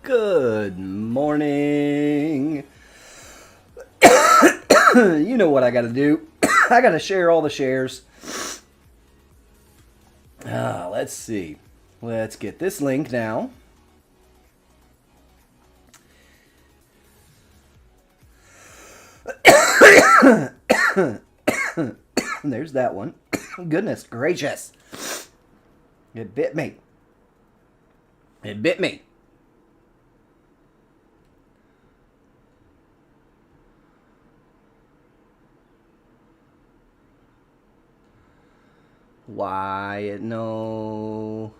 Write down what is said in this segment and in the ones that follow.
Good morning. You know what I gotta do. I gotta share all the shares. Let's see. Let's get this link now. There's that one. Goodness gracious. It bit me. It bit me. Why? No.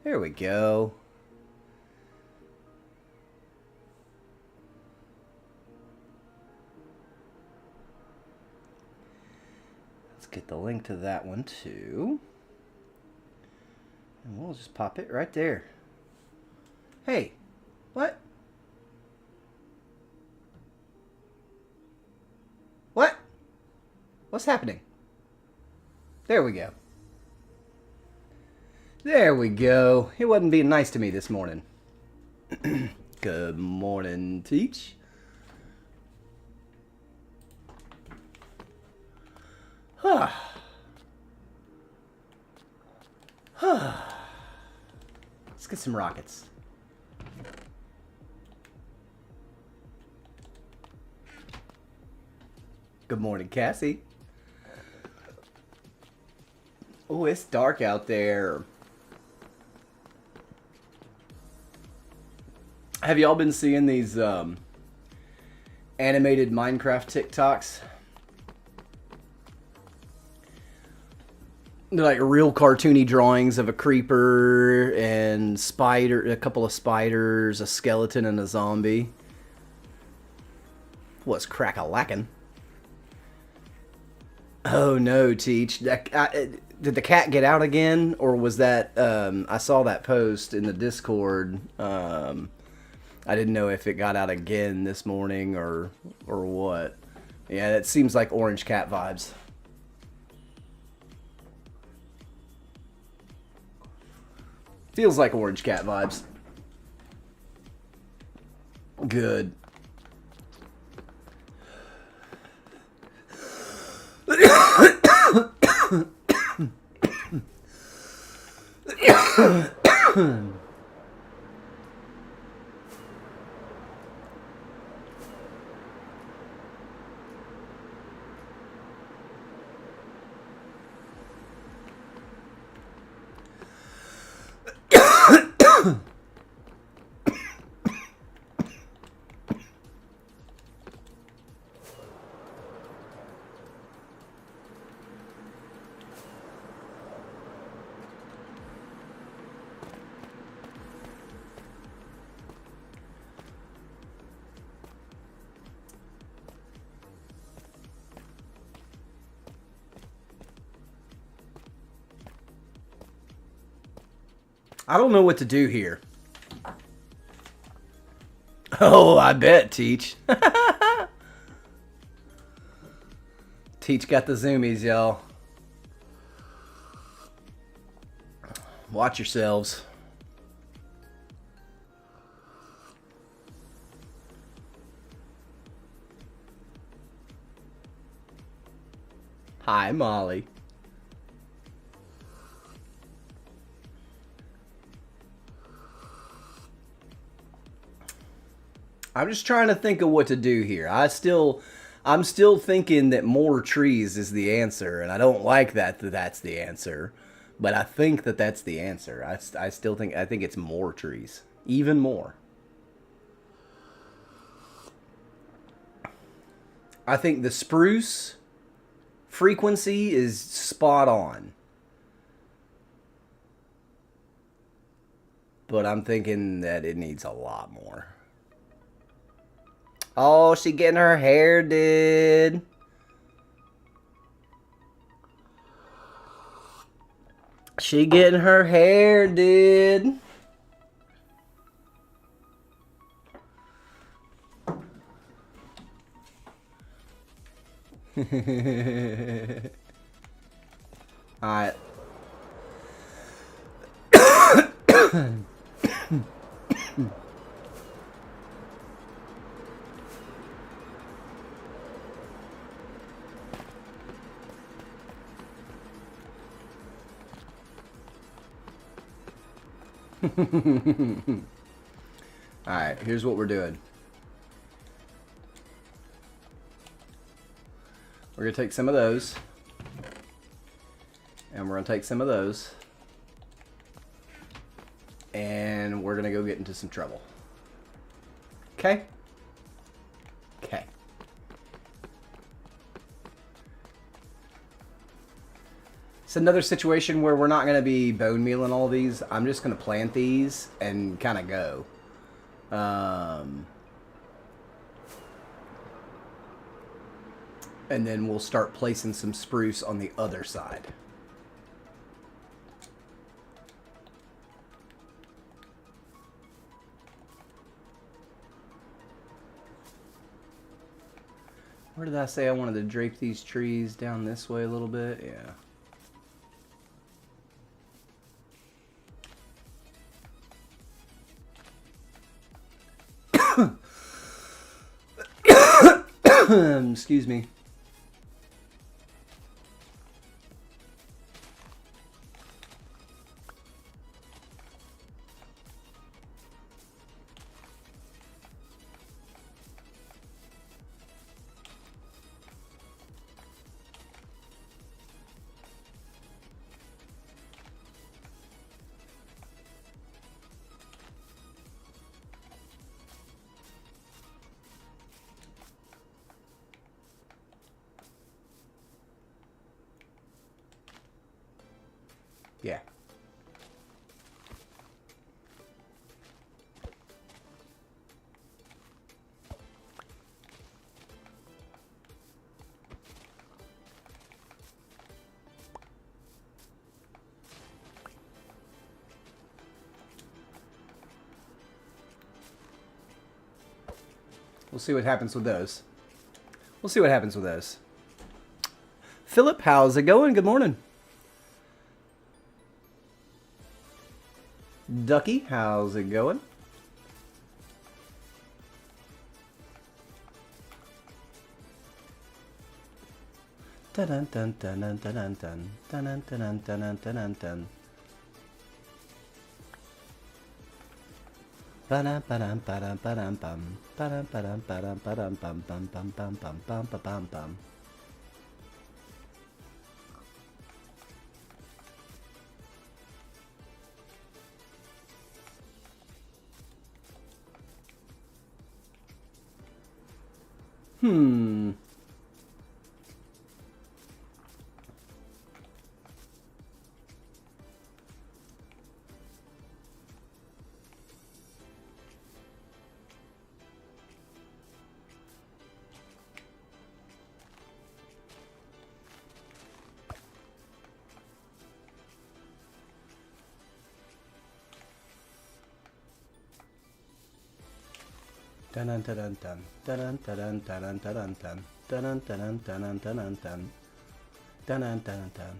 There we go. Let's get the link to that one too. And we'll just pop it right there. Hey, what? What? What's happening? There we go. There we go. It wasn't being nice to me this morning. Good morning, Teach. Let's get some rockets. Good morning, Cassie. Oh, it's dark out there. Have y'all been seeing these animated Minecraft TikToks? They're like real cartoony drawings of a creeper and a couple of spiders, a skeleton, and a zombie. What's crack-a-lackin'? Oh no, Teach. Did the cat get out again? Or was that, I saw that post in the Discord. I didn't know if it got out again this morning or what. Yeah, it seems like orange cat vibes. Feels like orange cat vibes. Good. I don't know what to do here. Oh, I bet, Teach. Teach got the zoomies, y'all. Watch yourselves. Hi, Molly. I'm just trying to think of what to do here. I'm still thinking that more trees is the answer, and I don't like that's the answer, but I think that's the answer. I still think it's more trees, even more. I think the spruce frequency is spot on, but I'm thinking that it needs a lot more. Oh, she getting her hair did. She getting her hair did. Alright. Alright, here's what we're doing. We're going to take some of those. And we're going to take some of those. And we're going to go get into some trouble. Okay? Okay. It's another situation where we're not going to be bone mealing all these. I'm just going to plant these and kind of go. And then we'll start placing some spruce on the other side. Where did I say I wanted to drape these trees down this way a little bit? Yeah. Excuse me. Yeah. We'll see what happens with those. We'll see what happens with those. Philip, how's it going? Good morning. Ducky, how's it going? Dun dun dun dun dun dun dun dun dun dun dun dun. Ba-dum ba-dum ba-dum ba-dum bum. Ba-dum ba-dum ba-dum ba-dum bum bum bum bum bum bum bum bum. Dun dun dun dun dun dun dun dun dun dun dun dun dun dun dun dun dun dun dun dun.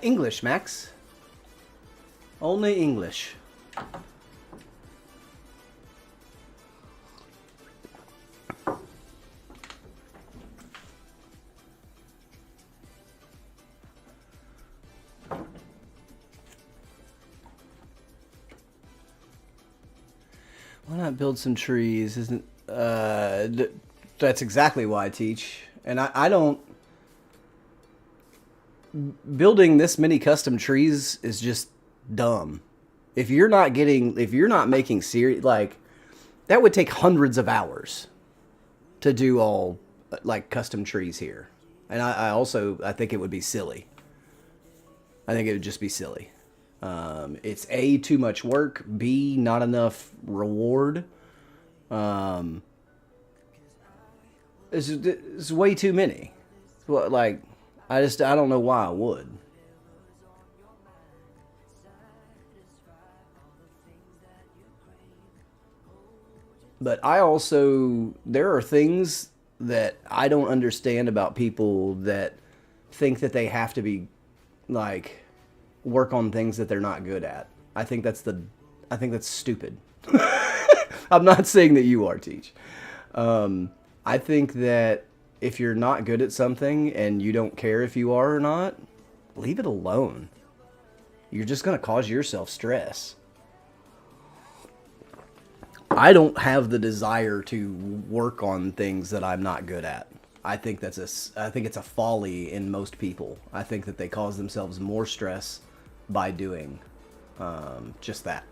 English, Max. Only English. Why not build some trees? Isn't that's exactly why I teach. And I don't. Building this many custom trees is just dumb. If you're not making serious, like, that would take hundreds of hours to do all like custom trees here. And I think it would be silly. I think it would just be silly. It's A, too much work, B, not enough reward. It's way too many. Like, I don't know why I would. But there are things that I don't understand about people that think that they have to be like work on things that they're not good at. I think that's stupid. I'm not saying that you are, Teach. I think that if you're not good at something and you don't care if you are or not, leave it alone. You're just going to cause yourself stress. I don't have the desire to work on things that I'm not good at. I think it's a folly in most people. I think that they cause themselves more stress by doing just that.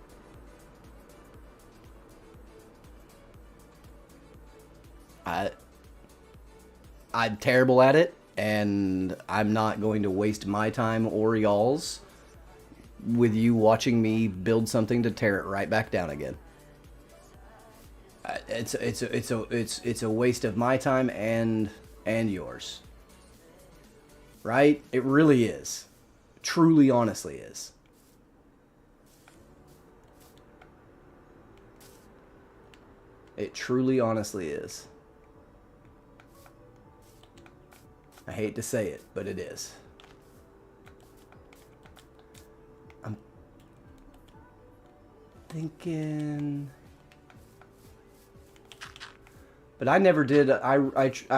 I'm terrible at it, and I'm not going to waste my time or y'all's with you watching me build something to tear it right back down again. It's a waste of my time and yours. Right? It really is. Truly, honestly is. It truly, honestly is. I hate to say it, but it is. I'm thinking... But I never did. I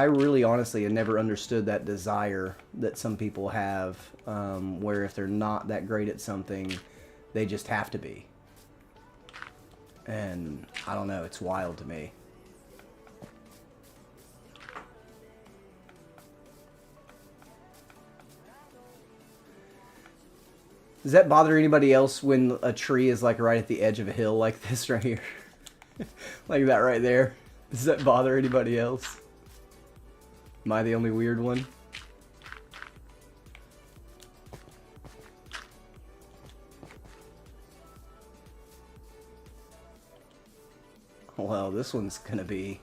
really honestly had never understood that desire that some people have, where if they're not that great at something, they just have to be. And I don't know. It's wild to me. Does that bother anybody else when a tree is like right at the edge of a hill like this right here? Like that right there? Does that bother anybody else? Am I the only weird one? Well, this one's gonna be...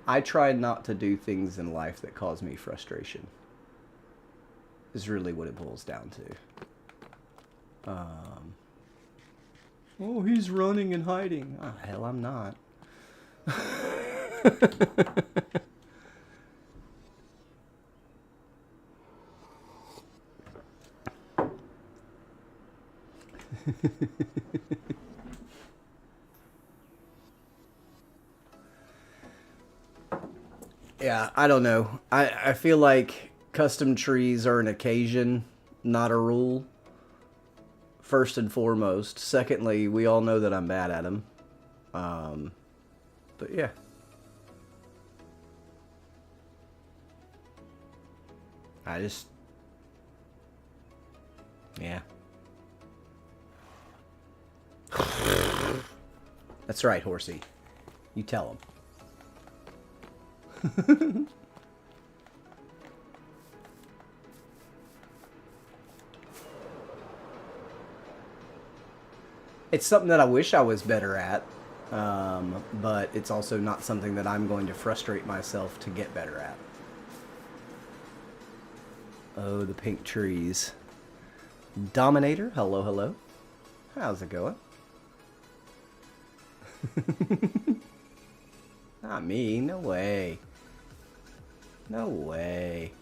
I try not to do things in life that cause me frustration. Is really what it boils down to. Oh, he's running and hiding. Oh, hell, I'm not. Yeah, I don't know. I feel like custom trees are an occasion, not a rule. First and foremost. Secondly, we all know that I'm bad at them. But yeah. I just... Yeah. That's right, Horsey. You tell him. It's something that I wish I was better at, but it's also not something that I'm going to frustrate myself to get better at. Oh, the pink trees. Dominator, hello, hello. How's it going? Not me, no way. No way.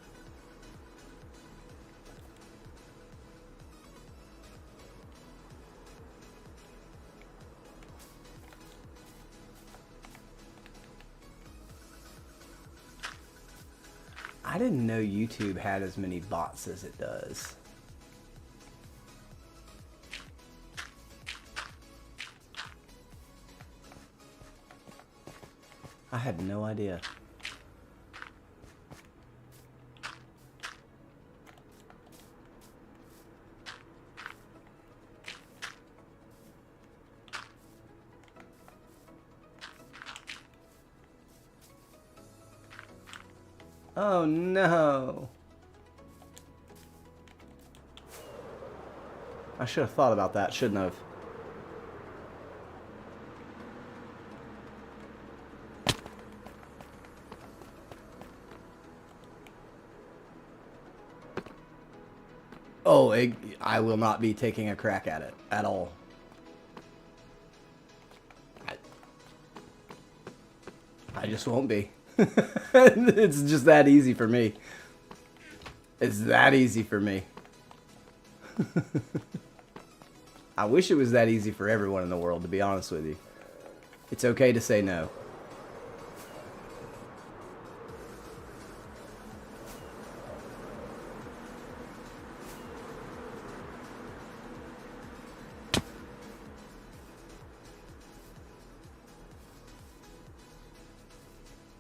I didn't know YouTube had as many bots as it does. I had no idea. Oh no. I should have thought about that, shouldn't I have? Oh, I will not be taking a crack at it at all. I just won't be. It's just that easy for me. It's that easy for me. I wish it was that easy for everyone in the world, to be honest with you. It's okay to say no.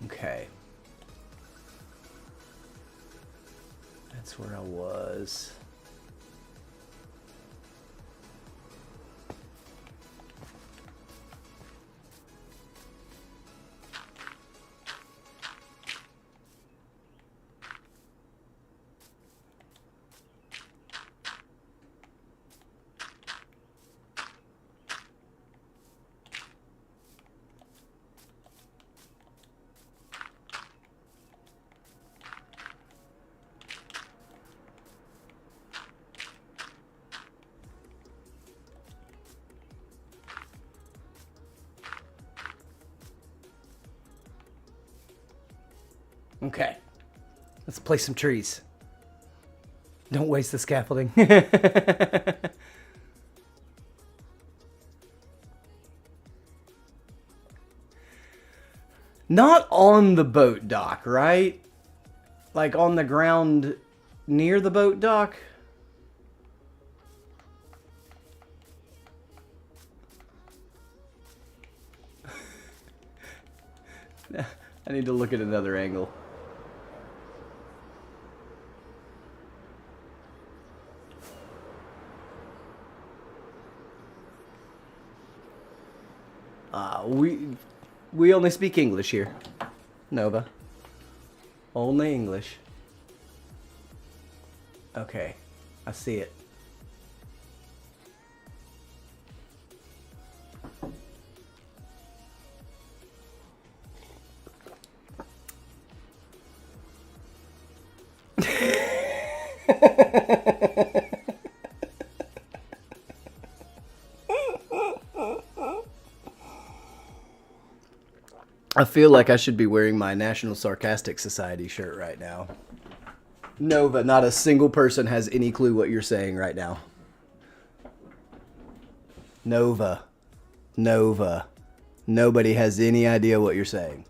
Okay. That's where I was. Okay, let's place some trees. Don't waste the scaffolding. Not on the boat dock, right? Like on the ground near the boat dock? I need to look at another angle. We only speak English here, Nova. Only English. Okay, I see it. I feel like I should be wearing my National Sarcastic Society shirt right now. Nova, not a single person has any clue what you're saying right now. Nova. Nova. Nobody has any idea what you're saying.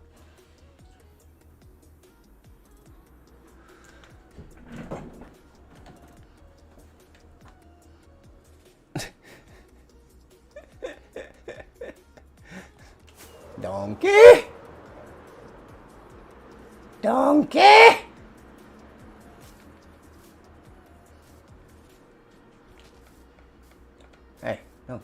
Donkey! Donkey! Hey, no.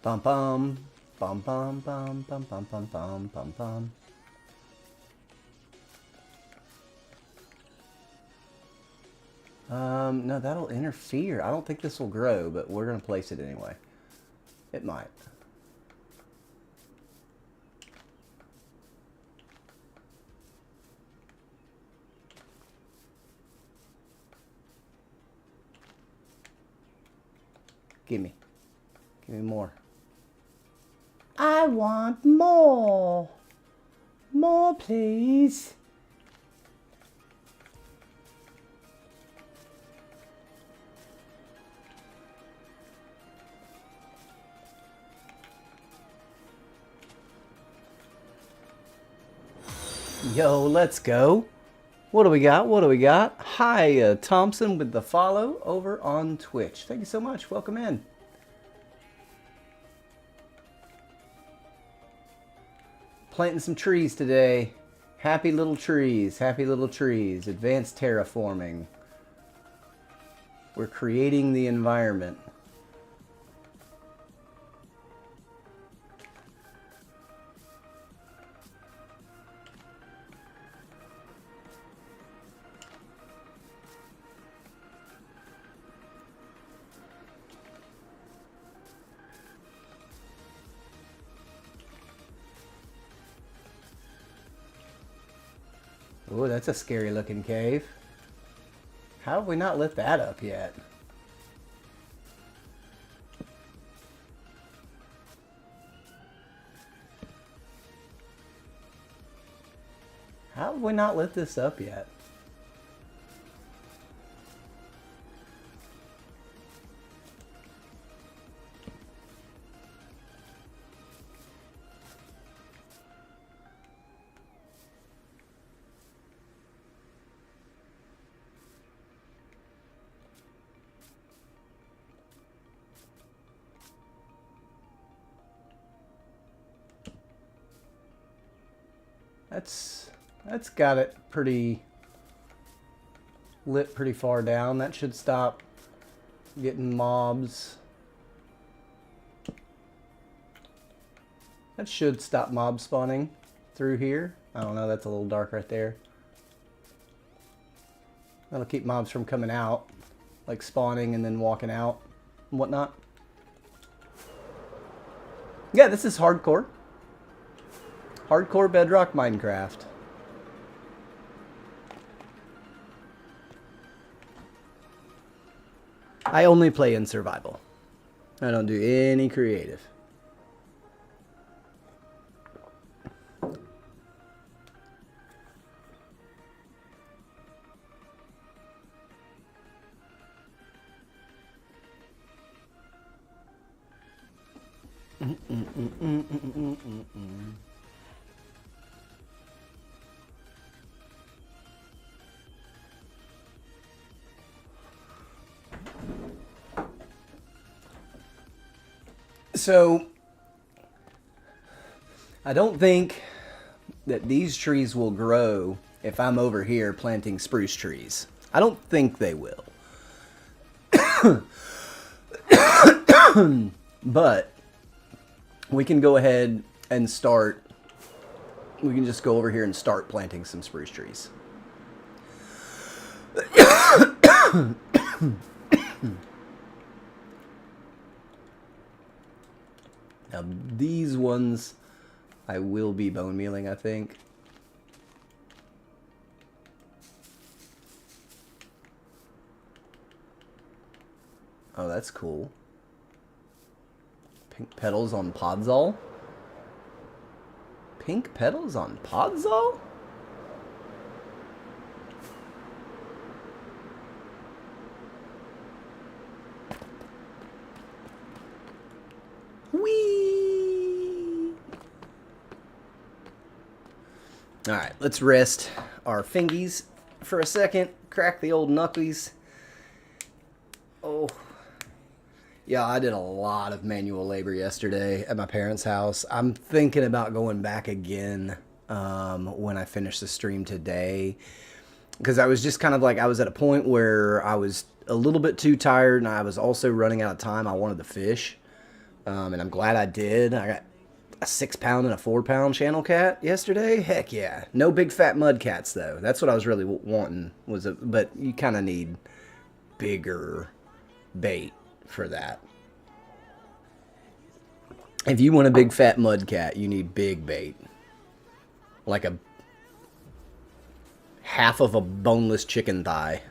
Bum bum bum bum bum bum bum bum bum bum bum. No, that'll interfere. I don't think this will grow, but we're gonna place it anyway. It might. Give me more. I want more. More, please. Yo, let's go. What do we got? What do we got? Hi, Thompson with the follow over on Twitch. Thank you so much. Welcome in. planting some trees today. Happy little trees. Happy little trees. Advanced terraforming. We're creating the environment. Oh, that's a scary looking cave. How have we not lit that up yet? How have we not lit this up yet? That's got it pretty lit pretty far down. That should stop getting mobs. That should stop mob spawning through here. I don't know, that's a little dark right there. That'll keep mobs from coming out, like spawning and then walking out and whatnot. Yeah, this is hardcore. Hardcore Bedrock Minecraft. I only play in survival. I don't do any creative. So, I don't think that these trees will grow if I'm over here planting spruce trees. I don't think they will. But we can go ahead and start. We can just go over here and start planting some spruce trees. Now these ones I will be bone mealing, I think. Oh, that's cool. Pink petals on podzol? Pink petals on podzol? Whee! Alright, let's rest our fingies for a second. Crack the old knucklies. Oh. Yeah, I did a lot of manual labor yesterday at my parents' house. I'm thinking about going back again when I finish the stream today. Because I was just kind of like, I was at a point where I was a little bit too tired and I was also running out of time. I wanted to fish. And I'm glad I did. I got a 6-pound and a 4-pound channel cat yesterday. Heck yeah. No big fat mud cats though. That's what I was really wanting. But you kind of need bigger bait for that. If you want a big fat mud cat, you need big bait. Like a half of a boneless chicken thigh.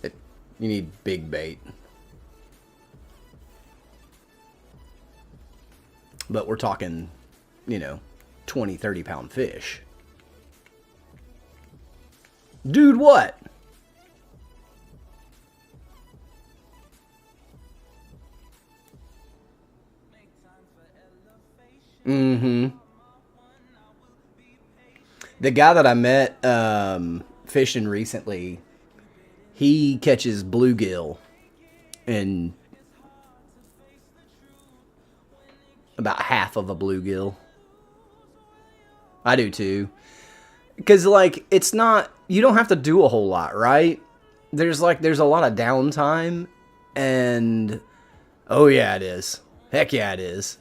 You need big bait. But we're talking, you know, 20, 30-pound fish. Dude, what? Mm-hmm. The guy that I met fishing recently, he catches bluegill and about half of a bluegill. I do too. Because, like, it's not... You don't have to do a whole lot, right? There's a lot of downtime. And... Oh, yeah, it is. Heck yeah, it is.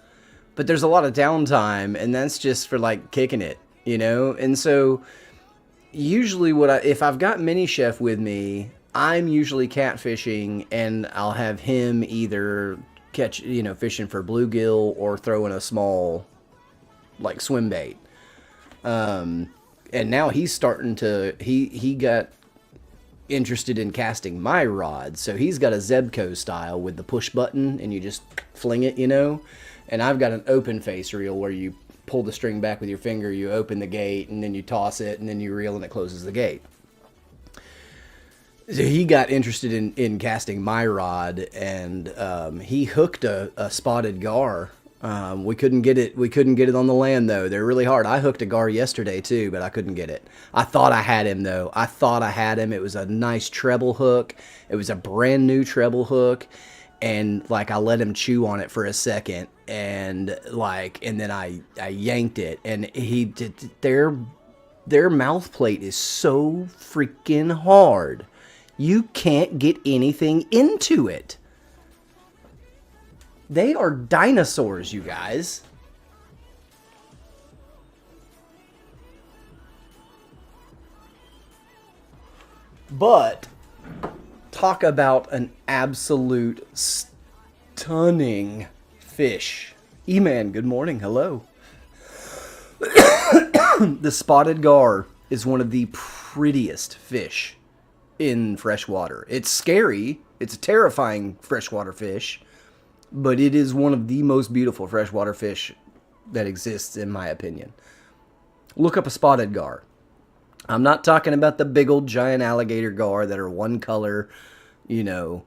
But there's a lot of downtime. And that's just for, like, kicking it. You know? And so... Usually if I've got Mini Chef with me... I'm usually catfishing. And I'll have him either catch... You know, fishing for bluegill. Or throwing a small... Like, swim bait. And now he's starting to, he got interested in casting my rod. So he's got a Zebco style with the push button and you just fling it, you know. And I've got an open face reel where you pull the string back with your finger, you open the gate, and then you toss it, and then you reel and it closes the gate. So he got interested in casting my rod, and he hooked a spotted gar. We couldn't get it on the land though. They're really hard. I hooked a gar yesterday too, but I couldn't get it. I thought I had him though. I thought I had him. It was a nice treble hook. It was a brand new treble hook, and like I let him chew on it for a second, and then I yanked it, and he did. Their mouth plate is so freaking hard. You can't get anything into it. They are dinosaurs, you guys. But talk about an absolute stunning fish. E-Man, good morning. Hello. The spotted gar is one of the prettiest fish in freshwater. It's scary. It's a terrifying freshwater fish. But it is one of the most beautiful freshwater fish that exists, in my opinion. Look up a spotted gar. I'm not talking about the big old giant alligator gar that are one color, you know.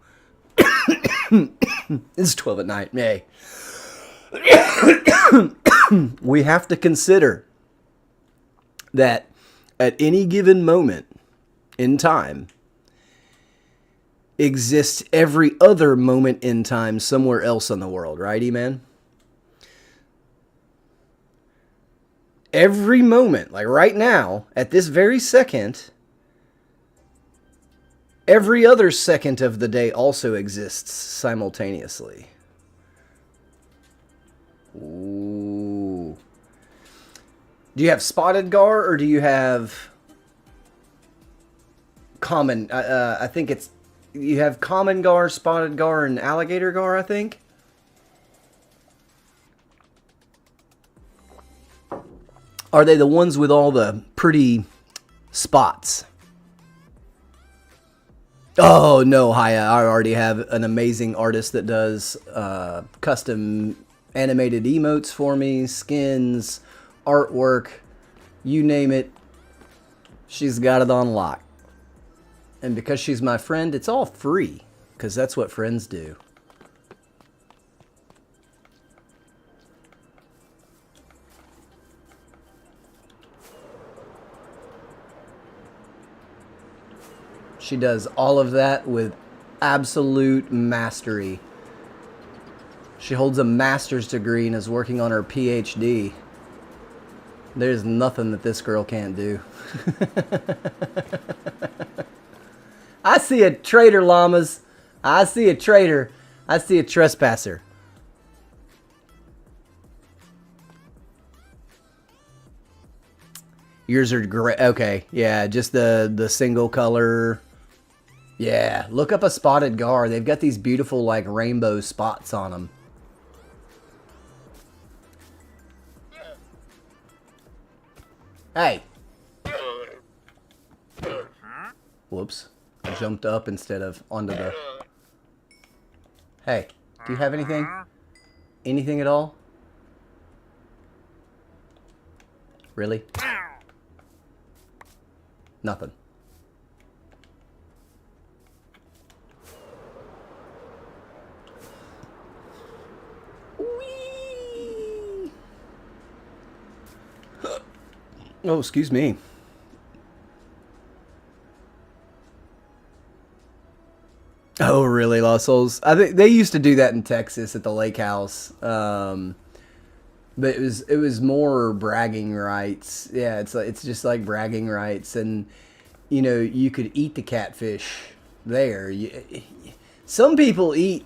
It's 12 at night. Hey. We have to consider that at any given moment in time, exists every other moment in time somewhere else in the world, right, E-Man? Every moment, like right now, at this very second, every other second of the day also exists simultaneously. Ooh. Do you have spotted gar or do you have common? I think it's... You have common gar, spotted gar, and alligator gar, I think. Are they the ones with all the pretty spots? Oh, no, Haya. I already have an amazing artist that does custom animated emotes for me, skins, artwork, you name it. She's got it on lock. And because she's my friend, it's all free. Because that's what friends do. She does all of that with absolute mastery. She holds a master's degree and is working on her PhD. There's nothing that this girl can't do. I see a traitor, llamas. I see a traitor. I see a trespasser. Yours are great. Okay, yeah, just the single color. Yeah, look up a spotted gar. They've got these beautiful like rainbow spots on them. Hey. Whoops. I jumped up instead of onto the... Hey, do you have anything? Anything at all? Really? Nothing. Whee! Oh, excuse me. Oh, really, Lost Souls? I think they used to do that in Texas at the lake house. But it was more bragging rights. Yeah, it's just like bragging rights, and you could eat the catfish there. Some people eat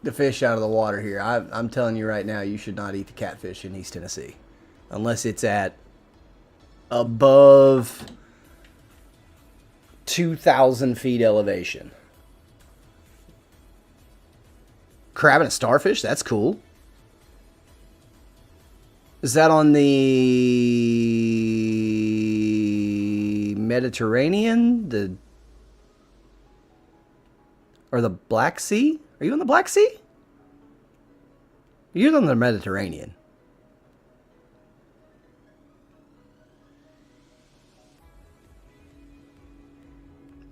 the fish out of the water here. I'm telling you right now, you should not eat the catfish in East Tennessee unless it's at above 2,000 feet elevation. Crab and a starfish? That's cool. Is that on the Mediterranean? Or the Black Sea? Are you on the Black Sea? You're on the Mediterranean.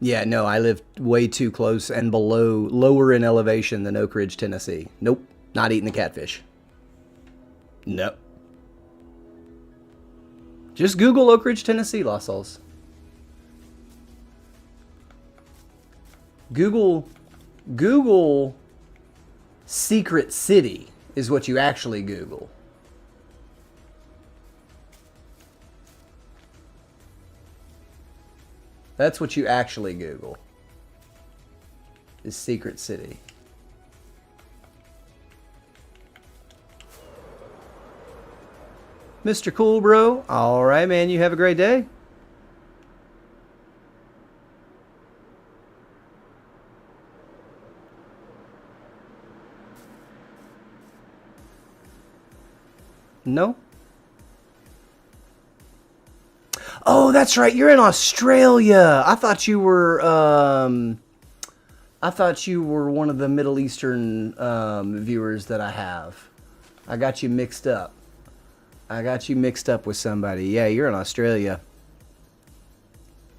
Yeah, no, I live way too close and lower in elevation than Oak Ridge, Tennessee. Nope, not eating the catfish. Nope. Just Google Oak Ridge, Tennessee, Lost Souls. Google Secret City is what you actually Google. That's what you actually Google. Is Secret City. Mr. Cool Bro. All right, man. You have a great day. No? Oh, that's right. You're in Australia. I thought you were one of the Middle Eastern viewers that I have. I got you mixed up. With somebody. Yeah, you're in Australia.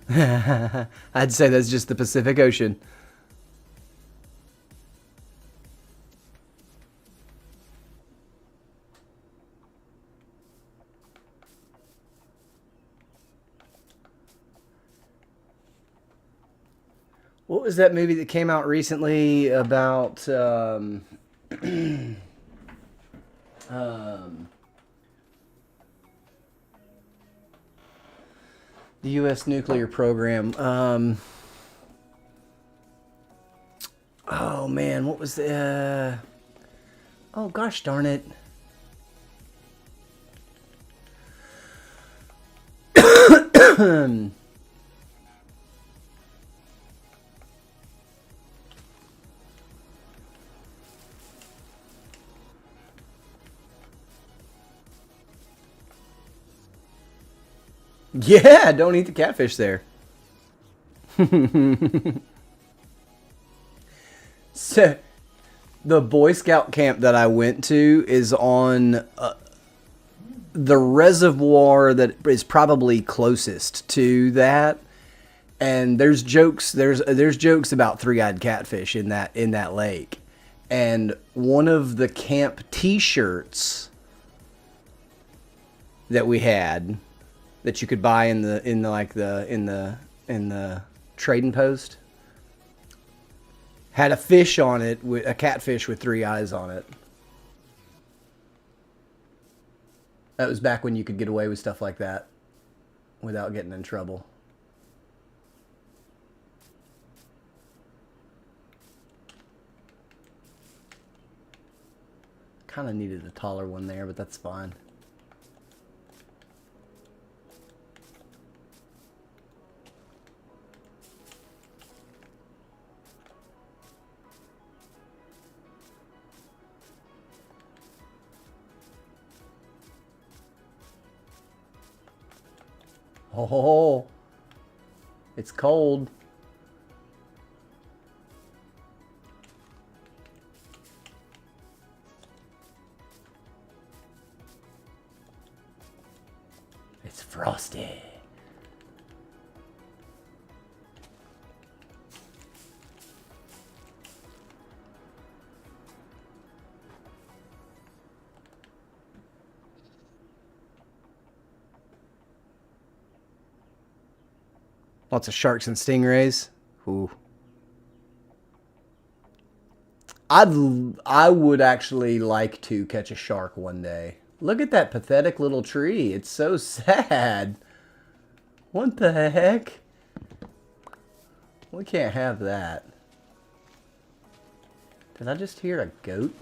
I'd say that's just the Pacific Ocean. What was that movie that came out recently about the U.S. nuclear program? Oh man, what was the? Oh gosh, darn it! Yeah, don't eat the catfish there. So, the Boy Scout camp that I went to is on the reservoir that is probably closest to that, and there's jokes about three-eyed catfish in that lake, and one of the camp T-shirts that we had that you could buy in the trading post had a fish on it, with a catfish with three eyes on it. That was back when you could get away with stuff like that without getting in trouble. Kind of needed a taller one there, but that's fine. Oh, it's cold. It's frosty. Lots of sharks and stingrays. Ooh. I would actually like to catch a shark one day. Look at that pathetic little tree. It's so sad. What the heck? We can't have that. Did I just hear a goat?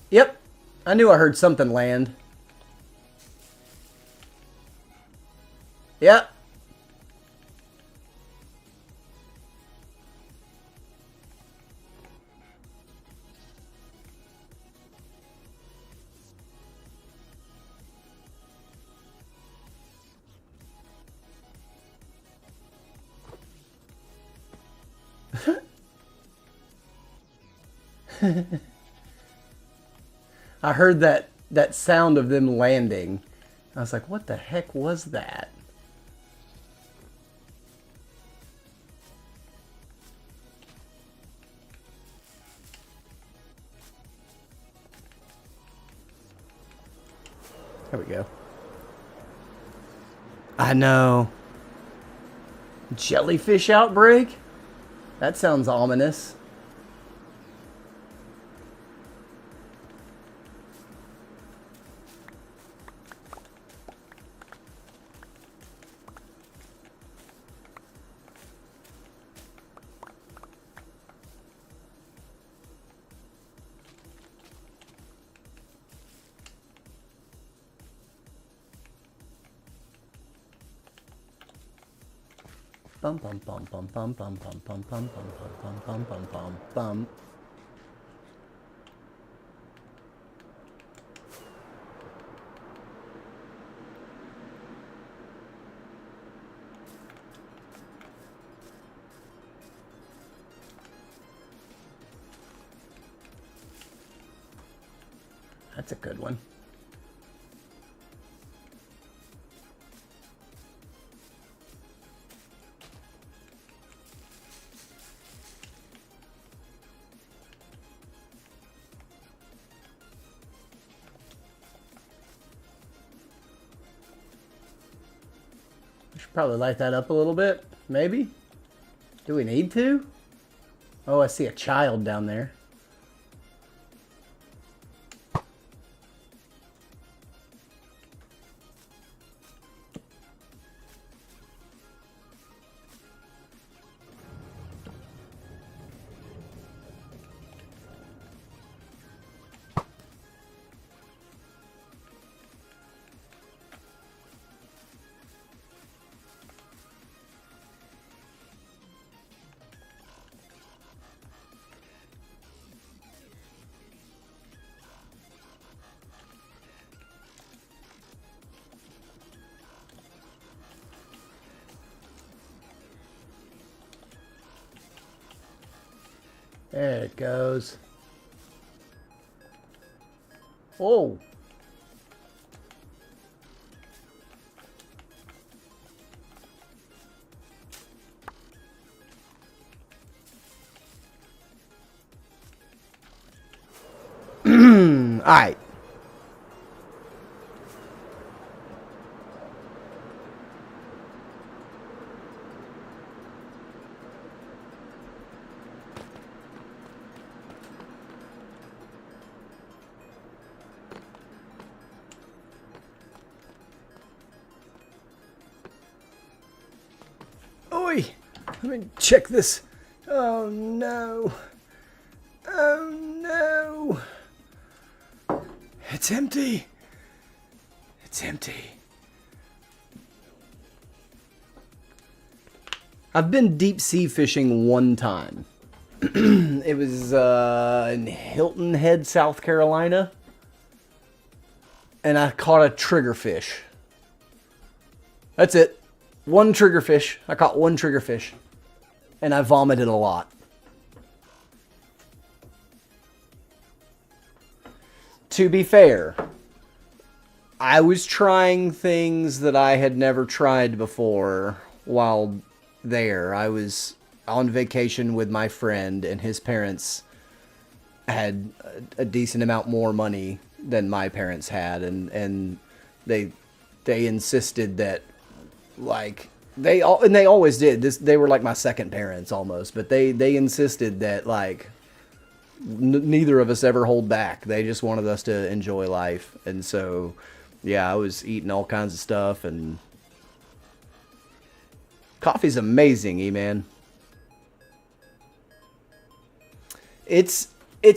Yep. I knew I heard something land. Yep. I heard that sound of them landing. I was like, what the heck was that? There we go. I know. Jellyfish outbreak? That sounds ominous. Bum bum bum bum bum bum bum bum bum bum bum bum bum bum bum. That's a good one. Probably light that up a little bit, maybe? Do we need to? Oh, I see a child down there. There it goes. Oh. All right. Oi! Let me check this. Oh no. Oh no. It's empty. It's empty. I've been deep sea fishing one time. It was in Hilton Head, South Carolina. And I caught a triggerfish. That's it. One triggerfish. I caught one triggerfish. And I vomited a lot. To be fair, I was trying things that I had never tried before while there. I was on vacation with my friend, and his parents had a decent amount more money than my parents had, and they insisted that, like, they always did this. They were like my second parents almost, but they insisted that like neither of us ever hold back. They just wanted us to enjoy life, and so yeah, I was eating all kinds of stuff, and coffee's amazing, E-Man. It's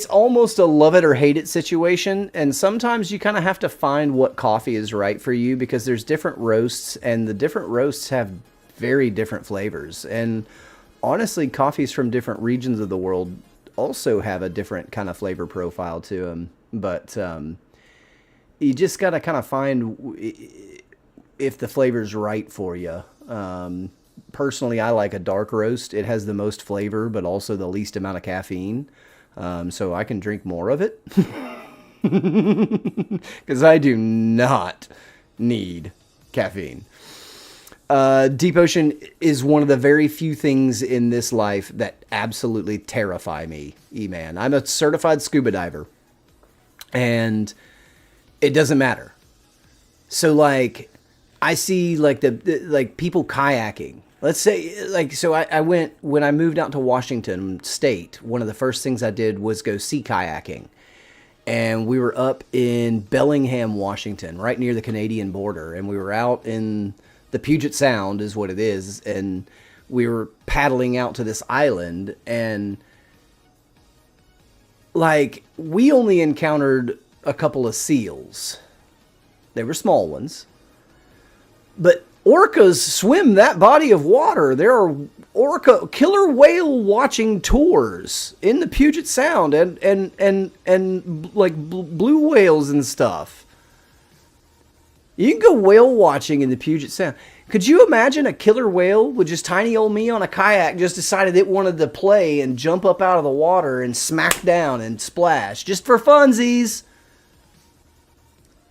almost a love it or hate it situation, and sometimes you kind of have to find what coffee is right for you, because there's different roasts, and the different roasts have very different flavors. And honestly, coffees from different regions of the world also have a different kind of flavor profile to them. But you just got to kind of find if the flavor's right for you. Personally, I like a dark roast. It has the most flavor, but also the least amount of caffeine. So I can drink more of it. Because I do not need caffeine. Deep ocean is one of the very few things in this life that absolutely terrify me, E-Man. I'm a certified scuba diver. And it doesn't matter. So, like, I see, like, like people kayaking. Let's say, like, so I went, when I moved out to Washington State, one of the first things I did was go sea kayaking. And we were up in Bellingham, Washington, right near the Canadian border. And we were out in the Puget Sound is what it is. And we were paddling out to this island. And, like, we only encountered a couple of seals. They were small ones. But orcas swim that body of water. There are orca killer whale watching tours in the Puget Sound, and like blue whales and stuff. You can go whale watching in the Puget Sound. Could you imagine a killer whale with just tiny old me on a kayak just decided it wanted to play and jump up out of the water and smack down and splash just for funsies?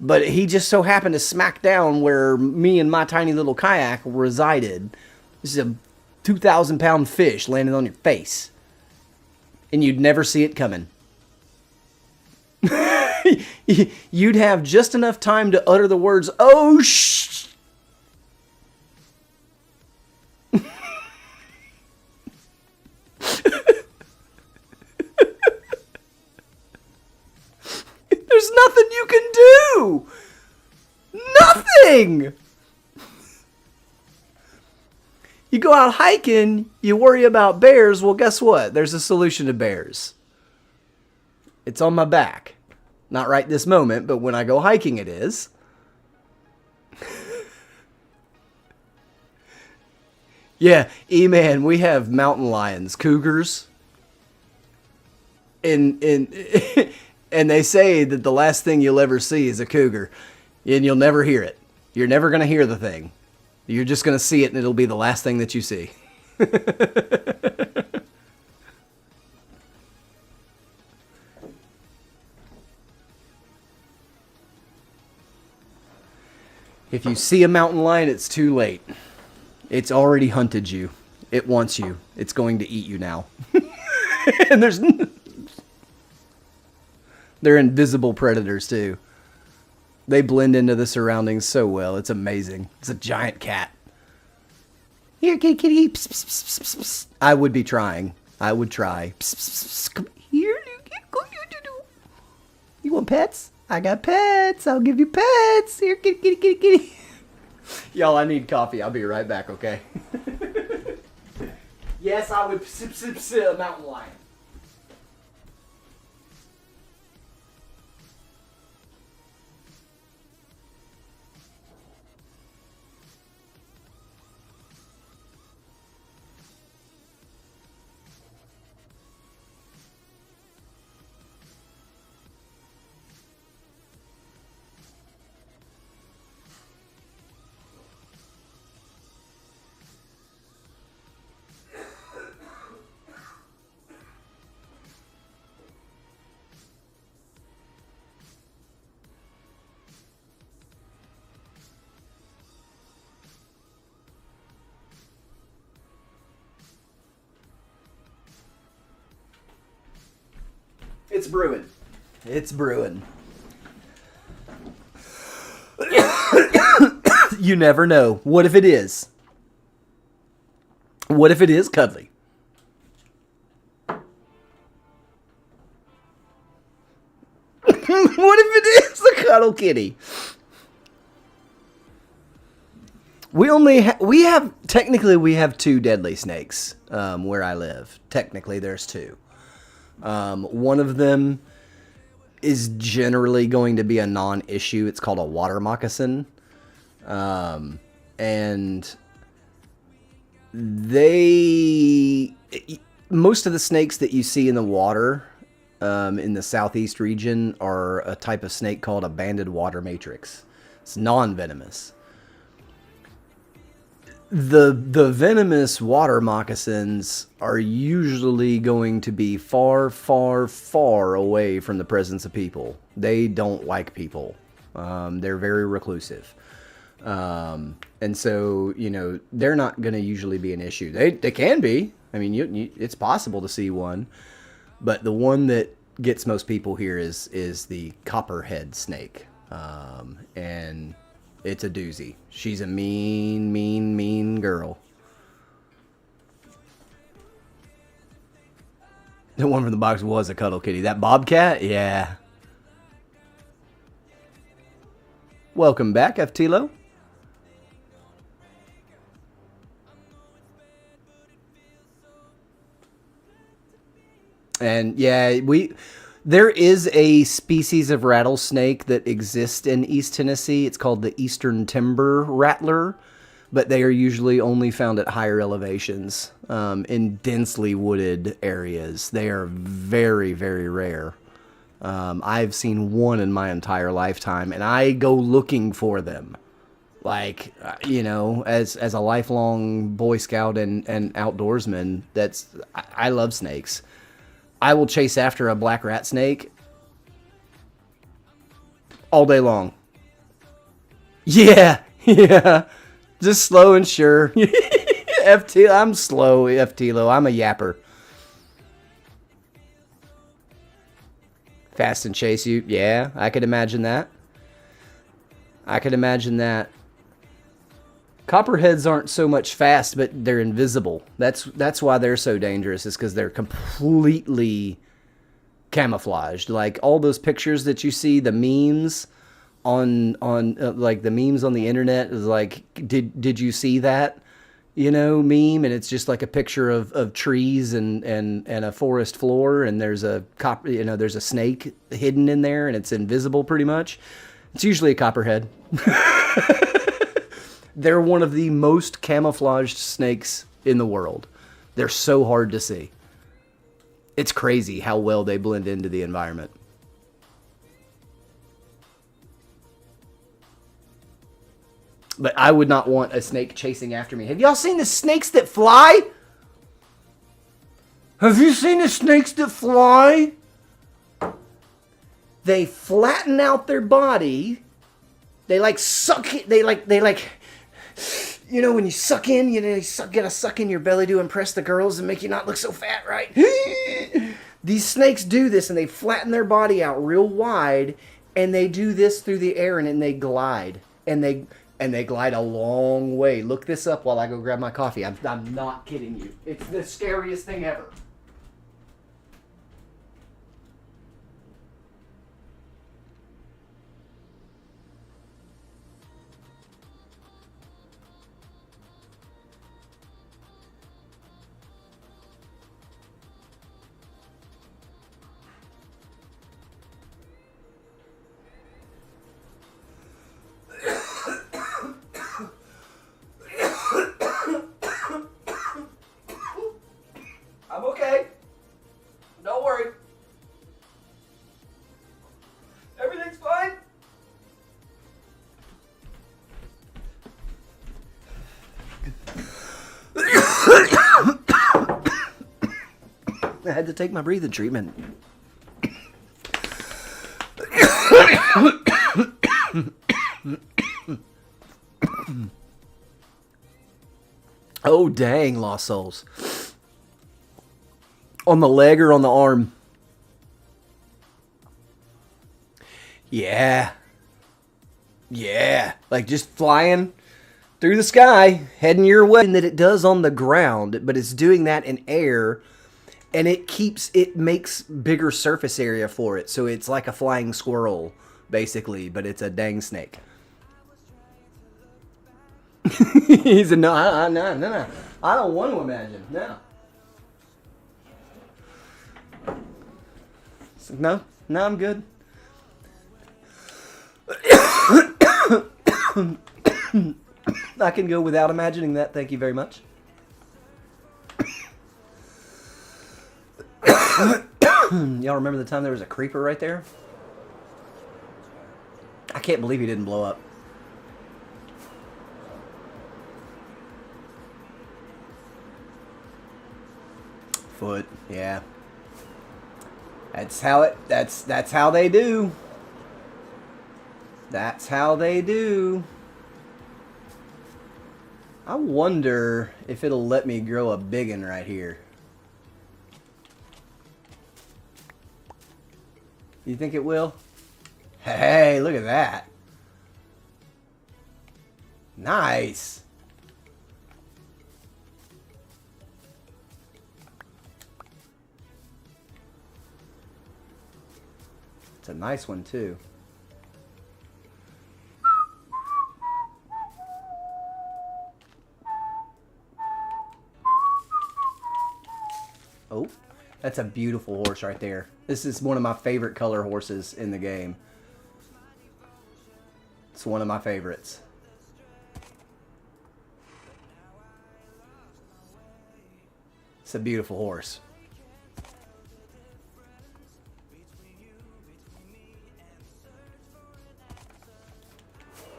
But he just so happened to smack down where me and my tiny little kayak resided. This is a 2,000-pound fish landing on your face. And you'd never see it coming. You'd have just enough time to utter the words, "Oh, shh." There's nothing you can do. Nothing. You go out hiking, you worry about bears. Well, guess what? There's a solution to bears. It's on my back. Not right this moment, but when I go hiking it is. Yeah, E-Man, we have mountain lions, cougars. And they say that the last thing you'll ever see is a cougar. And you'll never hear it. You're never going to hear the thing. You're just going to see it, and it'll be the last thing that you see. If you see a mountain lion, it's too late. It's already hunted you. It wants you. It's going to eat you now. And they're invisible predators, too. They blend into the surroundings so well. It's amazing. It's a giant cat. Here, kitty, kitty. Psst, psst, psst, psst, psst. I would be trying. I would try. Psst, psst, psst. Come here. You want pets? I got pets. I'll give you pets. Here, kitty, kitty, kitty, kitty. Y'all, I need coffee. I'll be right back, okay? Yes, I would sip, sip, sip a mountain lion. It's brewing. It's brewing. You never know. What if it is? What if it is cuddly? What if it is the cuddle kitty? We have technically 2 deadly snakes where I live. Technically, there's 2. One of them is generally going to be a non-issue. It's called a water moccasin, and most of the snakes that you see in the water in the southeast region are a type of snake called a banded water matrix. It's non-venomous. The venomous water moccasins are usually going to be far, far, far away from the presence of people. They don't like people. They're very reclusive. And so, they're not going to usually be an issue. They can be. I mean, it's possible to see one. But the one that gets most people here is the copperhead snake. And it's a doozy. She's a mean, mean, mean girl. The one from the box was a cuddle kitty. That bobcat? Yeah. Welcome back, Ftilo. And yeah, there is a species of rattlesnake that exists in East Tennessee. It's called the Eastern Timber Rattler, but they are usually only found at higher elevations, in densely wooded areas. They are very, very rare. I've seen one in my entire lifetime, and I go looking for them. Like, as a lifelong Boy Scout and outdoorsman, I love snakes. I will chase after a black rat snake all day long. Yeah. Just slow and sure. I'm slow, Ftilo. I'm a yapper. Fast and chase you. Yeah, I could imagine that. Copperheads aren't so much fast, but they're invisible. That's why they're so dangerous, is because they're completely camouflaged. Like all those pictures that you see, the memes on like the memes on the internet is like, did you see that? Meme, and it's just like a picture of trees and a forest floor, and there's a there's a snake hidden in there, and it's invisible pretty much. It's usually a copperhead. They're one of the most camouflaged snakes in the world. They're so hard to see. It's crazy how well they blend into the environment. But I would not want a snake chasing after me. Have y'all seen the snakes that fly? Have you seen the snakes that fly? They flatten out their body. They like suck it. They like when you suck in, you gotta suck in your belly to impress the girls and make you not look so fat, right? These snakes do this, and they flatten their body out real wide, and they do this through the air, and they glide, and they glide a long way. Look this up while I go grab my coffee. I'm not kidding you. It's the scariest thing ever. I'm okay. Don't worry. Everything's fine. I had to take my breathing treatment. Oh, dang, Lost Souls. On the leg or on the arm? Yeah. Yeah. Like just flying through the sky, heading your way. That it does on the ground, but it's doing that in air, and it makes bigger surface area for it. So it's like a flying squirrel, basically, but it's a dang snake. He said, no, no. I don't want to imagine. No. No, I'm good. I can go without imagining that. Thank you very much. Y'all remember the time there was a creeper right there? I can't believe he didn't blow up. Foot, yeah. That's how they do. That's how they do. I wonder if it'll let me grow a big one right here. You think it will? Hey, look at that. Nice. It's a nice one too. Oh, that's a beautiful horse right there. This is one of my favorite color horses in the game. It's one of my favorites. It's a beautiful horse.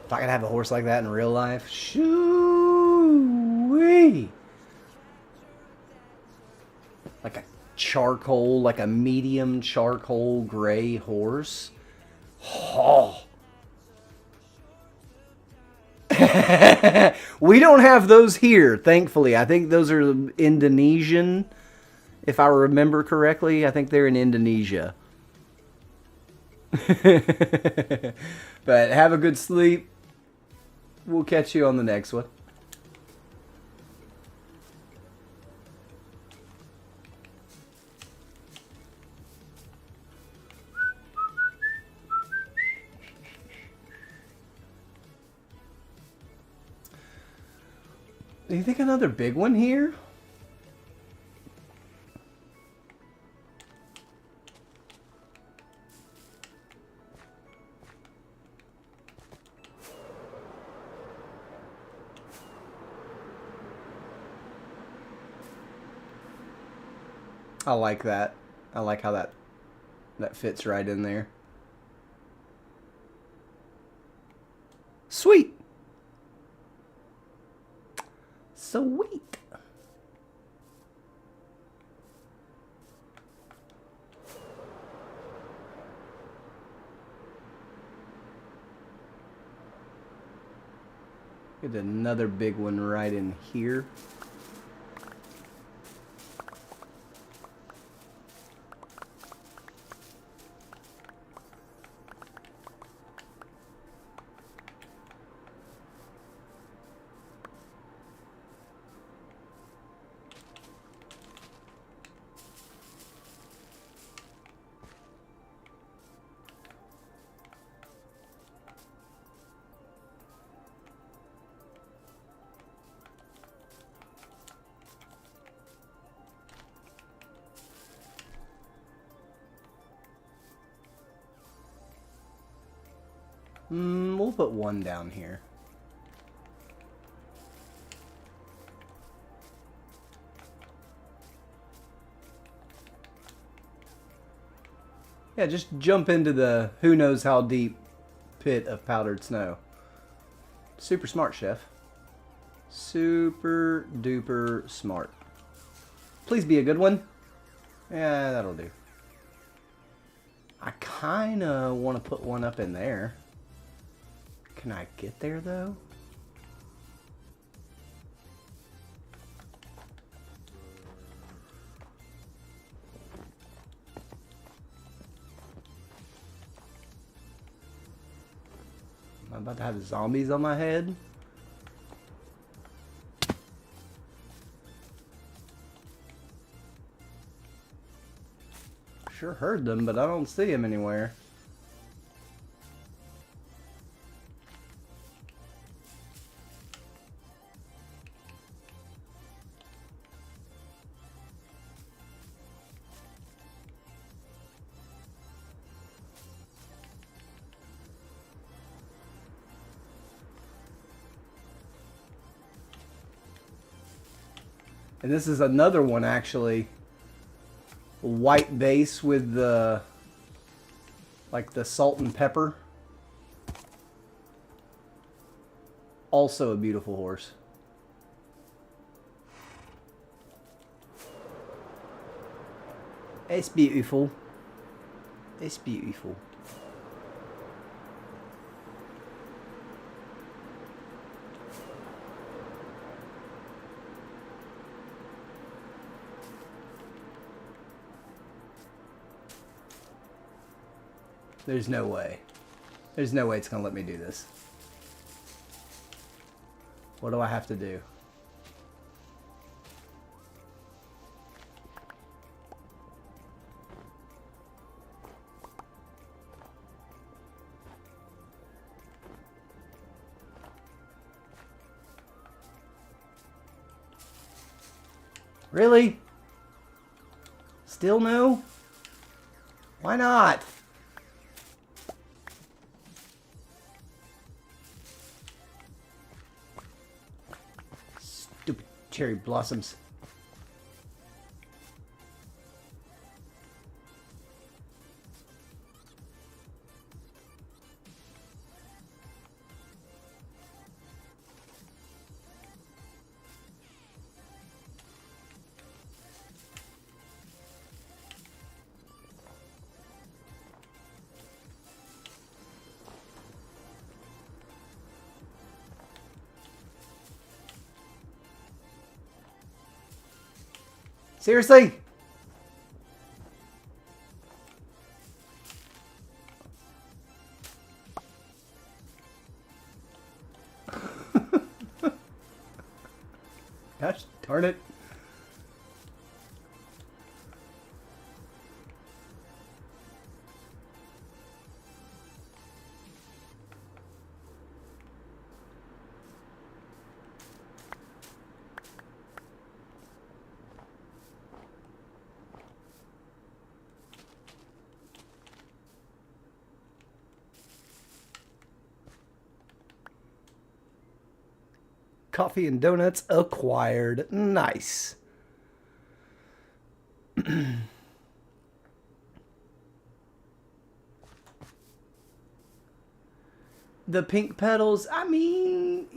If I could have a horse like that in real life, shoo-wee. Like a charcoal, like a medium charcoal gray horse. Oh. We don't have those here, thankfully. I think those are Indonesian, if I remember correctly. I think they're in Indonesia. But have a good sleep. We'll catch you on the next one. Do you think another big one here? I like that. I like how that fits right in there. Sweet. Sweet. Get another big one right in here. We'll put one down here. Yeah, just jump into the who knows how deep pit of powdered snow. Super smart, chef. Super duper smart. Please be a good one. Yeah, that'll do. I kind of want to put one up in there. Can I get there, though? Am I about to have zombies on my head? sure heard them, but I don't see them anywhere. And this is another one, actually. White base with the, like the salt and pepper. Also a beautiful horse. It's beautiful. It's beautiful. There's no way. There's no way it's going to let me do this. What do I have to do? Really? Still no? Why not? Stupid cherry blossoms. Seriously? Gosh darn it. Coffee and donuts acquired. Nice. The pink petals, I mean,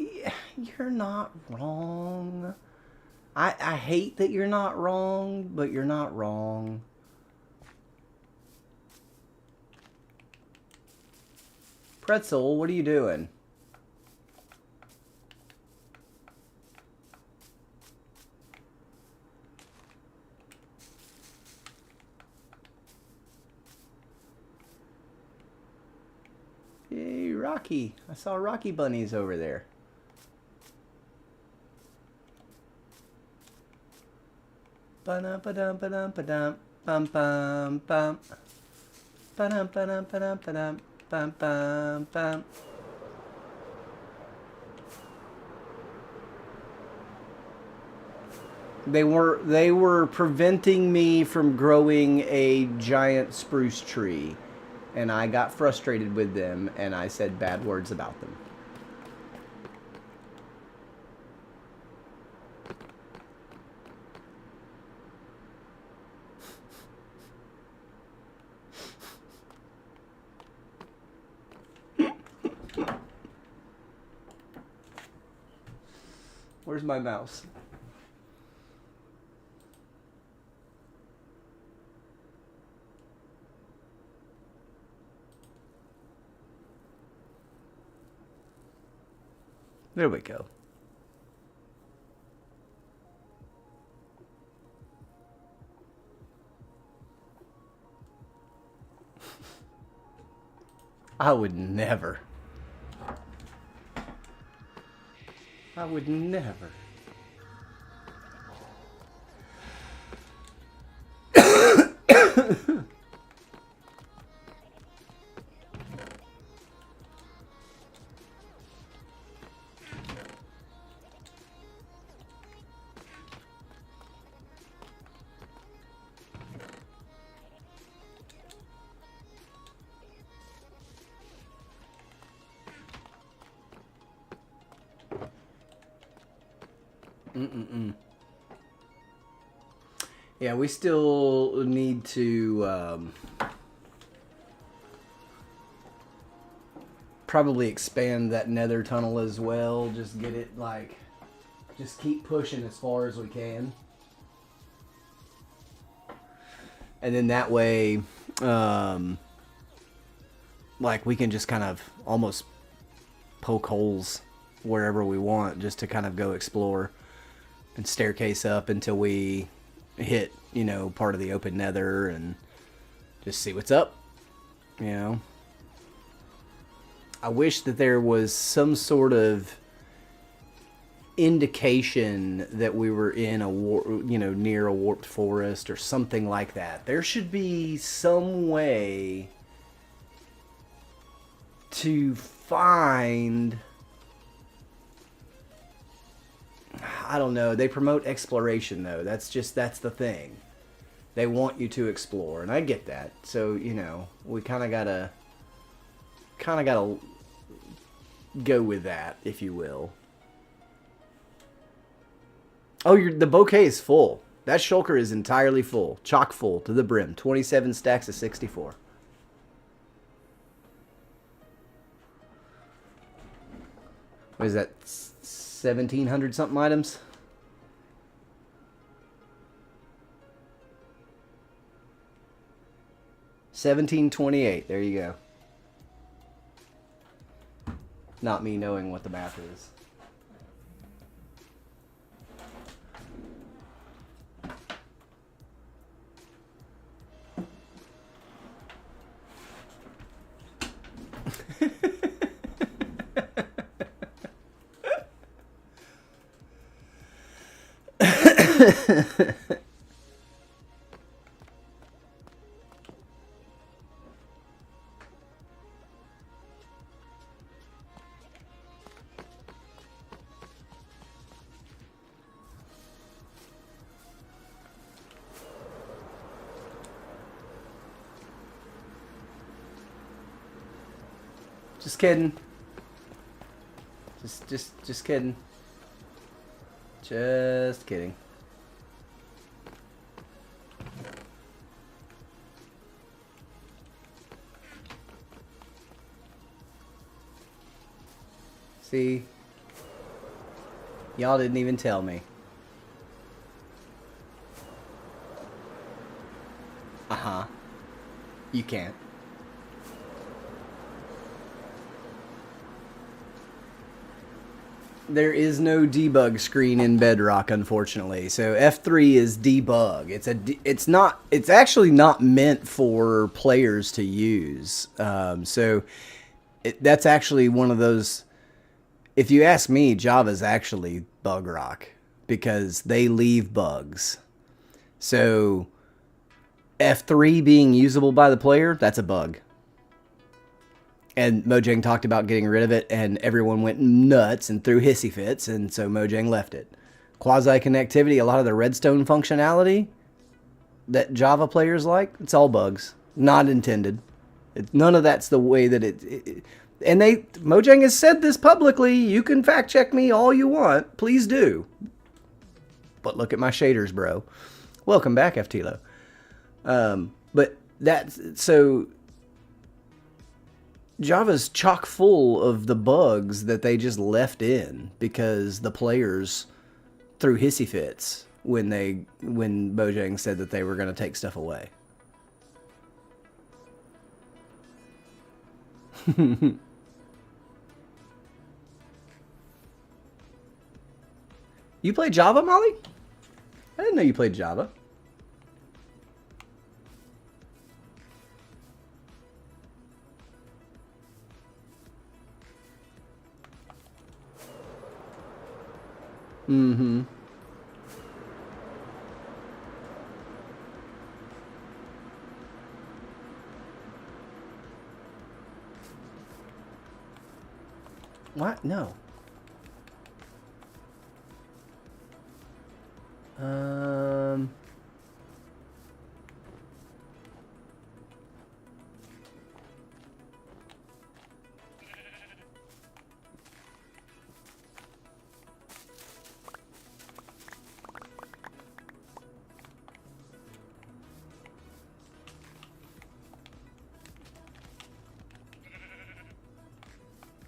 you're not wrong. I hate that you're not wrong, but you're not wrong. Pretzel, what are you doing? Hey, Rocky. I saw Rocky bunnies over there. Ba-dum-ba-dum-ba-dum-ba-dum. Bum-bum-bum. Ba-dum-ba-dum-ba-dum-ba-dum. Bum-bum-bum. They were preventing me from growing a giant spruce tree. And I got frustrated with them, and I said bad words about them. Where's my mouse? There we go. I would never. I would never. Yeah, we still need to probably expand that nether tunnel as well. Just get it, like, just keep pushing as far as we can. And then that way, like, we can just kind of almost poke holes wherever we want just to kind of go explore and staircase up until we hit, you know, part of the open nether and just see what's up, you know. I wish that there was some sort of indication that we were in a near a warped forest or something like that. There should be some way to find, I don't know, they promote exploration though. That's the thing. They want you to explore, and I get that. So, you know, we kind of gotta go with that, if you will. Oh, the bouquet is full. That shulker is entirely full. Chock full to the brim. 27 stacks of 64. What is that? 1,700 something items? $1,728. There you go. Not me knowing what the math is. Just kidding. Just kidding. Just kidding. See? Y'all didn't even tell me. Uh-huh. You can't. There is no debug screen in Bedrock, unfortunately. So F3 is debug. It's actually not meant for players to use. That's actually one of those. If you ask me, Java's actually bug rock because they leave bugs. So F3 being usable by the player, that's a bug. And Mojang talked about getting rid of it, and everyone went nuts and threw hissy fits, and so Mojang left it. Quasi-connectivity, a lot of the redstone functionality that Java players like, it's all bugs. Not intended. None of that's the way that and Mojang has said this publicly. You can fact check me all you want. Please do. But look at my shaders, bro. Welcome back, FTLO. But that's... So... Java's chock full of the bugs that they just left in because the players threw hissy fits when Mojang said that they were going to take stuff away. You play Java, Molly? I didn't know you played Java. Mm-hmm. What? No.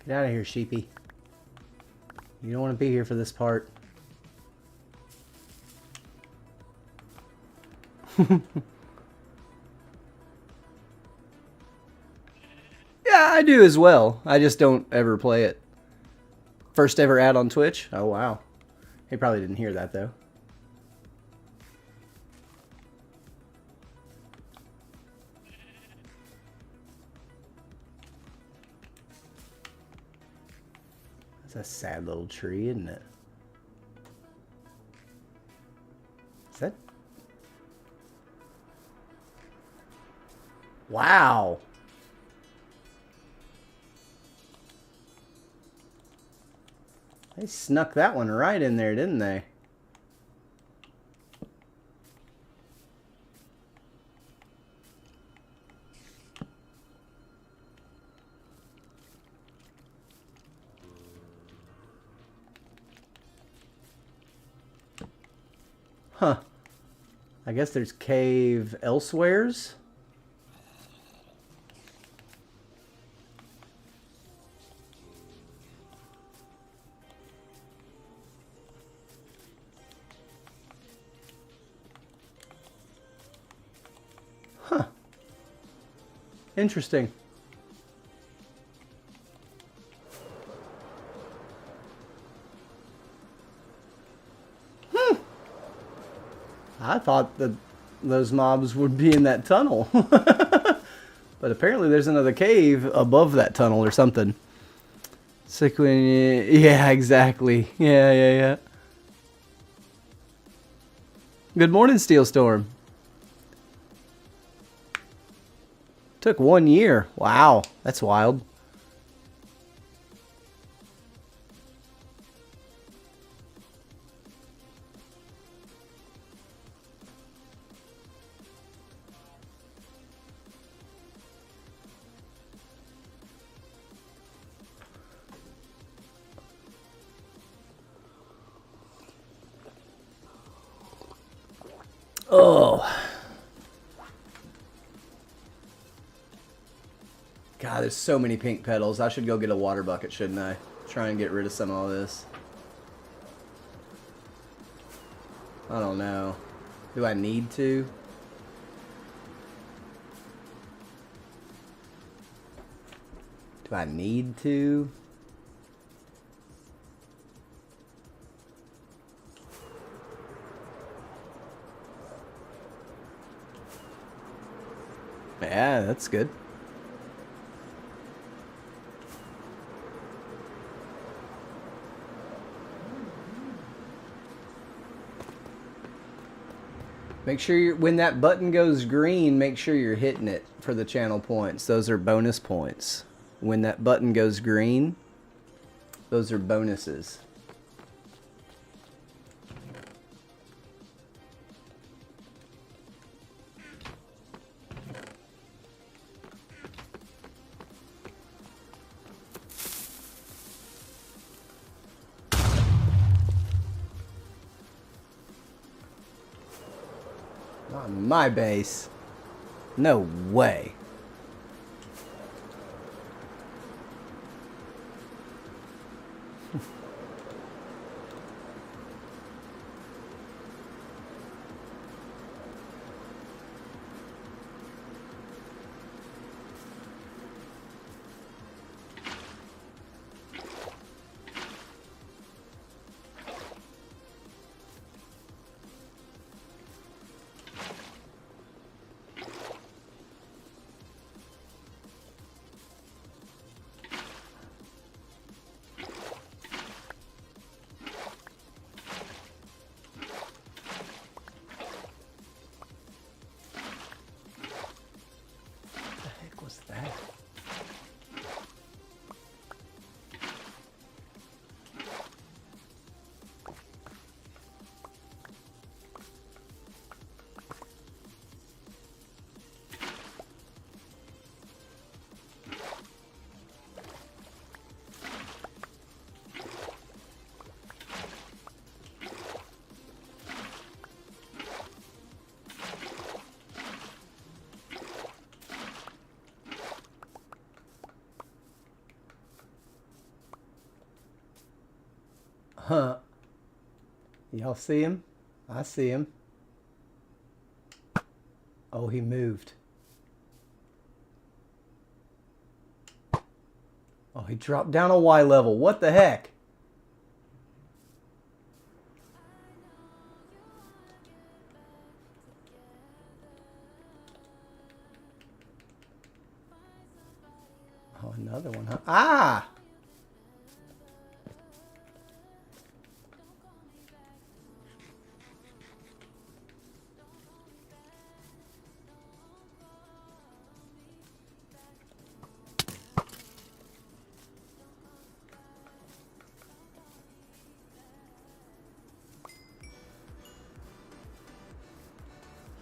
Get out of here, sheepy. You don't want to be here for this part. Yeah, I do as well. I just don't ever play it. First ever ad on Twitch? Oh, wow. He probably didn't hear that, though. That's a sad little tree, isn't it? Is that... Wow. They snuck that one right in there, didn't they? Huh. I guess there's cave elsewheres. Huh. Interesting. I thought that those mobs would be in that tunnel. But apparently there's another cave above that tunnel or something. Yeah, exactly. Yeah. Good morning, Steel Storm. Took 1 year. Wow, that's wild. Oh. God, there's so many pink petals. I should go get a water bucket, shouldn't I? Try and get rid of some of all this. I don't know. Do I need to? Do I need to? Yeah, that's good. Make sure you're, when that button goes green, make sure you're hitting it for the channel points. Those are bonus points. When that button goes green, those are bonuses. Not my base. No way. Y'all see him? I see him. Oh, he moved. Oh, he dropped down a Y level. What the heck? Oh, another one, huh? Ah!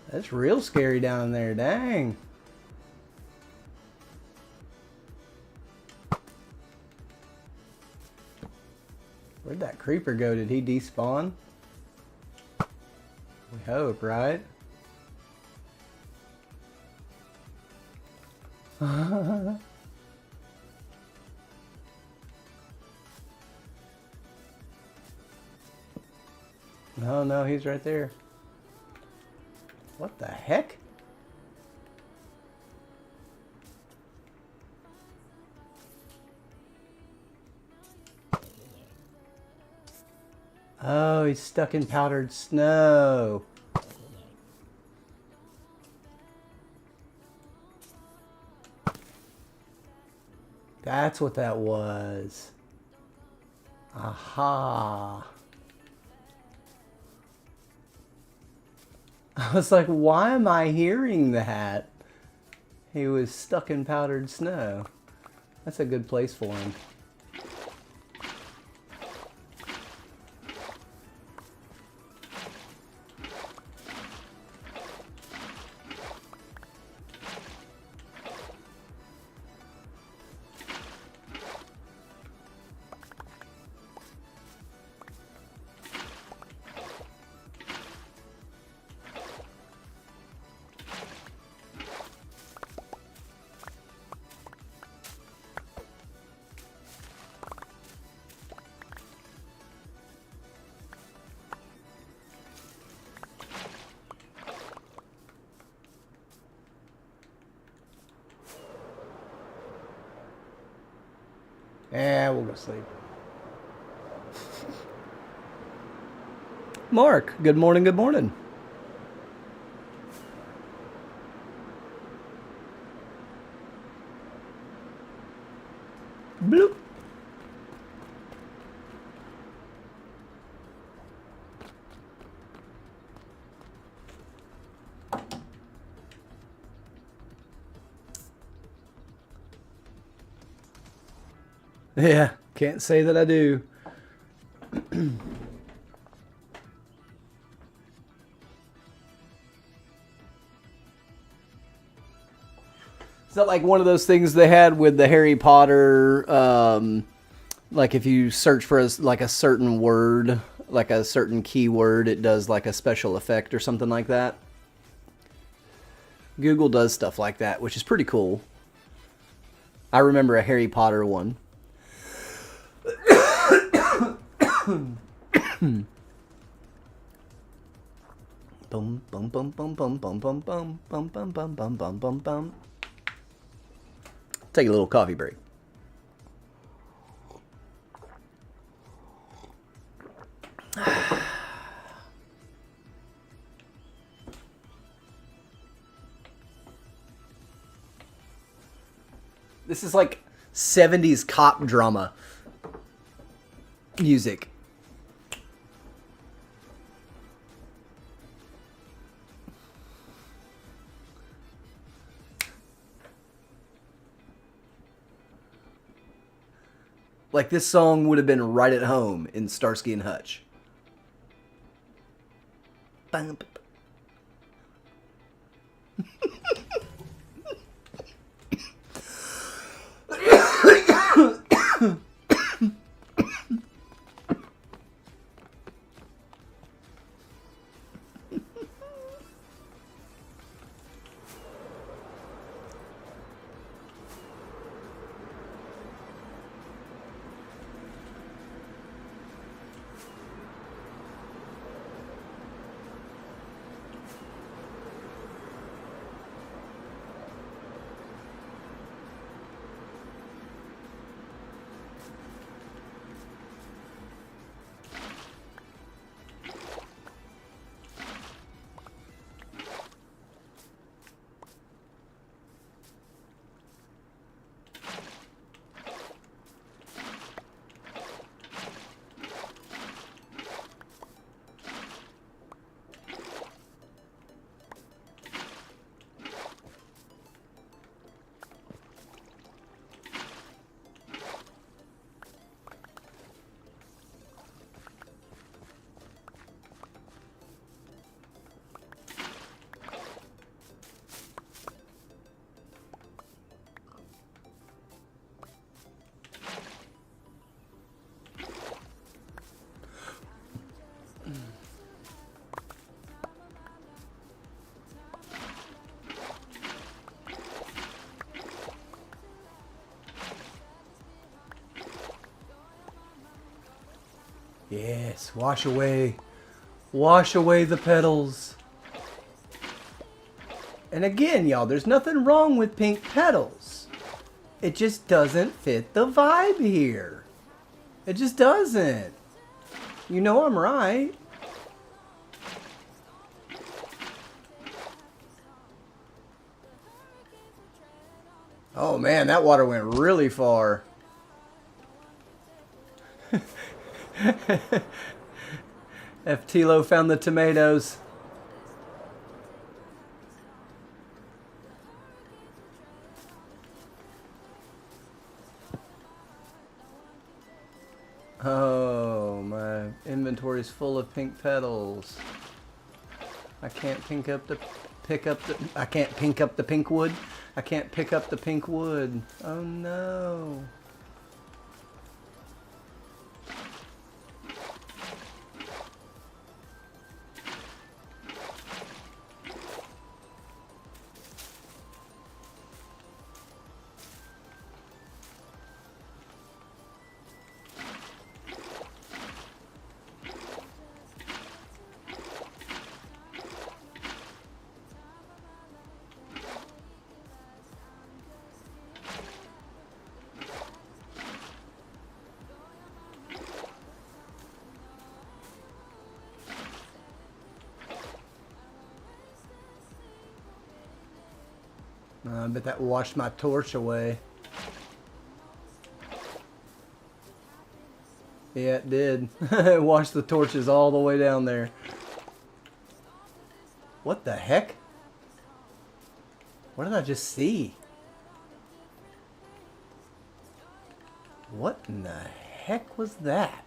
That's real scary down there, dang. Where'd that creeper go? Did he despawn? We hope, right? No, no, he's right there. What the heck? Oh, he's stuck in powdered snow. That's what that was. Aha. I was like, why am I hearing that? He was stuck in powdered snow. That's a good place for him. Yeah, we'll go sleep. Mark, good morning, good morning. Bloop. Yeah, can't say that I do. Is that like one of those things they had with the Harry Potter? Like if you search for like a certain word, like a certain keyword, it does like a special effect or something like that. Google does stuff like that, which is pretty cool. I remember a Harry Potter one. Bum bum bum bum bum bum bum bum bum bum bum bum bum bum bum. Take a little coffee break. This is like 70s cop drama music. Like this song would have been right at home in Starsky and Hutch. Bang. Yes, wash away. Wash away the petals. And again, y'all, there's nothing wrong with pink petals. It just doesn't fit the vibe here. It just doesn't. You know I'm right. Oh man, that water went really far. F. Tilo found the tomatoes. Oh, my inventory is full of pink petals. I can't pick up the I can't pink up the pink wood. I can't pick up the pink wood. Oh no. I bet that washed my torch away. Yeah, it did. It washed the torches all the way down there. What the heck? What did I just see? What in the heck was that?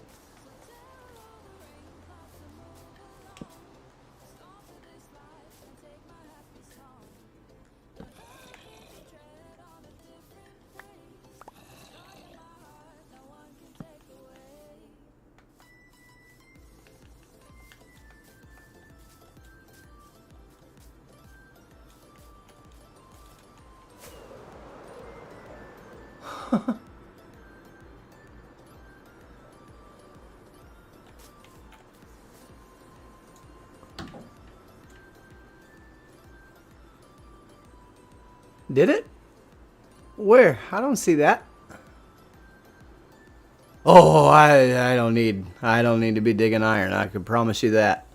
Did it? Where? I don't see that. Oh, I don't need to be digging iron. I can promise you that.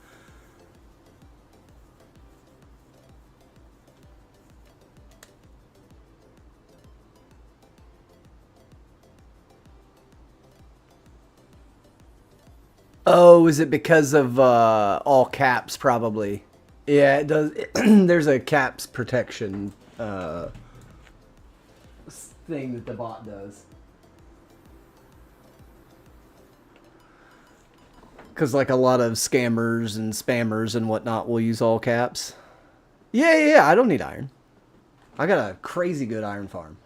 Oh, is it because of all caps probably? Yeah, it does. There's a caps protection thing that the bot does. Because like a lot of scammers and spammers and whatnot will use all caps. Yeah, I don't need iron. I got a crazy good iron farm.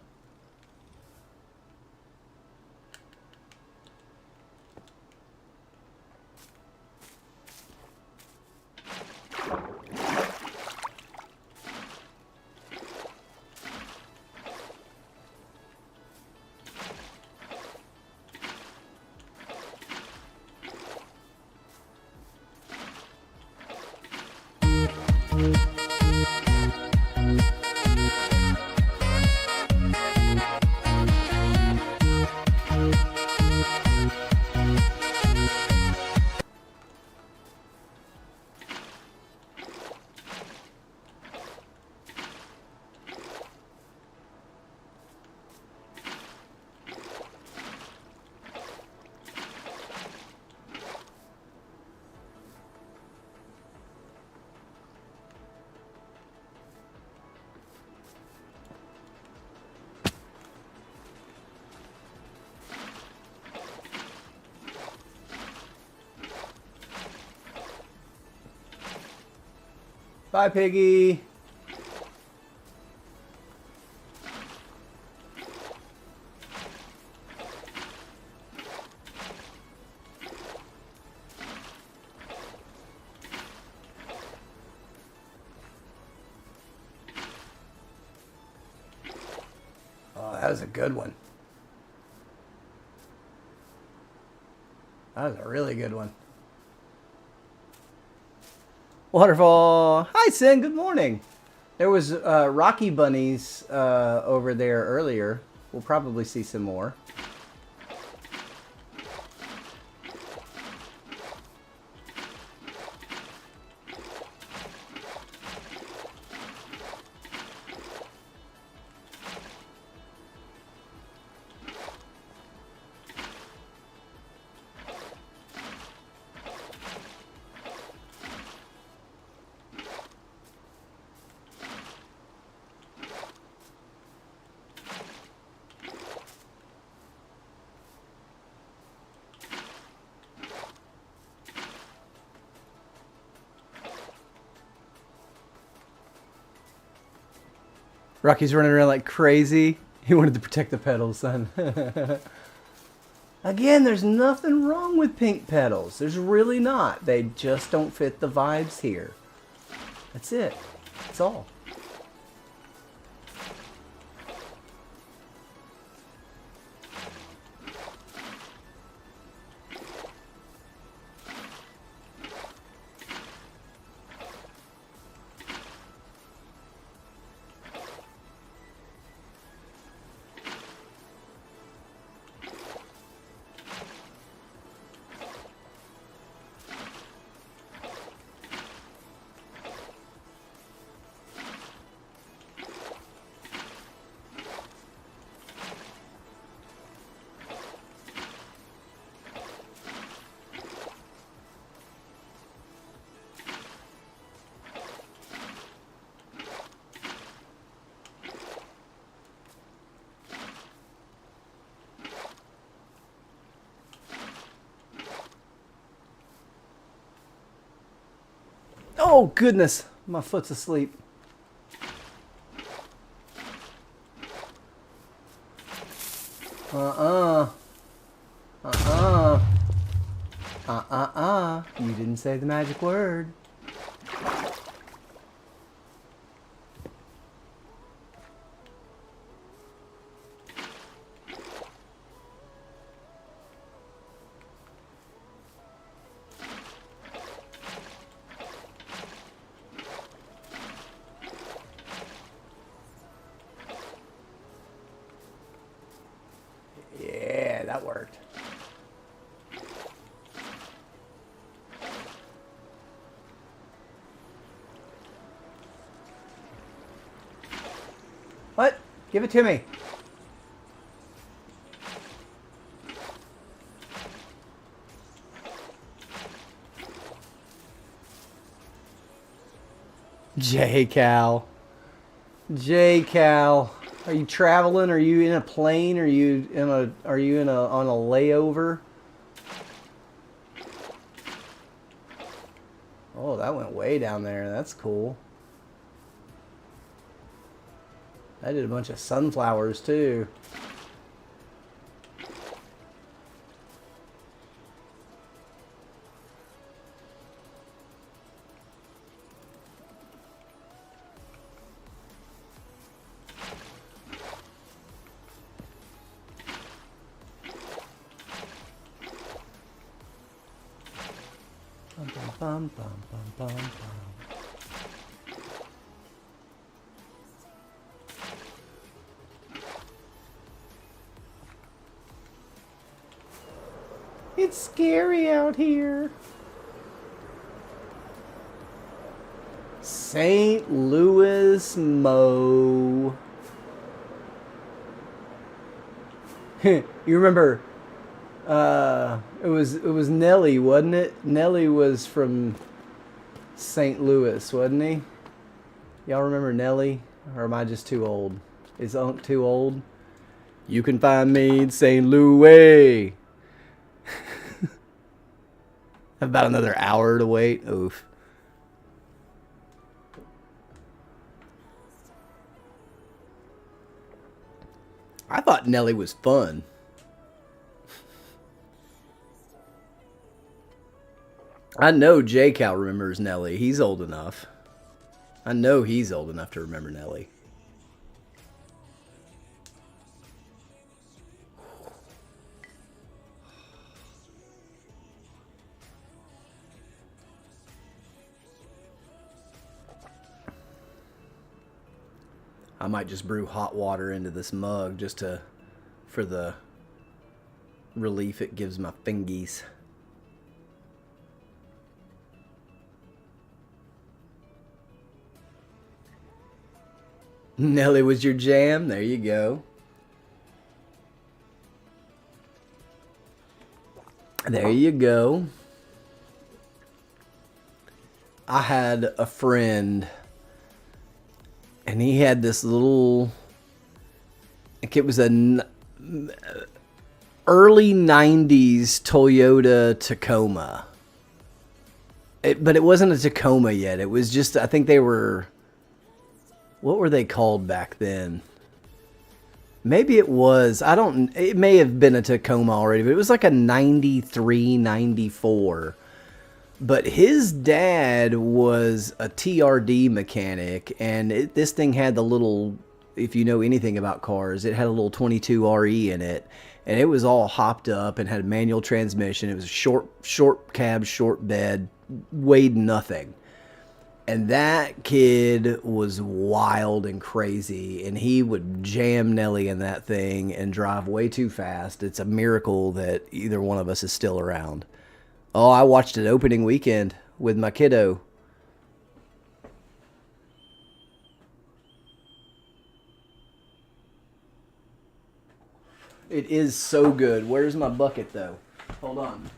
Bye, Piggy. Oh, that was a good one. That was a really good one. Waterfall. Hi, Sin. Good morning. There was Rocky Bunnies over there earlier. We'll probably see some more. Rocky's running around like crazy. He wanted to protect the petals, son. Again, there's nothing wrong with pink petals. There's really not. They just don't fit the vibes here. That's it. That's all. Oh, goodness. My foot's asleep. You didn't say the magic word. Yeah, that worked. What? Give it to me. J-Cal. J-Cal. Are you traveling? Are you in a plane? Are you on a layover? Oh, that went way down there. That's cool. I did a bunch of sunflowers too. Bum, bum, bum, bum, bum, bum. It's scary out here. St. Louis, Mo. You remember? It was Nelly, wasn't it? Nelly was from St. Louis, wasn't he? Y'all remember Nelly? Or am I just too old? Is Unc too old? You can find me in St. Louis. About another hour to wait. Oof. I thought Nelly was fun. I know J-Cal remembers Nelly. He's old enough. I know he's old enough to remember Nelly. might just brew hot water into this mug just for the relief it gives my fingies. Nelly was your jam? There you go. There you go. I had a friend, and he had this little, like it was an early 90s Toyota Tacoma. But it wasn't a Tacoma yet. It was just, I think they were, what were they called back then? Maybe it was, it may have been a Tacoma already, but it was like a 93, 94. But his dad was a TRD mechanic, and this thing had the little, if you know anything about cars, it had a little 22RE in it, and it was all hopped up and had a manual transmission. It was a short cab, short bed, weighed nothing. And that kid was wild and crazy, and he would jam Nelly in that thing and drive way too fast. It's a miracle that either one of us is still around. Oh, I watched it opening weekend with my kiddo. It is so good. Where's my bucket, though? Hold on.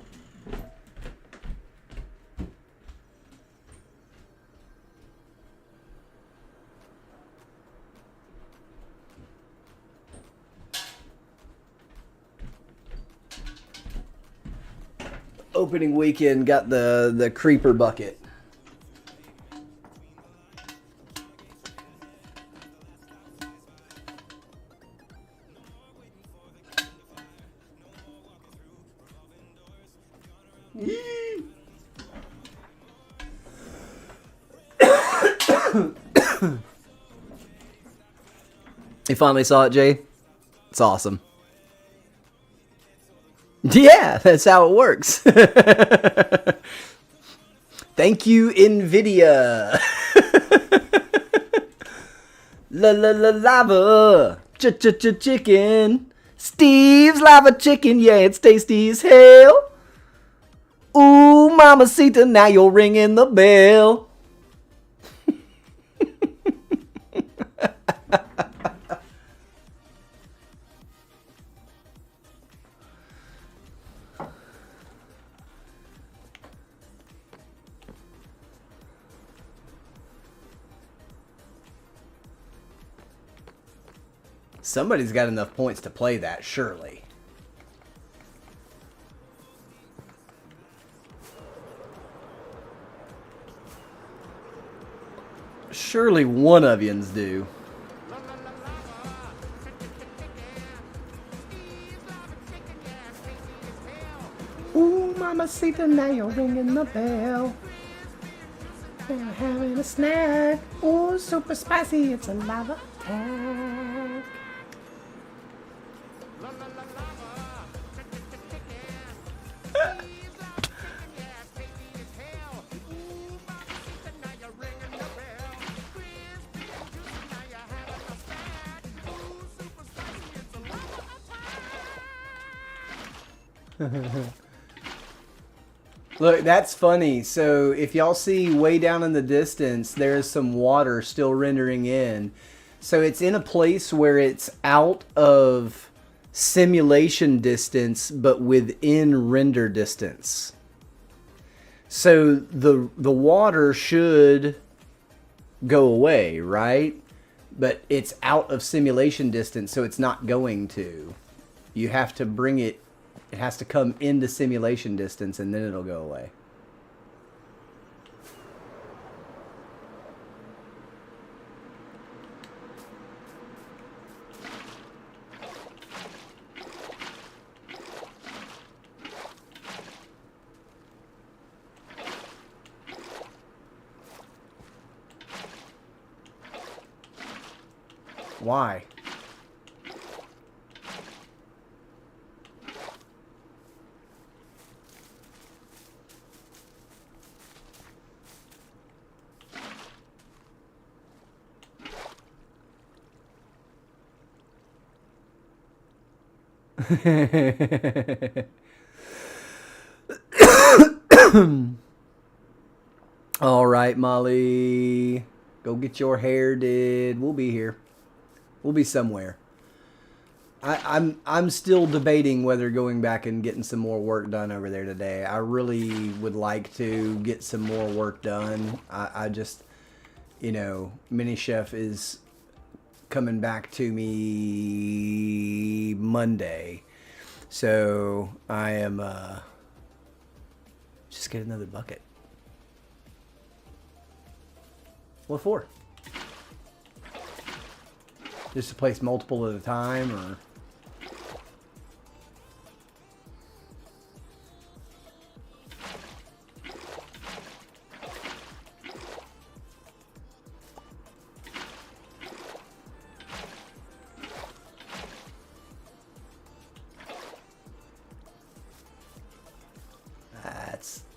Opening weekend, got the creeper bucket. You finally saw it, Jay? It's awesome. Yeah, that's how it works. Thank you, NVIDIA. Lava. Chicken. Steve's lava chicken. Yeah, it's tasty as hell. Ooh, mamacita, now you're ringing the bell. Somebody's got enough points to play that, surely. Surely one of yous do. Ooh, mamacita, now you're ringing the bell. They're having a snack. Ooh, super spicy, it's a lava attack. Look, that's funny. So if y'all see way down in the distance, there's some water still rendering in. So it's in a place where it's out of simulation distance, but within render distance. So the water should go away, right? But it's out of simulation distance, so it's not going to. You have to bring it. It has to come into simulation distance, and then it'll go away. Why? All right, Molly. Go get your hair did. We'll be here. We'll be somewhere. I'm still debating whether going back and getting some more work done over there today. I really would like to get some more work done. I just, you know, Mini Chef is coming back to me Monday. So I am just get another bucket. What for? Just to place multiple at a time, or?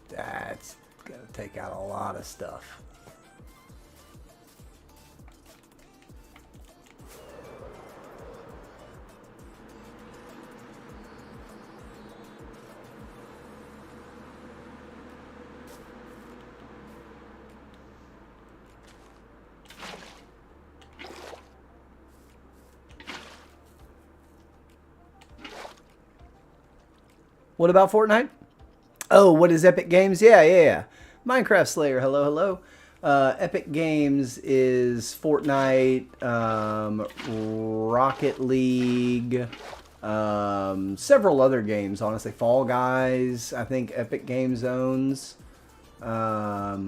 That's gonna take out a lot of stuff. What about Fortnite? Oh, what is Epic Games? Yeah. Minecraft Slayer, hello. Epic Games is Fortnite, Rocket League, several other games, honestly. Fall Guys, I think Epic Games owns. Yeah,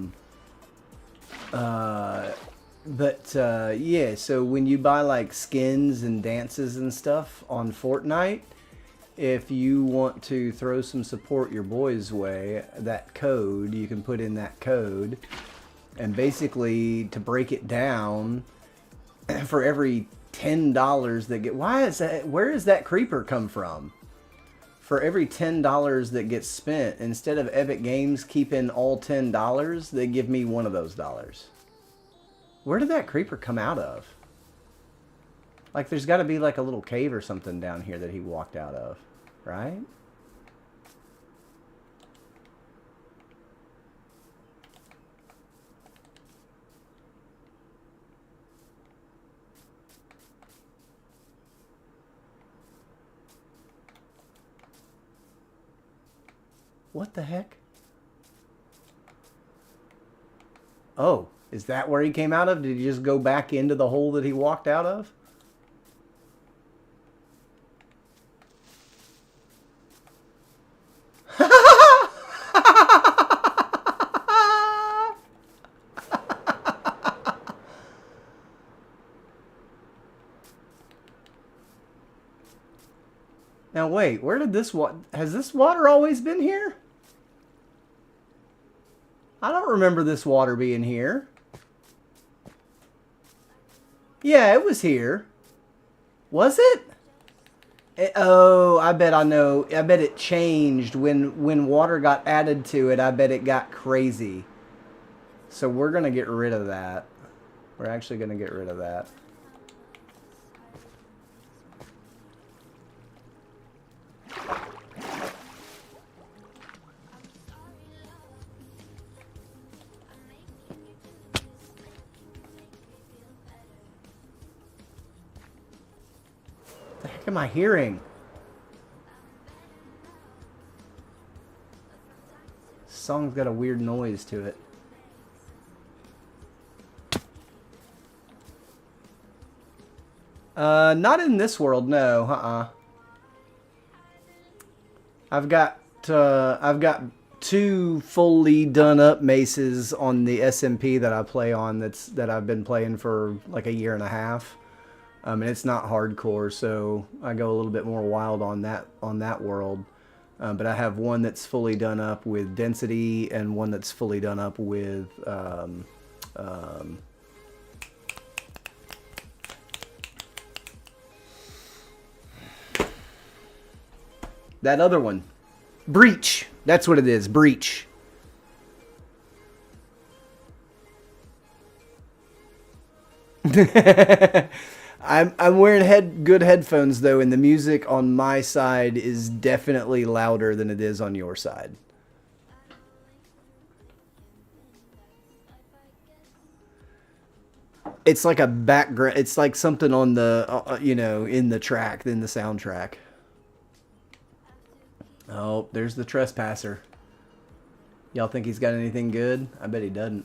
so when you buy like skins and dances and stuff on Fortnite, if you want to throw some support your boys' way, that code, you can put in that code. And basically, to break it down, for every $10 that get... Why is that? Where does that creeper come from? For every $10 that gets spent, instead of Epic Games keeping all $10, they give me one of those dollars. Where did that creeper come out of? Like, there's got to be like a little cave or something down here that he walked out of. Right? What the heck? Oh, is that where he came out of? Did he just go back into the hole that he walked out of? Now wait, where did this water... Has this water always been here? I don't remember this water being here. Yeah, it was here. Was it? Oh, I bet I know. I bet it changed when water got added to it. I bet it got crazy. So we're going to get rid of that. We're actually going to get rid of that. What the heck am I hearing? This song's got a weird noise to it. Not in this world, no. I've got 2 fully done up maces on the SMP that I play on. That I've been playing for like a year and a half. And it's not hardcore, so I go a little bit more wild on that world. But I have one that's fully done up with density and one that's fully done up with that other one. Breach. That's what it is. Breach. I'm wearing good headphones though, and the music on my side is definitely louder than it is on your side. It's like a background. It's like something on the you know, in the track, in the soundtrack. Oh, there's the trespasser. Y'all think he's got anything good? I bet he doesn't.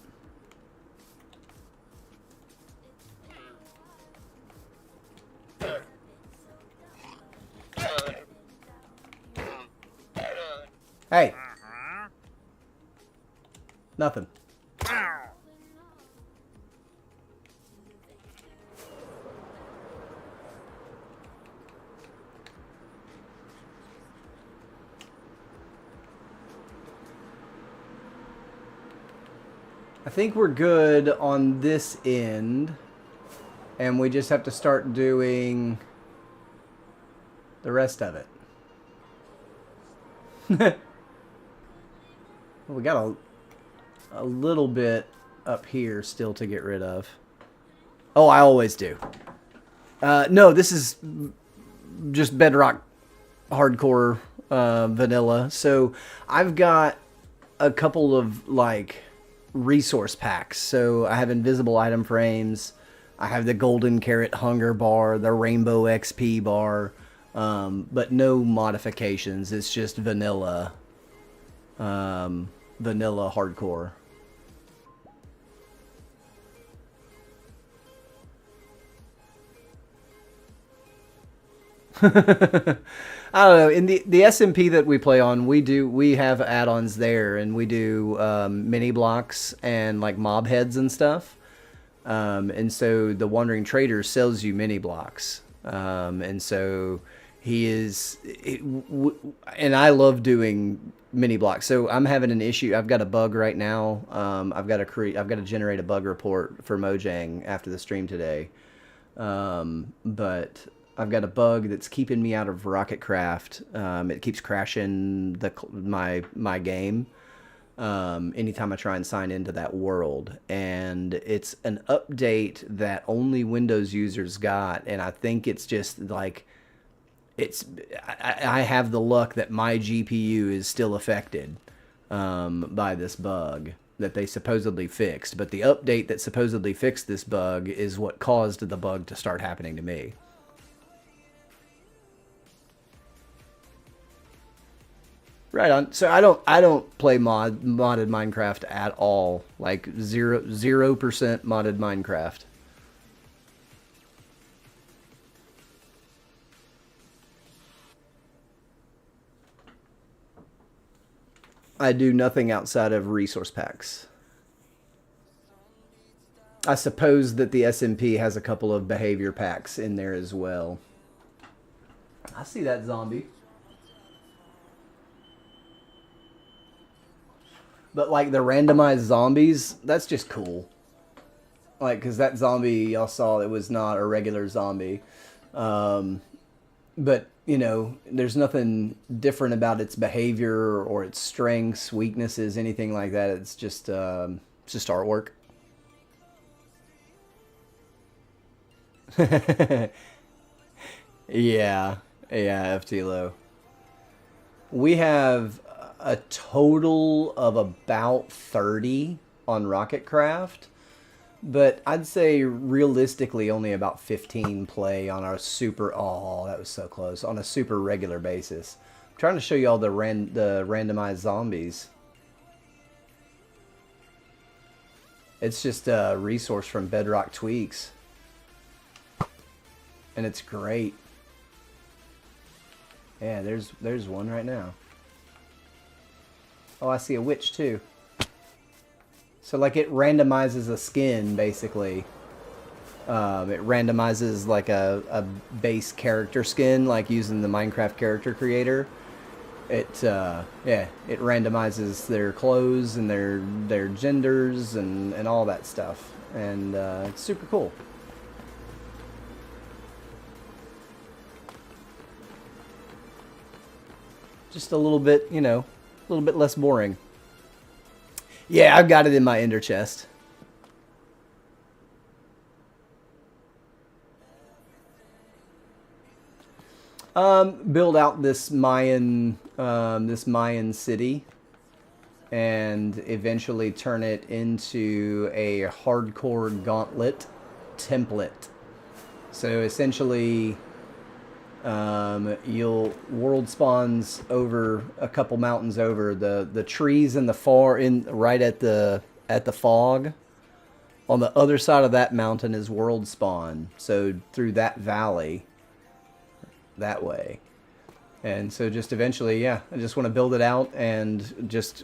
Hey. Nothing. I think we're good on this end. And we just have to start doing the rest of it. We got a little bit up here still to get rid of. Oh, I always do. No, this is just Bedrock Hardcore vanilla. So I've got a couple of like resource packs. So I have invisible item frames. I have the golden carrot hunger bar, the rainbow XP bar, but no modifications. It's just vanilla, vanilla hardcore. I don't know. In the SMP that we play on, we have add-ons there, and we do mini blocks and like mob heads and stuff. And so the Wandering Trader sells you mini blocks, and so he is. And I love doing mini blocks. So I'm having an issue. I've got a bug right now. I've got to generate a bug report for Mojang after the stream today. But I've got a bug that's keeping me out of Rocketcraft. It keeps crashing my game anytime I try and sign into that world. And it's an update that only Windows users got. And I think it's just like, I have the luck that my GPU is still affected by this bug that they supposedly fixed. But the update that supposedly fixed this bug is what caused the bug to start happening to me. Right on. So I don't play modded Minecraft at all. Like 0% modded Minecraft. I do nothing outside of resource packs. I suppose that the SMP has a couple of behavior packs in there as well. I see that zombie. But like the randomized zombies, that's just cool. Like, because that zombie y'all saw, it was not a regular zombie. But, you know, there's nothing different about its behavior or its strengths, weaknesses, anything like that. It's just artwork. Yeah, FTLO. We have a total of about 30 on Rocketcraft, but I'd say realistically only about 15 play on our super, oh, that was so close, on a super regular basis. I'm trying to show you all the randomized zombies. It's just a resource from Bedrock Tweaks, and it's great. Yeah, there's one right now. Oh, I see a witch too. So like it randomizes a skin basically. It randomizes like a base character skin, like using the Minecraft character creator. It randomizes their clothes and their genders and all that stuff, and it's super cool. Just a little bit, you know, a little bit less boring. Yeah, I've got it in my ender chest. Build out this Mayan city, and eventually turn it into a hardcore gauntlet template. So essentially, you'll world spawns over a couple mountains over the trees in the far in right at the fog. On the other side of that mountain is world spawn. So through that valley, that way. And so just eventually, yeah, I just want to build it out and just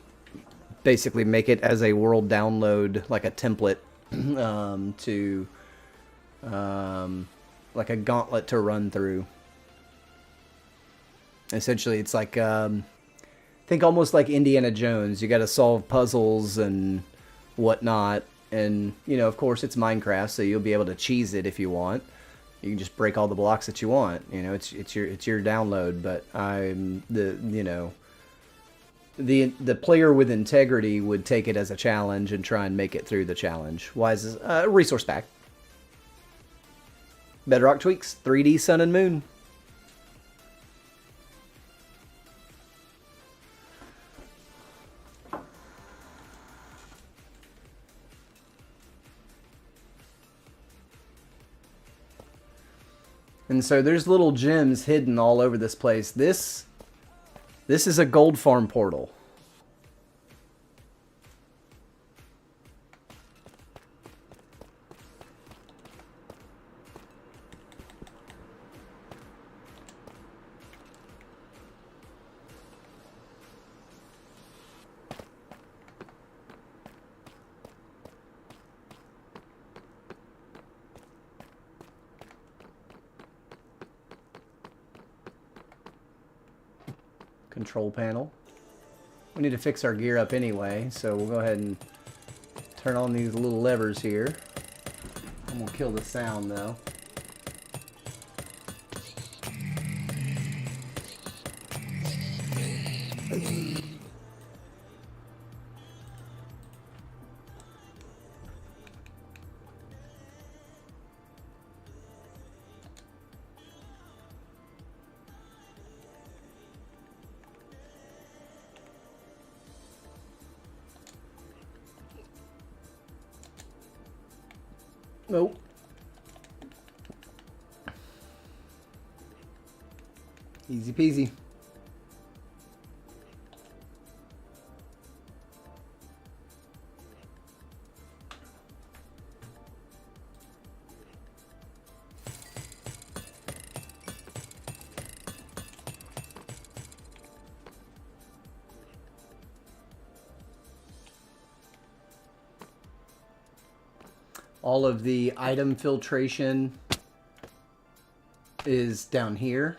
basically make it as a world download, like a template to like a gauntlet to run through. Essentially, it's like think almost like Indiana Jones. You got to solve puzzles and whatnot, and you know, of course, it's Minecraft, so you'll be able to cheese it if you want. You can just break all the blocks that you want. You know, it's your download. But I'm the player with integrity would take it as a challenge and try and make it through the challenge. Why is this resource pack? Bedrock tweaks, 3D sun and moon. And so there's little gems hidden all over this place. This is a gold farm portal. Control panel. We need to fix our gear up anyway, so we'll go ahead and turn on these little levers here. I'm gonna kill the sound though. Nope. Easy peasy. All of the item filtration is down here.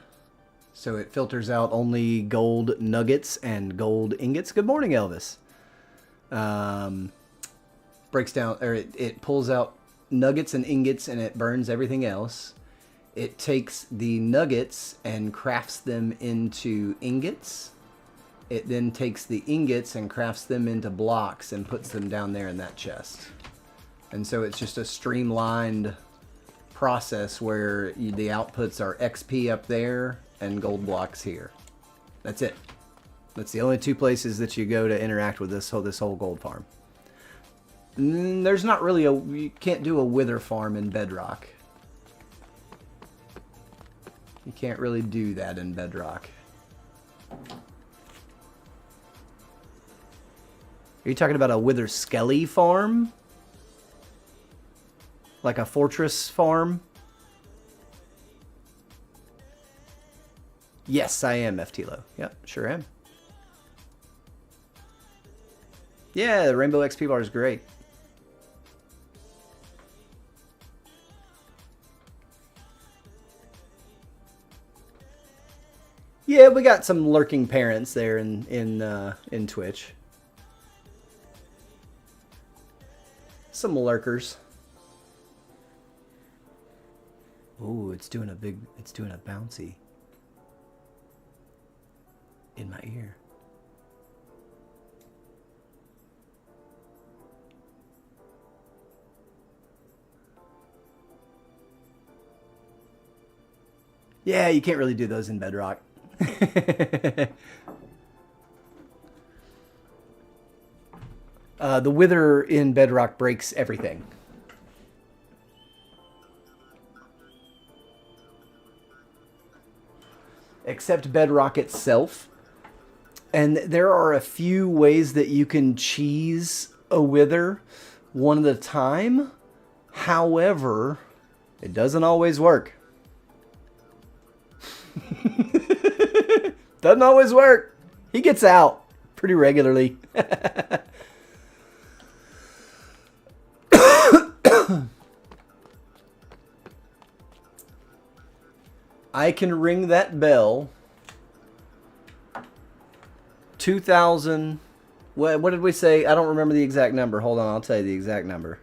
So it filters out only gold nuggets and gold ingots. Good morning, Elvis. Breaks down, or it pulls out nuggets and ingots and it burns everything else. It takes the nuggets and crafts them into ingots. It then takes the ingots and crafts them into blocks and puts them down there in that chest. And so it's just a streamlined process where the outputs are XP up there and gold blocks here. That's it. That's the only two places that you go to interact with this whole gold farm. There's not really you can't do a wither farm in Bedrock. You can't really do that in Bedrock. Are you talking about a wither skelly farm? Like a fortress farm? Yes, I am, FTLO. Yep, sure am. Yeah, the Rainbow XP bar is great. Yeah, we got some lurking parents there in Twitch. Some lurkers. Ooh, it's doing a bouncy in my ear. Yeah, you can't really do those in Bedrock. The Wither in Bedrock breaks everything. Except Bedrock itself. And there are a few ways that you can cheese a Wither one at a time. However, it doesn't always work. Doesn't always work. He gets out pretty regularly. I can ring that bell 2,000. What did we say? I don't remember the exact number. Hold on, I'll tell you the exact number.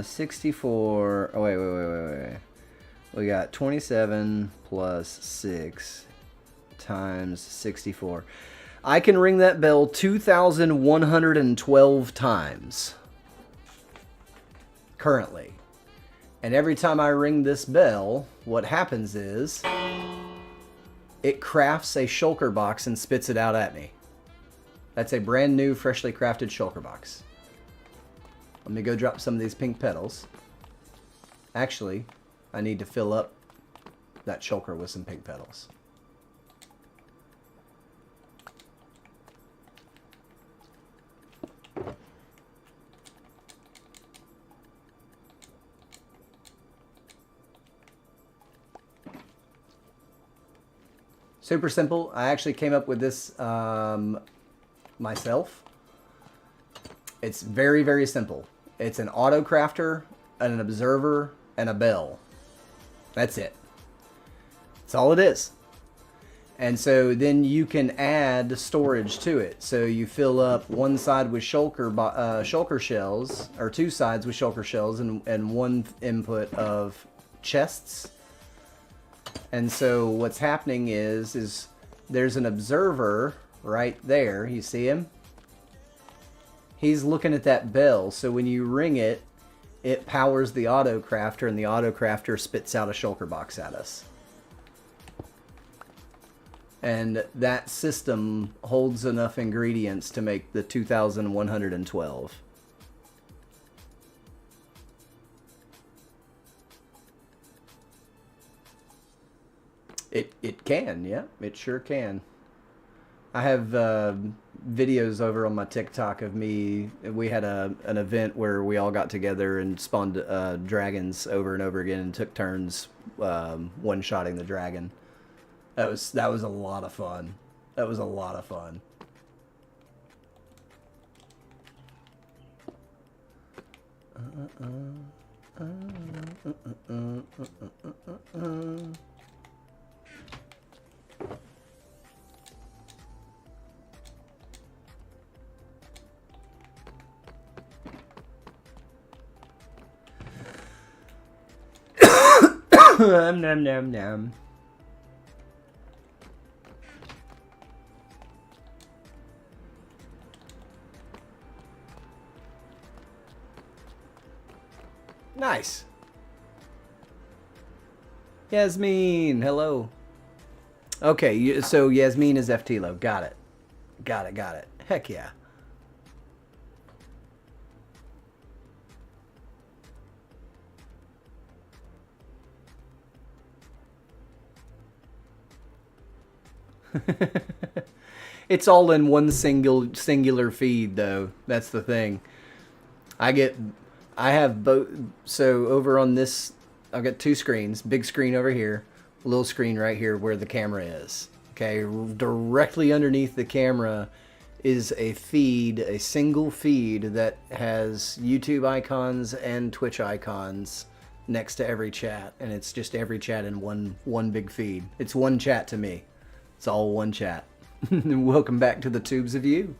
64. Oh, wait. We got 27 plus 6 times 64. I can ring that bell 2,112 times currently. And every time I ring this bell, what happens is it crafts a shulker box and spits it out at me. That's a brand new, freshly crafted shulker box. Let me go drop some of these pink petals. Actually, I need to fill up that shulker with some pink petals. Super simple. I actually came up with this myself. It's very, very simple. It's an auto crafter, an observer, and a bell. That's it. That's all it is. And so then you can add storage to it. So you fill up one side with shulker shells, or two sides with shulker shells, and one input of chests. And so what's happening is there's an observer right there. You see him? He's looking at that bell. So when you ring it, it powers the auto crafter, and the auto crafter spits out a shulker box at us. And that system holds enough ingredients to make the 2,112. It can, yeah. It sure can. I have videos over on my TikTok of me. We had an event where we all got together and spawned dragons over and over again and took turns one-shotting the dragon. That was a lot of fun. That was a lot of fun. Nom nom nom. Nice. Yasmin, hello. Okay, so Yasmin is FTLO. Got it. Got it. Heck yeah. It's all in one singular feed though. That's the thing. I have both. So over on this, I've got two screens. Big screen over here, little screen right here where the camera is. Okay, directly underneath the camera is a feed, a single feed that has YouTube icons and Twitch icons next to every chat, and it's just every chat in one big feed. It's one chat to me. It's all one chat. Welcome back to the tubes of you.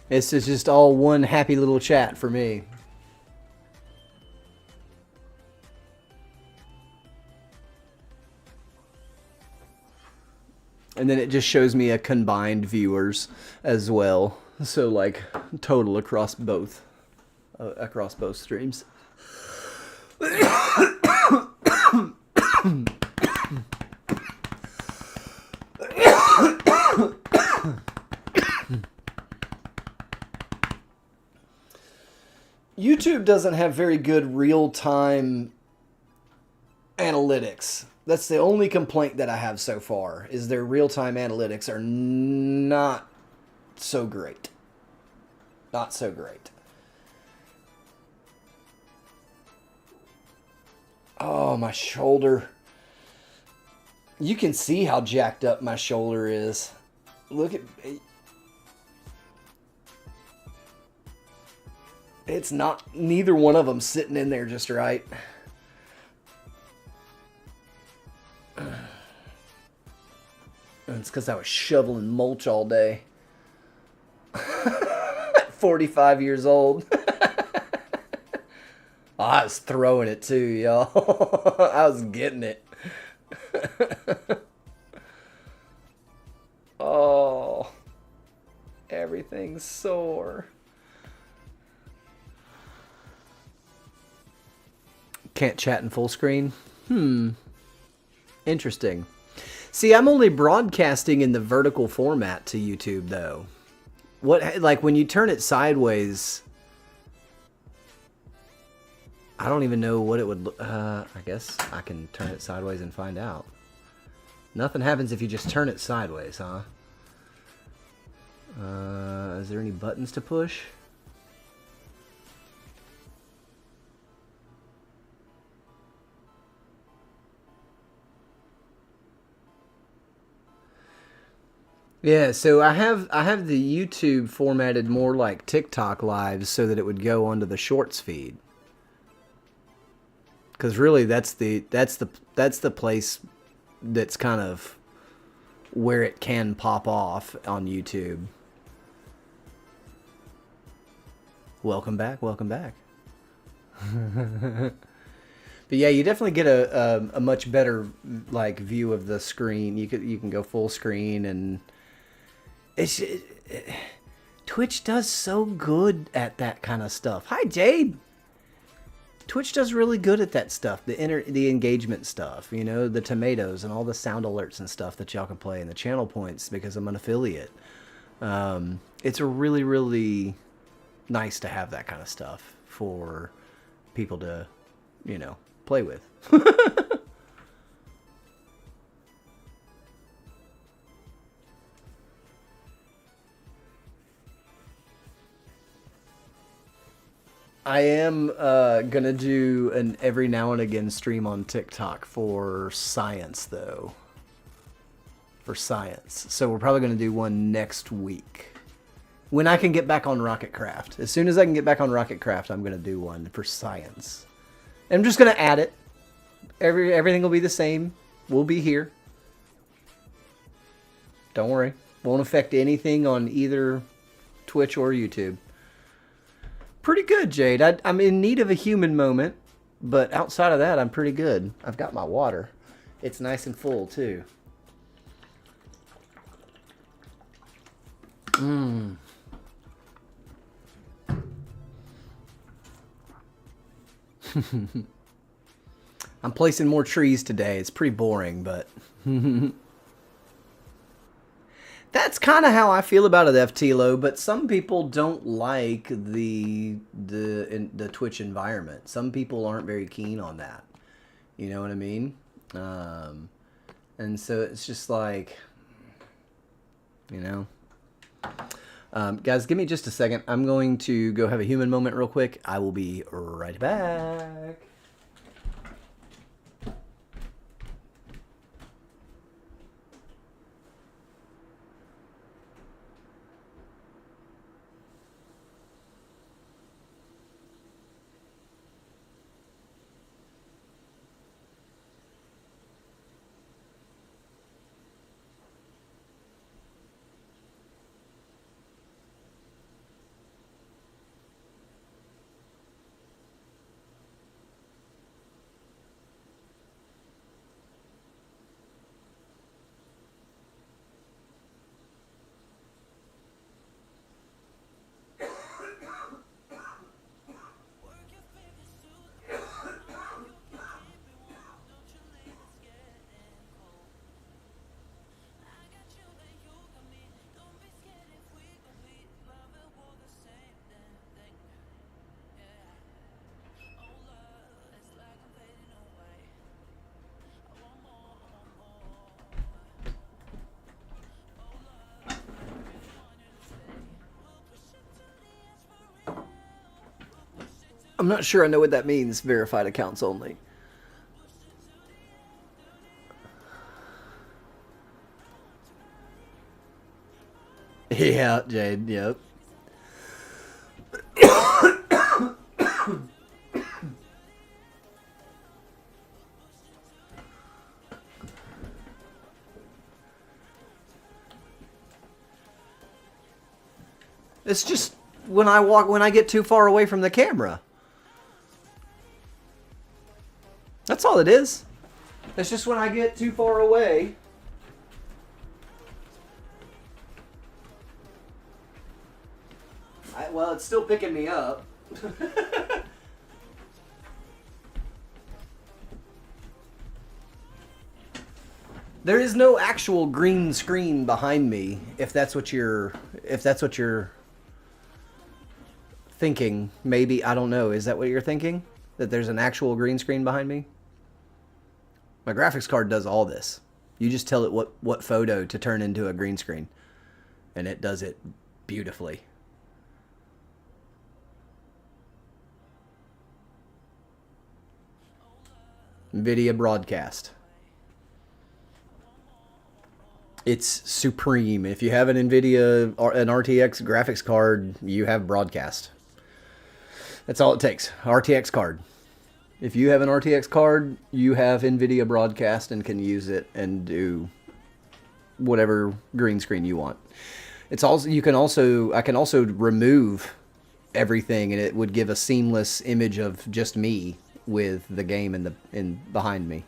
It's just all one happy little chat for me. And then it just shows me a combined viewers as well. So like total across both. across both streams. YouTube doesn't have very good real-time analytics. That's the only complaint that I have so far, is their real-time analytics are not so great. Not so great. Oh, my shoulder. You can see how jacked up my shoulder is. Look at... It's not... Neither one of them sitting in there just right. And it's because I was shoveling mulch all day. 45 years old. Oh, I was throwing it too, y'all. I was getting it. Oh, everything's sore. Can't chat in full screen? Interesting. See, I'm only broadcasting in the vertical format to YouTube, though. What, like, when you turn it sideways, I don't even know what it would... I guess I can turn it sideways and find out. Nothing happens if you just turn it sideways, huh? Is there any buttons to push? Yeah, so I have the YouTube formatted more like TikTok lives so that it would go onto the Shorts feed. Because really, that's the place that's kind of where it can pop off on YouTube. Welcome back, welcome back. But yeah, you definitely get a much better like view of the screen. You can go full screen, and Twitch does so good at that kind of stuff. Hi, Jade. Twitch does really good at that stuff, the engagement stuff, you know, the tomatoes and all the sound alerts and stuff that y'all can play, and the channel points because I'm an affiliate. It's really, really nice to have that kind of stuff for people to, you know, play with. I am gonna do an every now and again stream on TikTok for science, though. For science. So we're probably gonna do one next week. When I can get back on Rocketcraft. As soon as I can get back on Rocketcraft, I'm gonna do one for science. And I'm just gonna add it. Everything will be the same. We'll be here. Don't worry. Won't affect anything on either Twitch or YouTube. Pretty good, Jade. I'm in need of a human moment, but outside of that, I'm pretty good. I've got my water. It's nice and full, too. I'm placing more trees today. It's pretty boring, but... That's kind of how I feel about it, FTLO, but some people don't like the Twitch environment. Some people aren't very keen on that. You know what I mean? And so it's just like, you know. Guys, give me just a second. I'm going to go have a human moment real quick. I will be right back. I'm not sure I know what that means, verified accounts only. Yeah, Jade, yep. It's just when I get too far away from the camera. That's all it is. It's just when I get too far away. Well, it's still picking me up. There is no actual green screen behind me, if that's what you're thinking. Maybe, I don't know. Is that what you're thinking? That there's an actual green screen behind me? My graphics card does all this. You just tell it what photo to turn into a green screen, and it does it beautifully. NVIDIA broadcast. It's supreme. If you have an NVIDIA or an RTX graphics card, you have broadcast. That's all it takes. RTX card. If you have an RTX card, you have NVIDIA broadcast and can use it and do whatever green screen you want. It's also I can also remove everything and it would give a seamless image of just me with the game in behind me.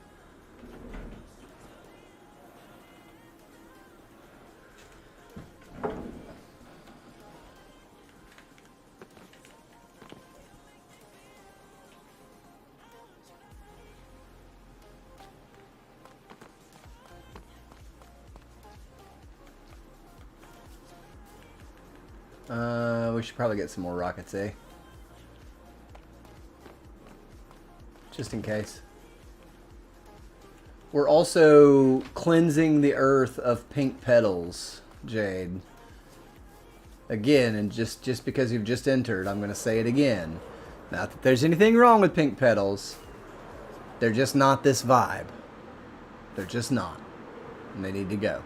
We should probably get some more rockets, eh? Just in case. We're also cleansing the earth of pink petals, Jade. Again, and just because you've just entered, I'm going to say it again. Not that there's anything wrong with pink petals. They're just not this vibe. They're just not. And they need to go.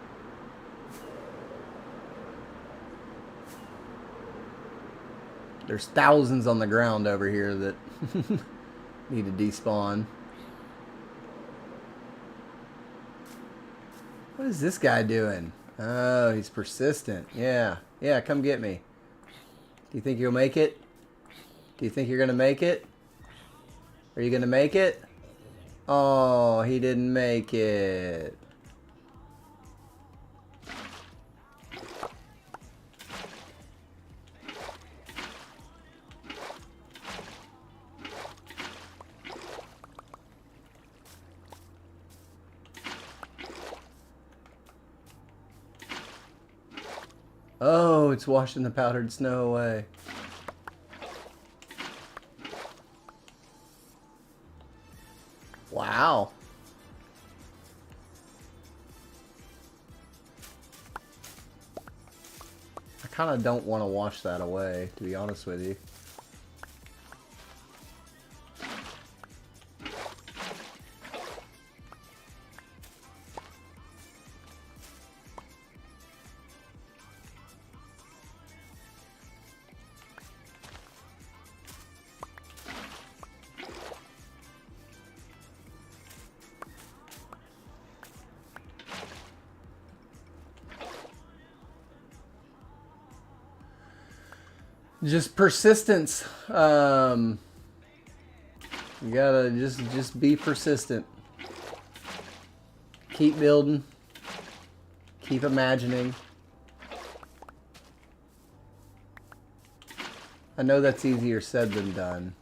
There's thousands on the ground over here that need to despawn. What is this guy doing? Oh, he's persistent. Yeah. Yeah, come get me. Do you think you'll make it? Do you think you're going to make it? Are you going to make it? Oh, he didn't make it. Oh, it's washing the powdered snow away. Wow. I kind of don't want to wash that away, to be honest with you. Just persistence. You gotta just be persistent. Keep building. Keep imagining. I know that's easier said than done,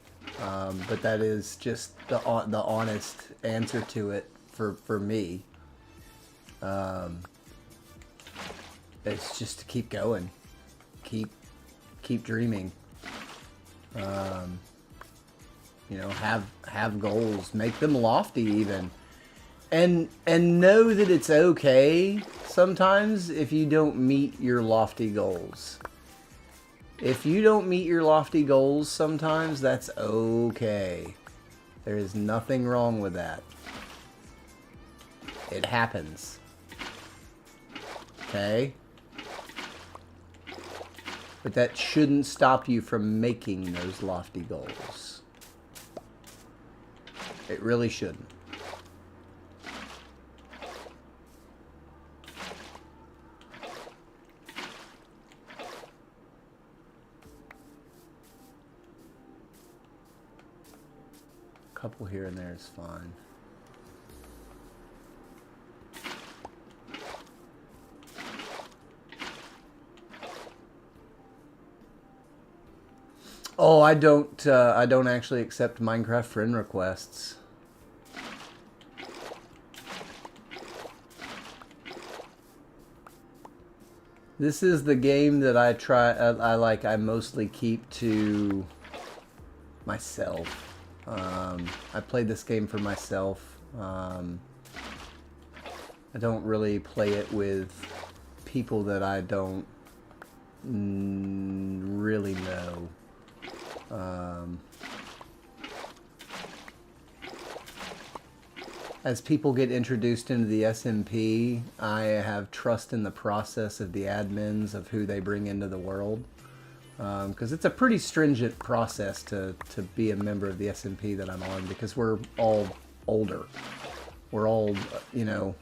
but that is just the honest answer to it for me. It's just to keep going. Keep dreaming. You know, have goals, make them lofty even, and know that it's okay sometimes if you don't meet your lofty goals. If you don't meet your lofty goals sometimes, that's okay. There is nothing wrong with that. It happens. Okay? But that shouldn't stop you from making those lofty goals. It really shouldn't. A couple here and there is fine. Oh, I don't actually accept Minecraft friend requests. This is the game that I mostly keep to myself. I played this game for myself. I don't really play it with people that I don't really know. As people get introduced into the SMP, I have trust in the process of the admins of who they bring into the world. Because it's a pretty stringent process to be a member of the SMP that I'm on, because we're all older. We're all, you know,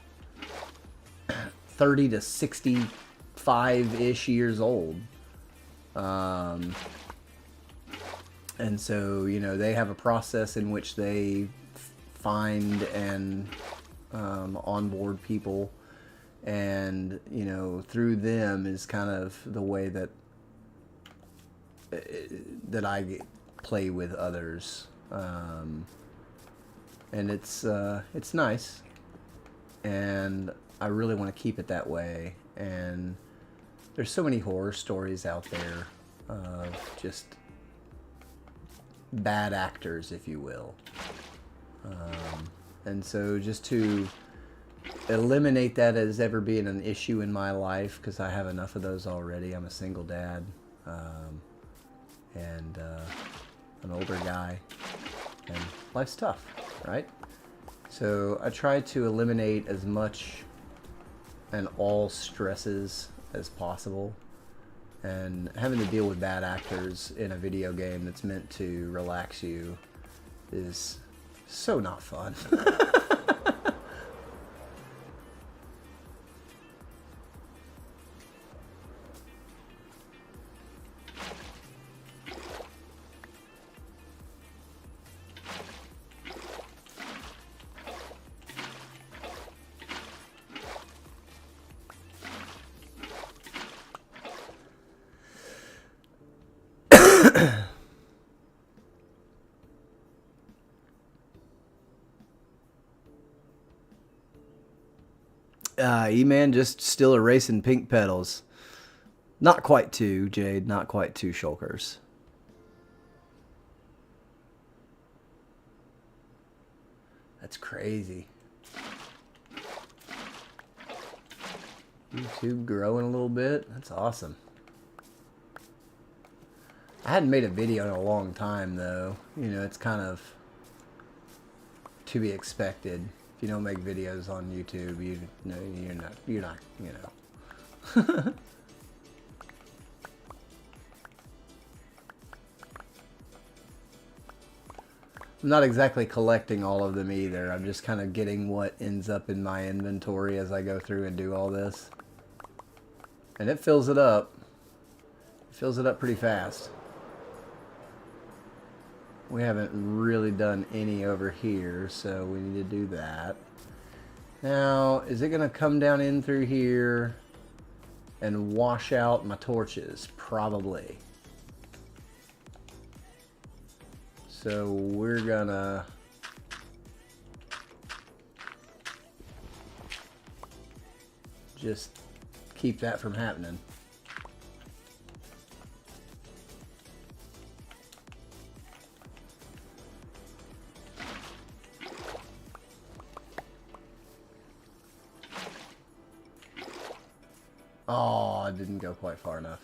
30 to 65-ish years old. And so, you know, they have a process in which they find and onboard people. And, you know, through them is kind of the way that I play with others. And it's nice. And I really want to keep it that way. And there's so many horror stories out there of just bad actors, if you will. And so just to eliminate that as ever being an issue in my life, because I have enough of those already. I'm a single dad, and an older guy, and life's tough, right? So I try to eliminate as much and all stresses as possible. And having to deal with bad actors in a video game that's meant to relax you is so not fun. E-Man just still erasing pink petals. Not quite two, Jade. Not quite two shulkers. That's crazy. YouTube growing a little bit. That's awesome. I hadn't made a video in a long time, though. You know, it's kind of to be expected. If you don't make videos on YouTube, you know, you're not, you know. I'm not exactly collecting all of them either. I'm just kind of getting what ends up in my inventory as I go through and do all this. And it fills it up. It fills it up pretty fast. We haven't really done any over here, so we need to do that. Now, is it going to come down in through here and wash out my torches? Probably. So we're going to just keep that from happening. Oh, I didn't go quite far enough.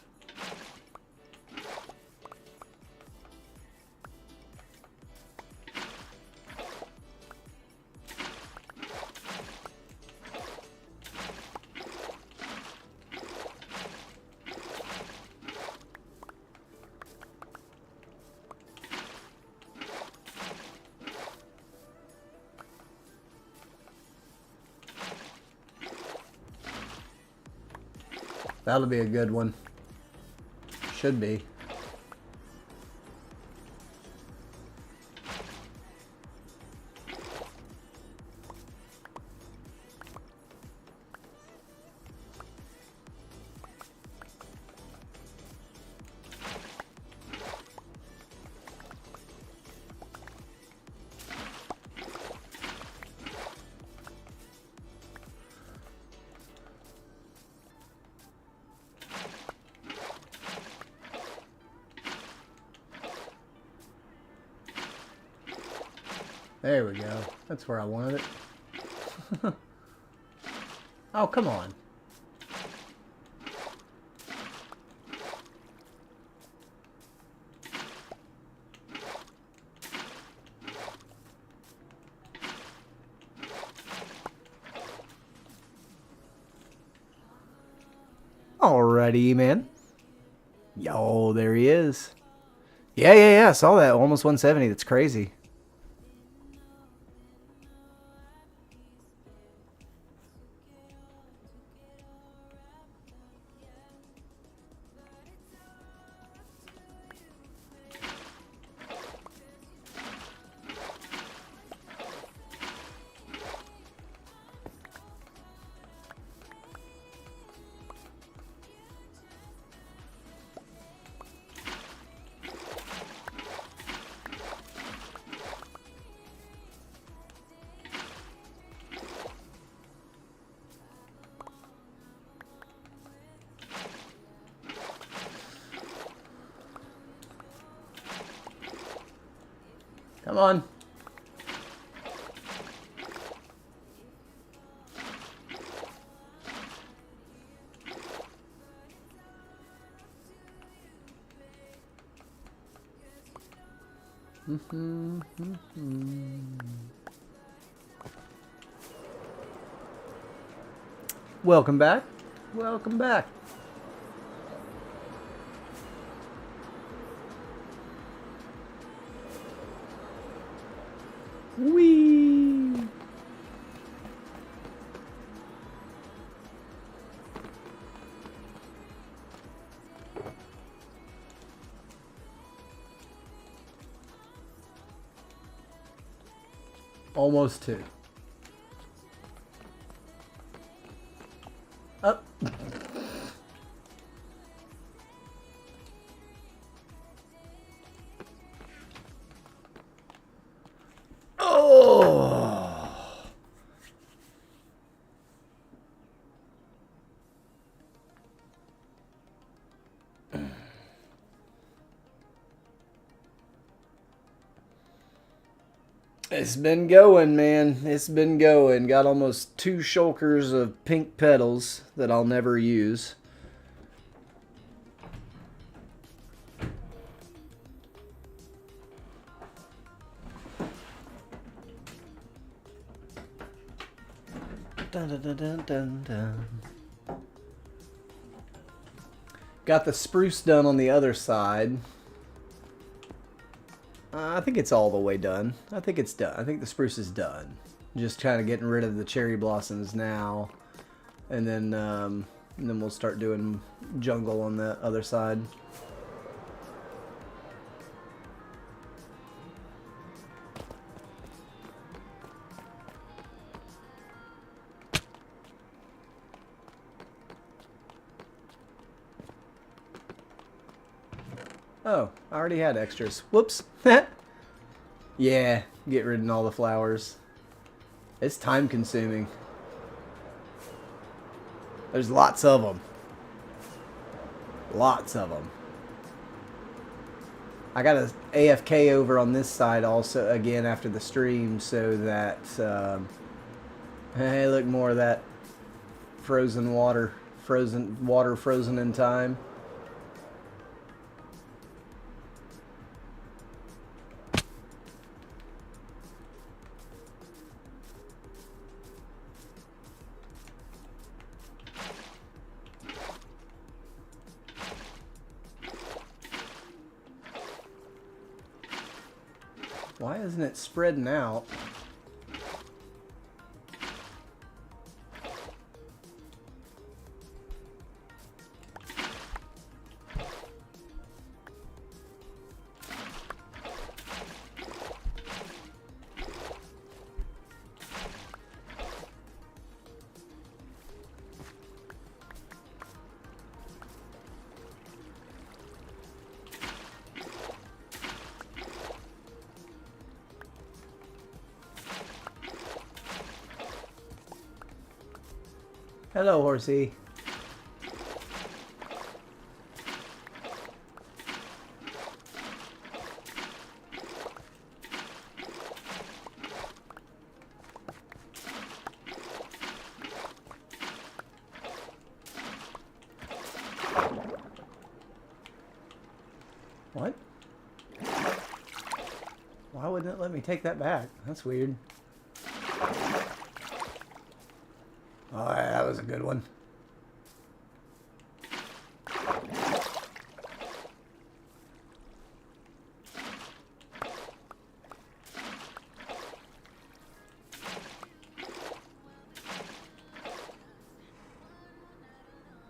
That'll be a good one. Should be. There we go. That's where I wanted it. Oh, come on. Alrighty, man. Yo, there he is. Yeah. I saw that. Almost 170. That's crazy. Come on. Welcome back. Welcome back. Whee! Almost 2. Up. Oh. It's been going, man. It's been going. Got almost 2 shulkers of pink petals that I'll never use. Dun, dun, dun, dun, dun, dun. Got the spruce done on the other side. I think it's all the way done. I think it's done. I think the spruce is done. Just kind of getting rid of the cherry blossoms now. And then we'll start doing jungle on the other side. Oh, I already had extras. Whoops. Yeah, get rid of all the flowers. It's time consuming. There's lots of them. Lots of them. I got a AFK over on this side also again after the stream so that hey, look, more of that frozen water frozen in time. Why isn't it spreading out? Hello, horsey. What? Why wouldn't it let me take that back? That's weird. Oh, that was a good one.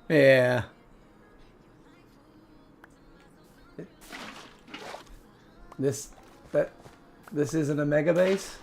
Yeah. This isn't a mega base?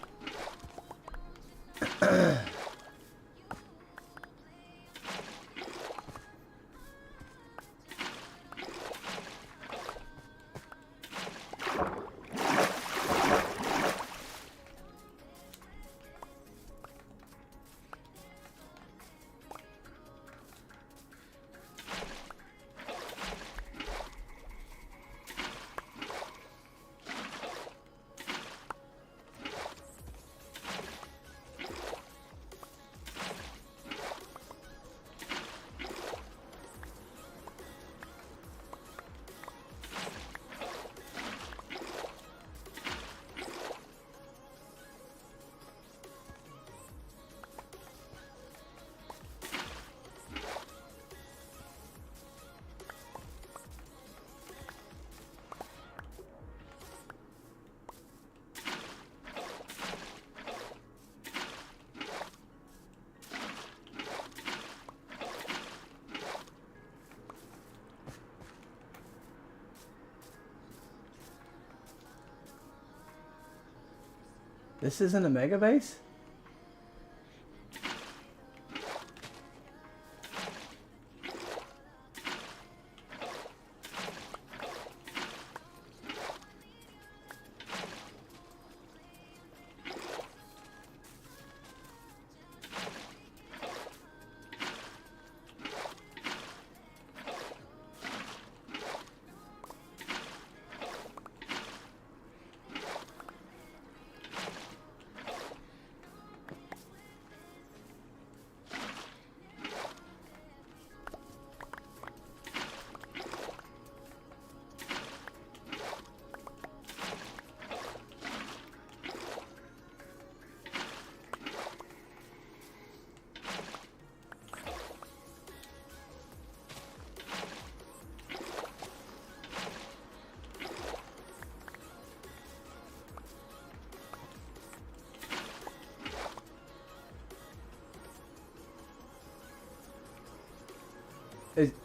This isn't a mega base?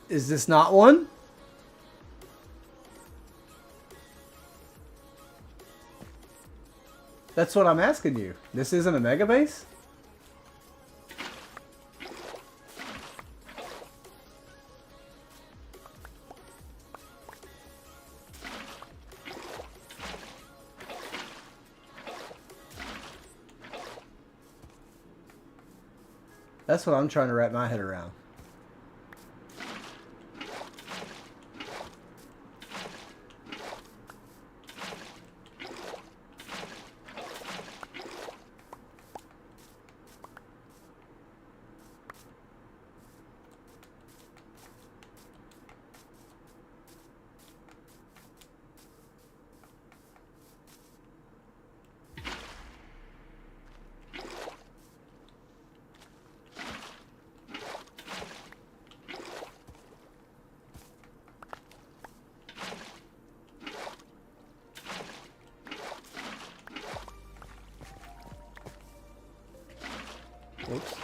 Is this not one? That's what I'm asking you. This isn't a mega base? That's what I'm trying to wrap my head around. Whoops.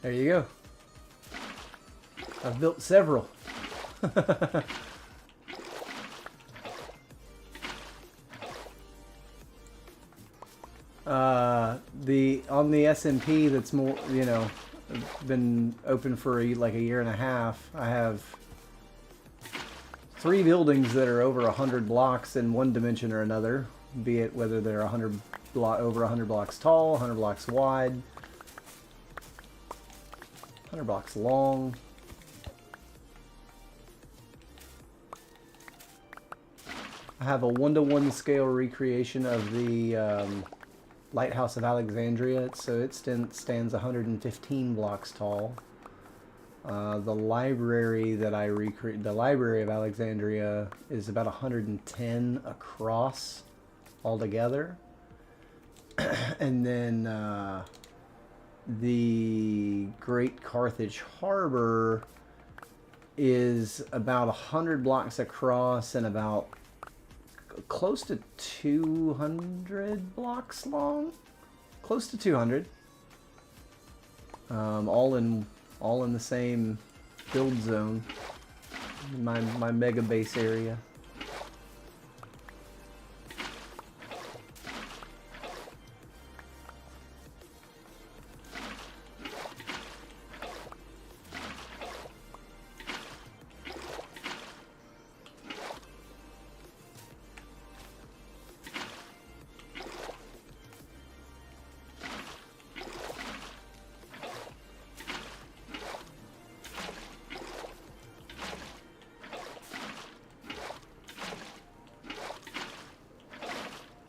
There you go. I've built several. On the S&P that's more, you know, been open for like a year and a half. I have 3 buildings that are over 100 blocks in one dimension or another, be it whether they're over 100 blocks tall, 100 blocks wide, 100 blocks long. I have a 1-to-1 scale recreation of the Lighthouse of Alexandria, so it stands 115 blocks tall. The library that I recreate, the Library of Alexandria, is about 110 across altogether. And then the Great Carthage Harbor is about 100 blocks across and about close to 200 blocks long. Close to 200. All in the same build zone. My mega base area.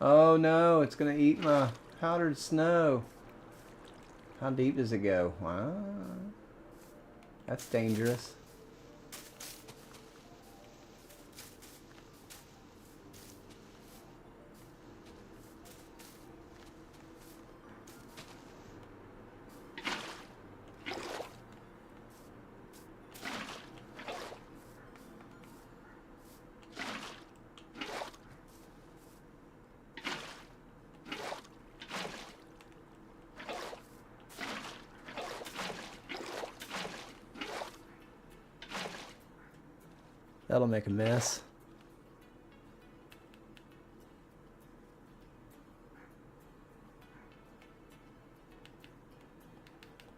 Oh no, it's gonna eat my powdered snow. How deep does it go? Wow. That's dangerous. That'll make a mess.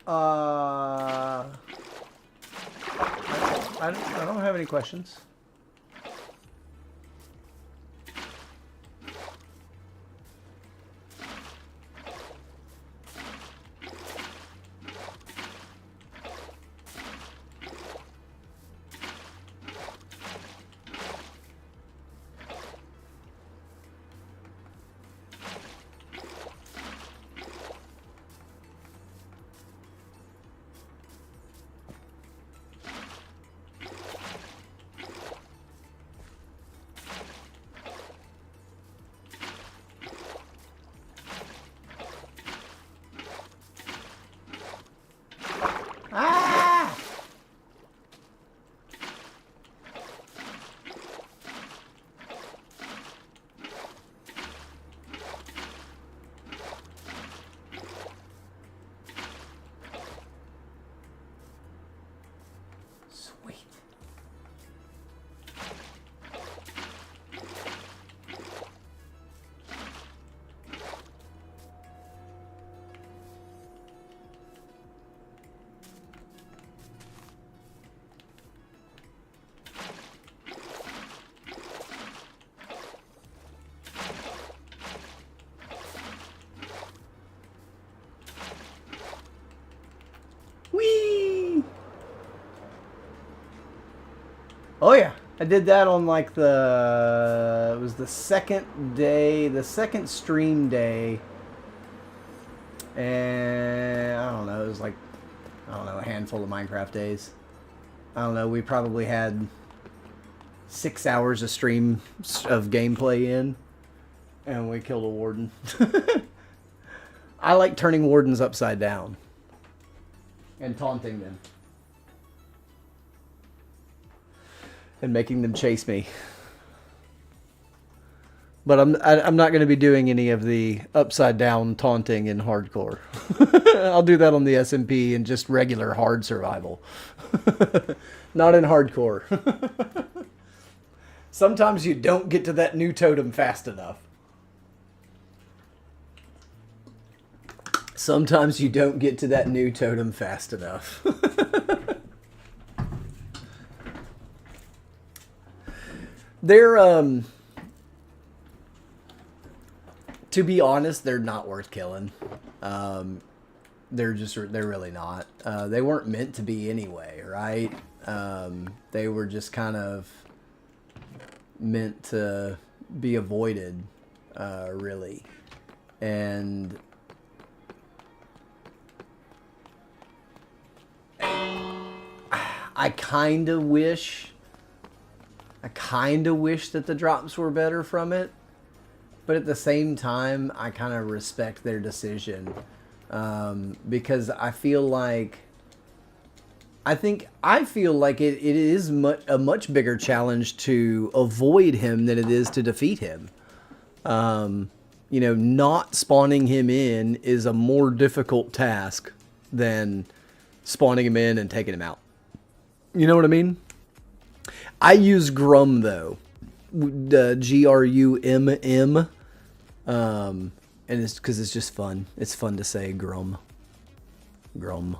I don't have any questions. Ah! Sweet. Whee! Oh yeah, I did that on like it was the second day, the second stream day. And I don't know, it was like, I don't know, a handful of Minecraft days. I don't know, we probably had 6 hours of stream of gameplay in, and we killed a warden. I like turning wardens upside down and taunting them and making them chase me. But I'm not going to be doing any of the upside down taunting in hardcore. I'll do that on the SMP and just regular hard survival. Not in hardcore. Sometimes you don't get to that new totem fast enough. Sometimes you don't get to that new totem fast enough. They're, to be honest, they're not worth killing. They're really not. They weren't meant to be anyway, right? They were just kind of meant to be avoided, really. And I kind of wish that the drops were better from it, but at the same time, I kind of respect their decision, because I feel like it is a much bigger challenge to avoid him than it is to defeat him. You know, not spawning him in is a more difficult task than spawning him in and taking him out. You know what I mean? I use Grum though, Grumm, and it's because it's just fun. It's fun to say Grum. Grum.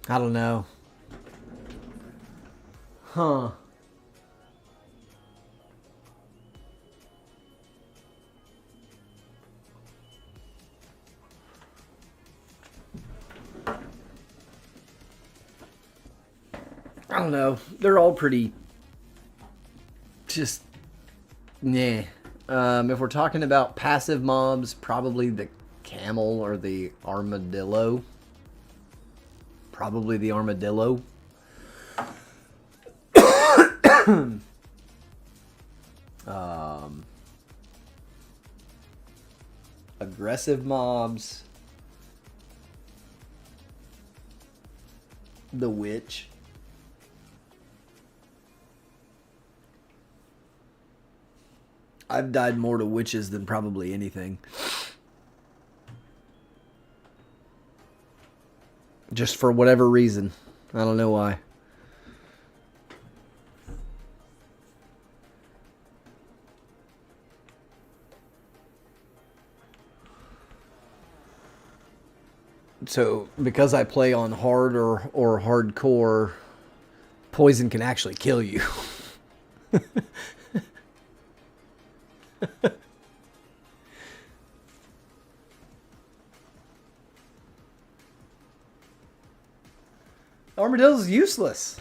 I don't know. Huh. I don't know. They're all pretty just nah. If we're talking about passive mobs, probably the camel or the armadillo. Probably the armadillo. Aggressive mobs. The witch. I've died more to witches than probably anything. Just for whatever reason. I don't know why. So, because I play on hard or hardcore, poison can actually kill you. Armadillo's useless.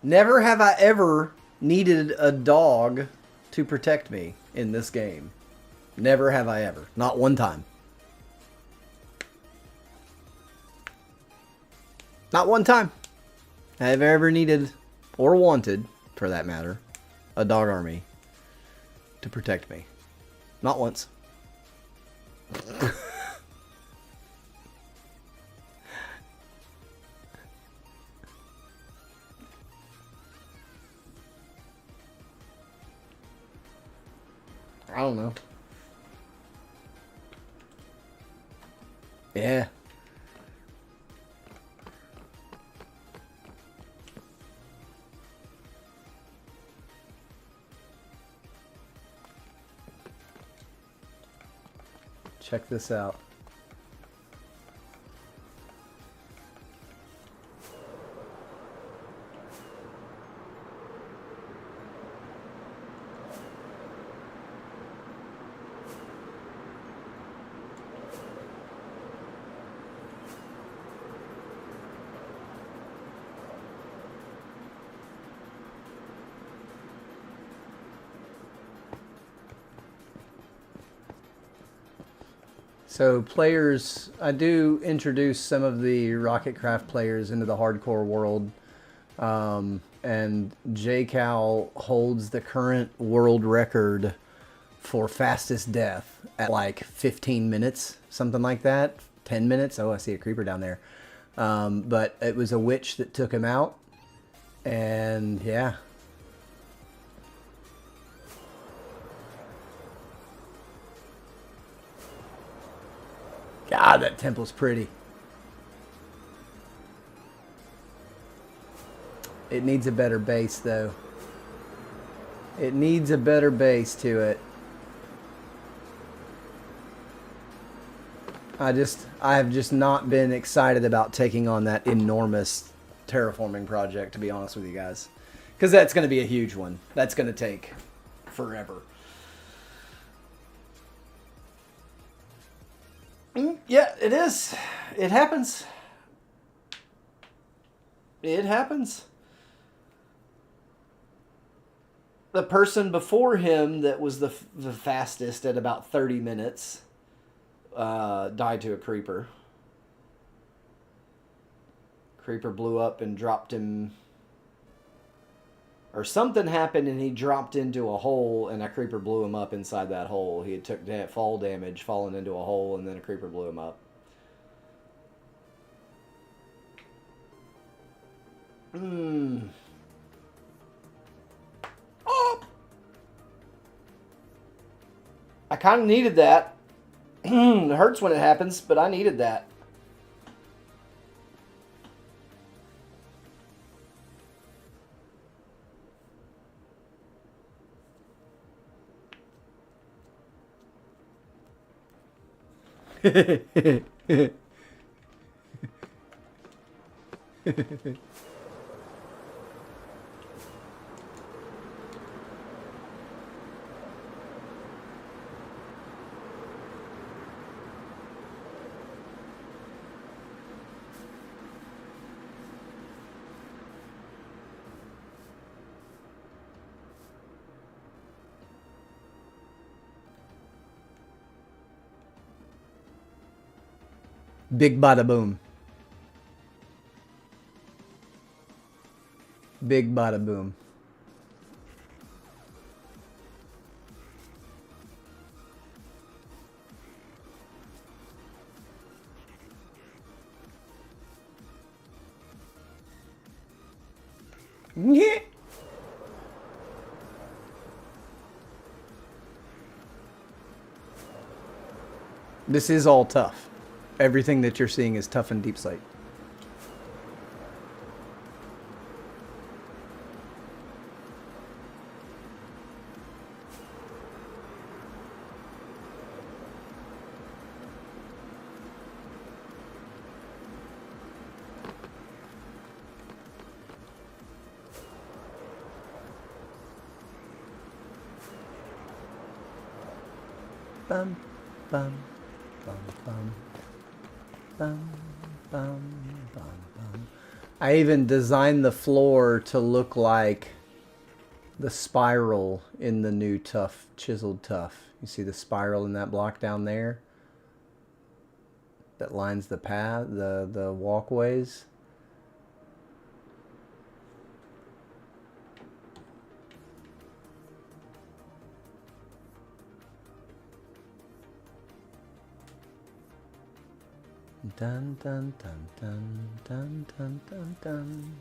Never have I ever needed a dog to protect me in this game. Never have I ever. Not one time. Not one time have I ever needed, or wanted, for that matter, a dog army to protect me. Not once. I don't know. Yeah. Check this out. So players, I do introduce some of the Rocketcraft players into the hardcore world. And JCal holds the current world record for fastest death at like 15 minutes, something like that. 10 minutes. Oh, I see a creeper down there. But it was a witch that took him out. And yeah. God, that temple's pretty. It needs a better base, though. It needs a better base to it. I have just not been excited about taking on that enormous terraforming project, to be honest with you guys. Because that's going to be a huge one. That's going to take forever. Yeah, it is. It happens. It happens. The person before him that was the fastest at about 30 minutes died to a creeper. Creeper blew up and dropped him. Or something happened and he dropped into a hole and a creeper blew him up inside that hole. He had took fall damage falling into a hole and then a creeper blew him up. Oh! I kind of needed that. It hurts when it happens, but I needed that. Big bada boom. Big bada boom. Yeah. This is all tough. Everything that you're seeing is tough in deep sight. Bum, bum, bum, bum. Bum, bum, bum, bum. I even designed the floor to look like the spiral in the new chiseled tuff. You see the spiral in that block down there that lines the path, the walkways. Dun dun dun dun dun dun dun dun.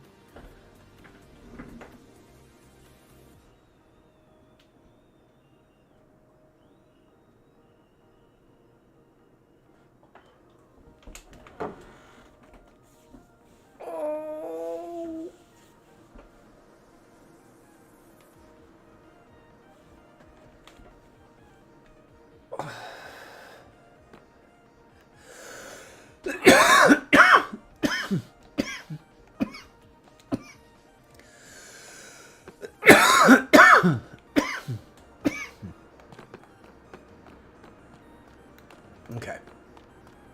Okay.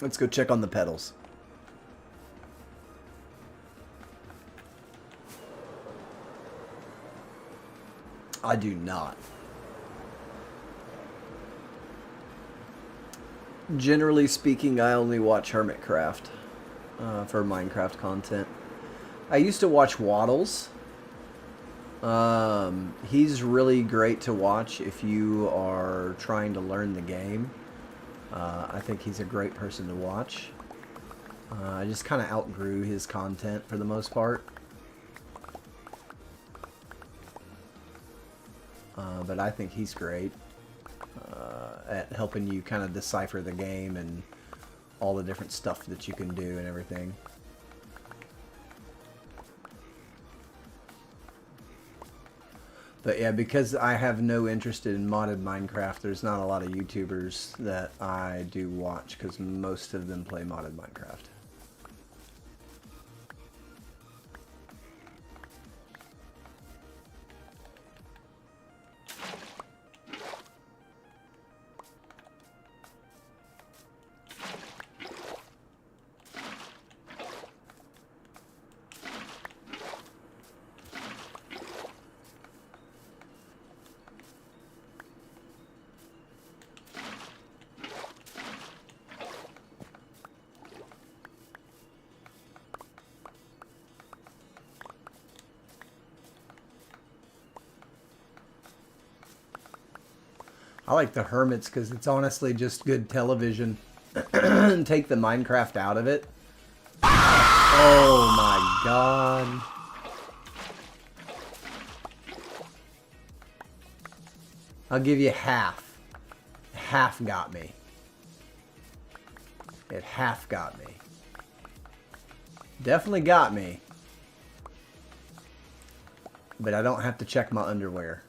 Let's go check on the pedals. I do not. Generally speaking, I only watch Hermitcraft for Minecraft content. I used to watch Waddles. He's really great to watch if you are trying to learn the game. I think he's a great person to watch. I just kind of outgrew his content for the most part. But I think he's great at helping you kind of decipher the game and all the different stuff that you can do and everything. But yeah, because I have no interest in modded Minecraft, there's not a lot of YouTubers that I do watch because most of them play modded Minecraft. I like the Hermits because it's honestly just good television. Take the Minecraft out of it. Oh my god. I'll give you half. Half got me. It half got me. Definitely got me. But I don't have to check my underwear.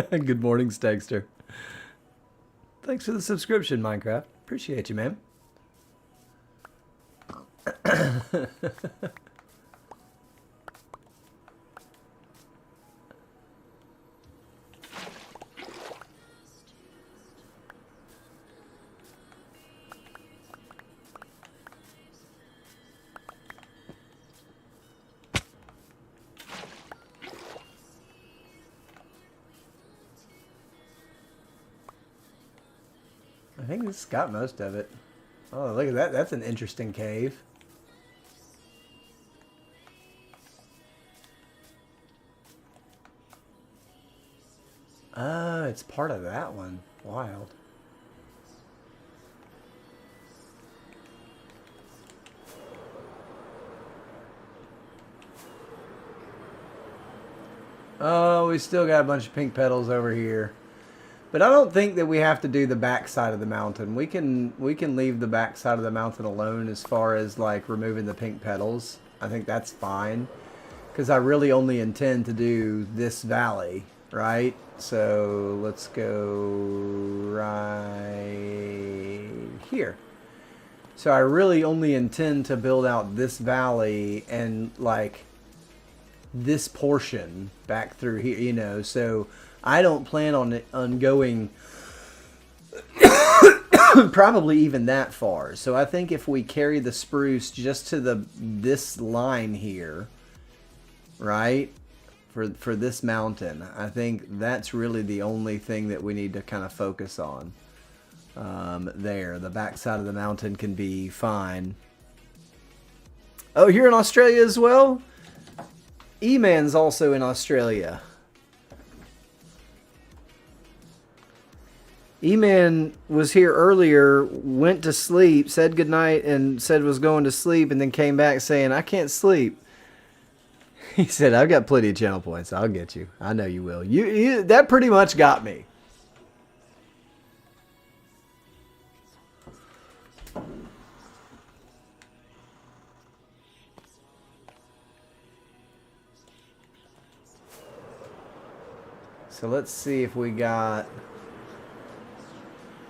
Good morning, Stegster. Thanks for the subscription, Minecraft. Appreciate you, man. I think this got most of it. Oh, look at that. That's an interesting cave. Oh, it's part of that one. Wild. Oh, we still got a bunch of pink petals over here. But I don't think that we have to do the back side of the mountain. We can leave the back side of the mountain alone as far as like removing the pink petals. I think that's fine. Because I really only intend to do this valley, right? So let's go right here. So I really only intend to build out this valley and like this portion back through here, you know, so I don't plan on going probably even that far. So I think if we carry the spruce just to this line here, right, for this mountain, I think that's really the only thing that we need to kind of focus on. There, the back side of the mountain can be fine. Oh, you're in Australia as well? E-Man's also in Australia. E-Man was here earlier, went to sleep, said goodnight, and said was going to sleep, and then came back saying, I can't sleep. He said, I've got plenty of channel points. I'll get you. I know you will. You that pretty much got me. So let's see if we got...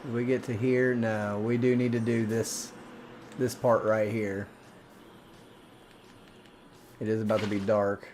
Did we get to here? No, we do need to do this part right here. It is about to be dark.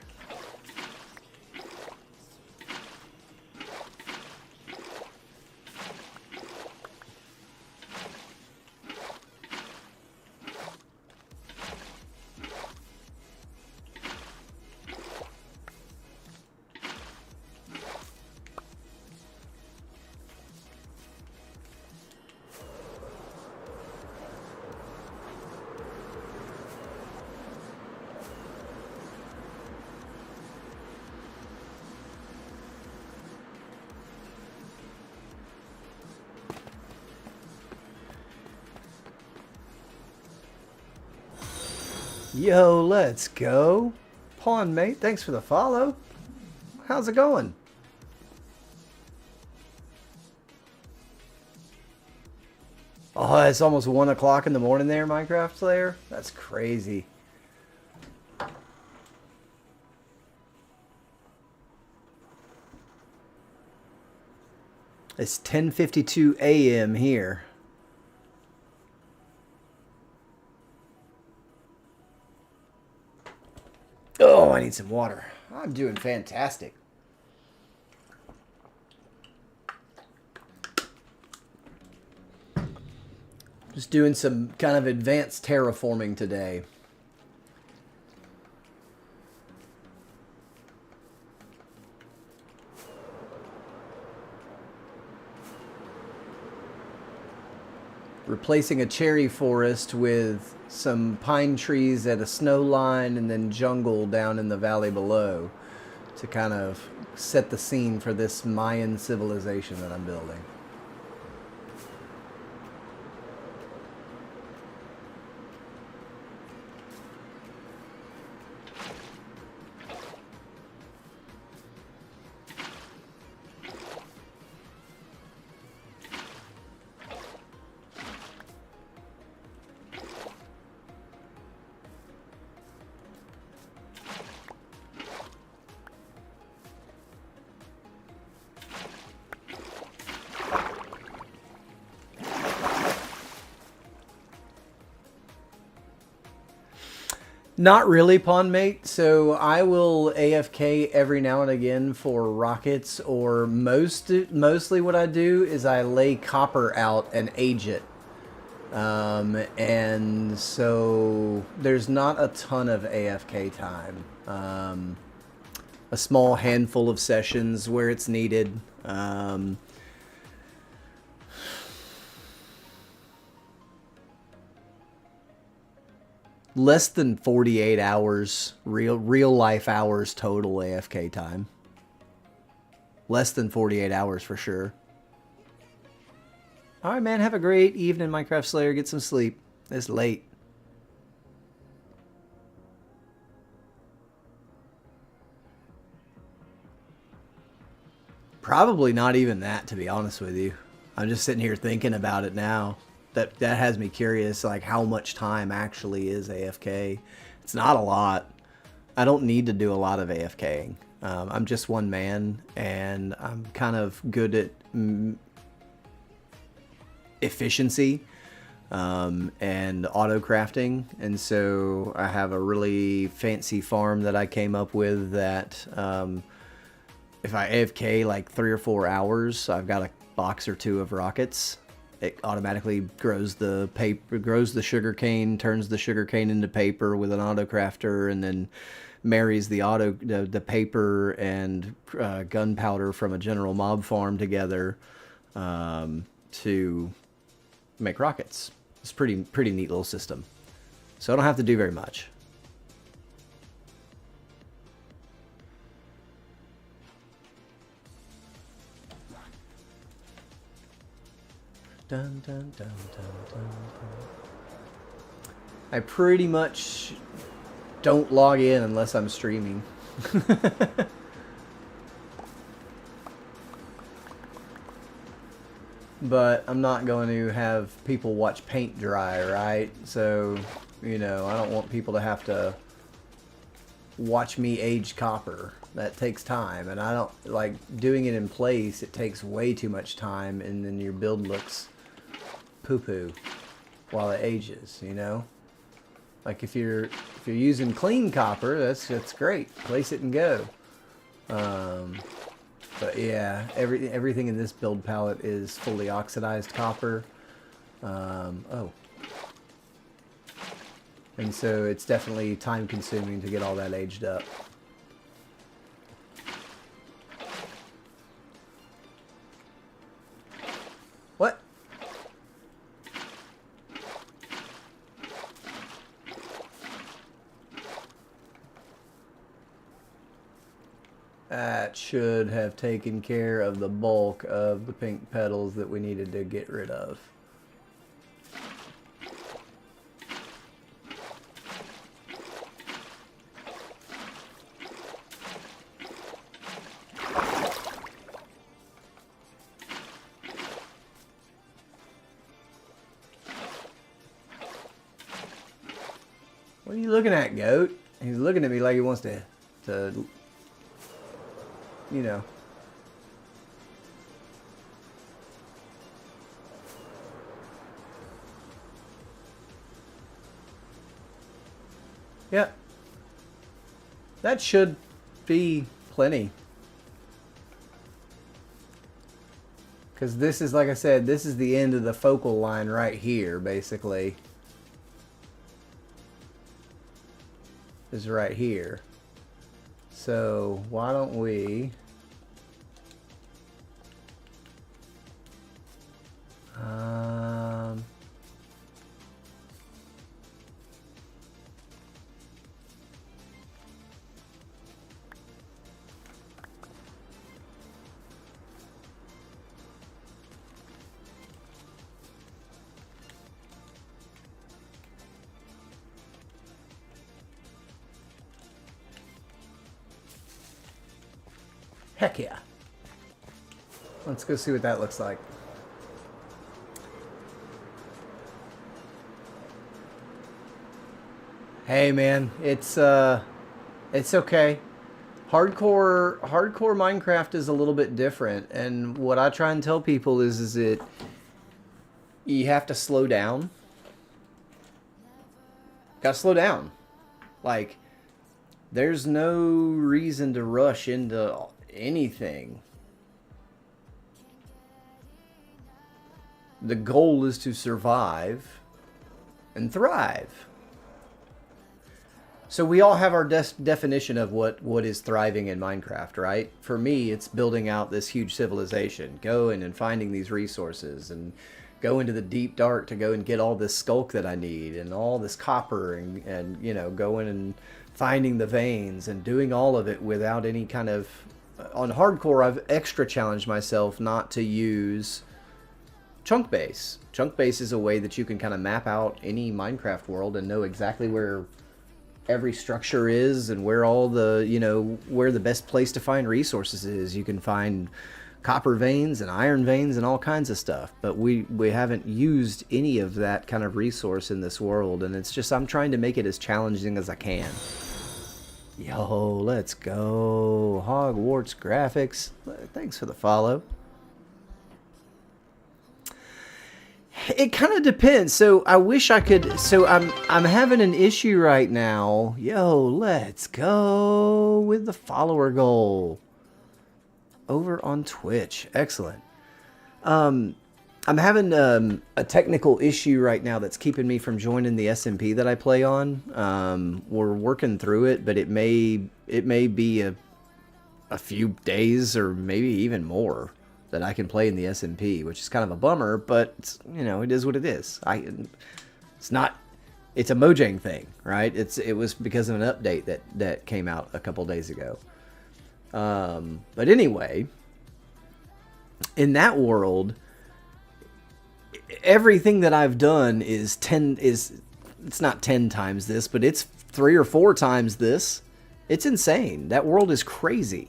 Yo, let's go. Pawn mate, thanks for the follow. How's it going? Oh, it's almost 1 o'clock in the morning there, Minecraft Slayer? That's crazy. It's 10:52 a.m. here. Oh, I need some water. I'm doing fantastic. Just doing some kind of advanced terraforming today. Replacing a cherry forest with some pine trees at a snow line and then jungle down in the valley below to kind of set the scene for this Mayan civilization that I'm building. Not really, pawn mate. So I will AFK every now and again for rockets, or mostly what I do is I lay copper out and age it. And so there's not a ton of AFK time. A small handful of sessions where it's needed. Less than 48 hours, real life hours total AFK time. Less than 48 hours for sure. Alright, man, have a great evening, Minecraft Slayer. Get some sleep. It's late. Probably not even that, to be honest with you. I'm just sitting here thinking about it now. That has me curious, like how much time actually is AFK. It's not a lot. I don't need to do a lot of AFKing. I'm just one man, and I'm kind of good at efficiency and auto crafting, and so I have a really fancy farm that I came up with that if I AFK like 3 or 4 hours, I've got a box or two of rockets. It automatically grows the paper, grows the sugarcane, turns the sugarcane into paper with an auto crafter, and then marries the paper and gunpowder from a general mob farm together to make rockets. It's a pretty neat little system. So I don't have to do very much. Dun, dun, dun, dun, dun, dun. I pretty much don't log in unless I'm streaming. But I'm not going to have people watch paint dry, right? So, you know, I don't want people to have to watch me age copper. That takes time, and I don't like doing it in place. It takes way too much time, and then your build looks poo-poo while it ages, you know? Like if you're using clean copper, that's great. Place it and go. But yeah, everything in this build palette is fully oxidized copper. Oh. And so it's definitely time consuming to get all that aged up. What? That should have taken care of the bulk of the pink petals that we needed to get rid of. What are you looking at, goat? He's looking at me like he wants to you know. Yeah. That should be plenty. Because this is, like I said, this is the end of the focal line right here, basically. Is right here. So why don't we heck yeah. Let's go see what that looks like. Hey man, it's okay. Hardcore Minecraft is a little bit different, and what I try and tell people is that you have to slow down. Gotta slow down. Like, there's no reason to rush into anything. The goal is to survive and thrive. So we all have our definition of what is thriving in Minecraft, right? For me, it's building out this huge civilization, going and finding these resources, and go into the deep dark to go and get all this skulk that I need, and all this copper, and you know, going and finding the veins, and doing all of it without any kind of... On hardcore, I've extra challenged myself not to use chunk base. Chunk base is a way that you can kind of map out any Minecraft world and know exactly where every structure is, and where all the, you know, where the best place to find resources is. You can find copper veins and iron veins and all kinds of stuff, but we haven't used any of that kind of resource in this world, and it's just, I'm trying to make it as challenging as I can. Yo, let's go. Hogwarts graphics. Thanks for the follow. It kind of depends. So I wish I could. So I'm having an issue right now. Yo, let's go with the follower goal over on Twitch. Excellent. I'm having a technical issue right now that's keeping me from joining the SMP that I play on. We're working through it, but it may be a few days or maybe even more that I can play in the SMP, which is kind of a bummer, but you know, it is what it is. It's a Mojang thing, right? It was because of an update that came out a couple days ago. But anyway, in that world, everything that I've done is it's not 10 times this, but it's 3 or 4 times this. It's insane. That world is crazy.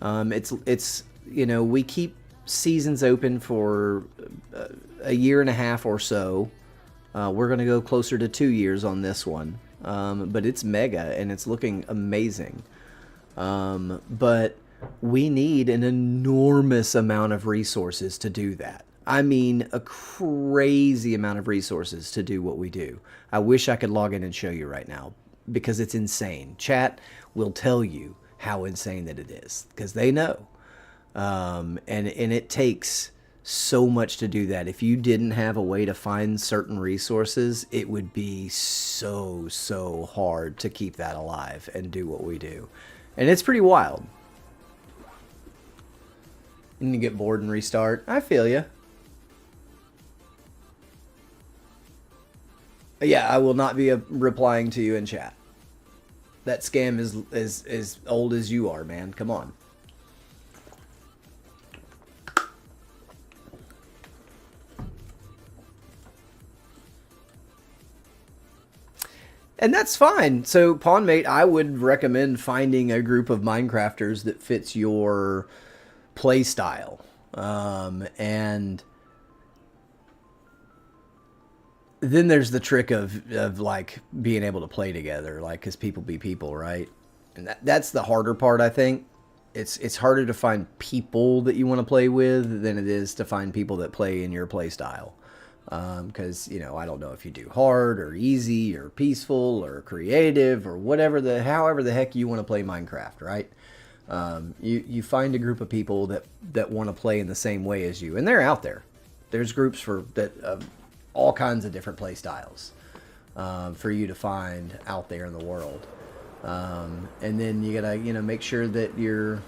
It's you know, we keep seasons open for a year and a half or so. We're going to go closer to 2 years on this one. But it's mega and it's looking amazing. But we need an enormous amount of resources to do that. I mean, a crazy amount of resources to do what we do. I wish I could log in and show you right now, because it's insane. Chat will tell you how insane that it is, because they know. And it takes so much to do that. If you didn't have a way to find certain resources, it would be so hard to keep that alive and do what we do. And it's pretty wild. And you get bored and restart. I feel you. Yeah, I will not be replying to you in chat. That scam is as old as you are, man. Come on. And that's fine. So, Pawnmate, I would recommend finding a group of Minecrafters that fits your play style. And Then there's the trick of like being able to play together, like because people be people, right? And that's the harder part, I think. It's harder to find people that you want to play with than it is to find people that play in your play style. Because you know, I don't know if you do hard or easy or peaceful or creative or whatever however the heck you want to play Minecraft, right? You find a group of people that want to play in the same way as you, and they're out there. There's groups for that all kinds of different play styles for you to find out there in the world. And then you gotta make sure that your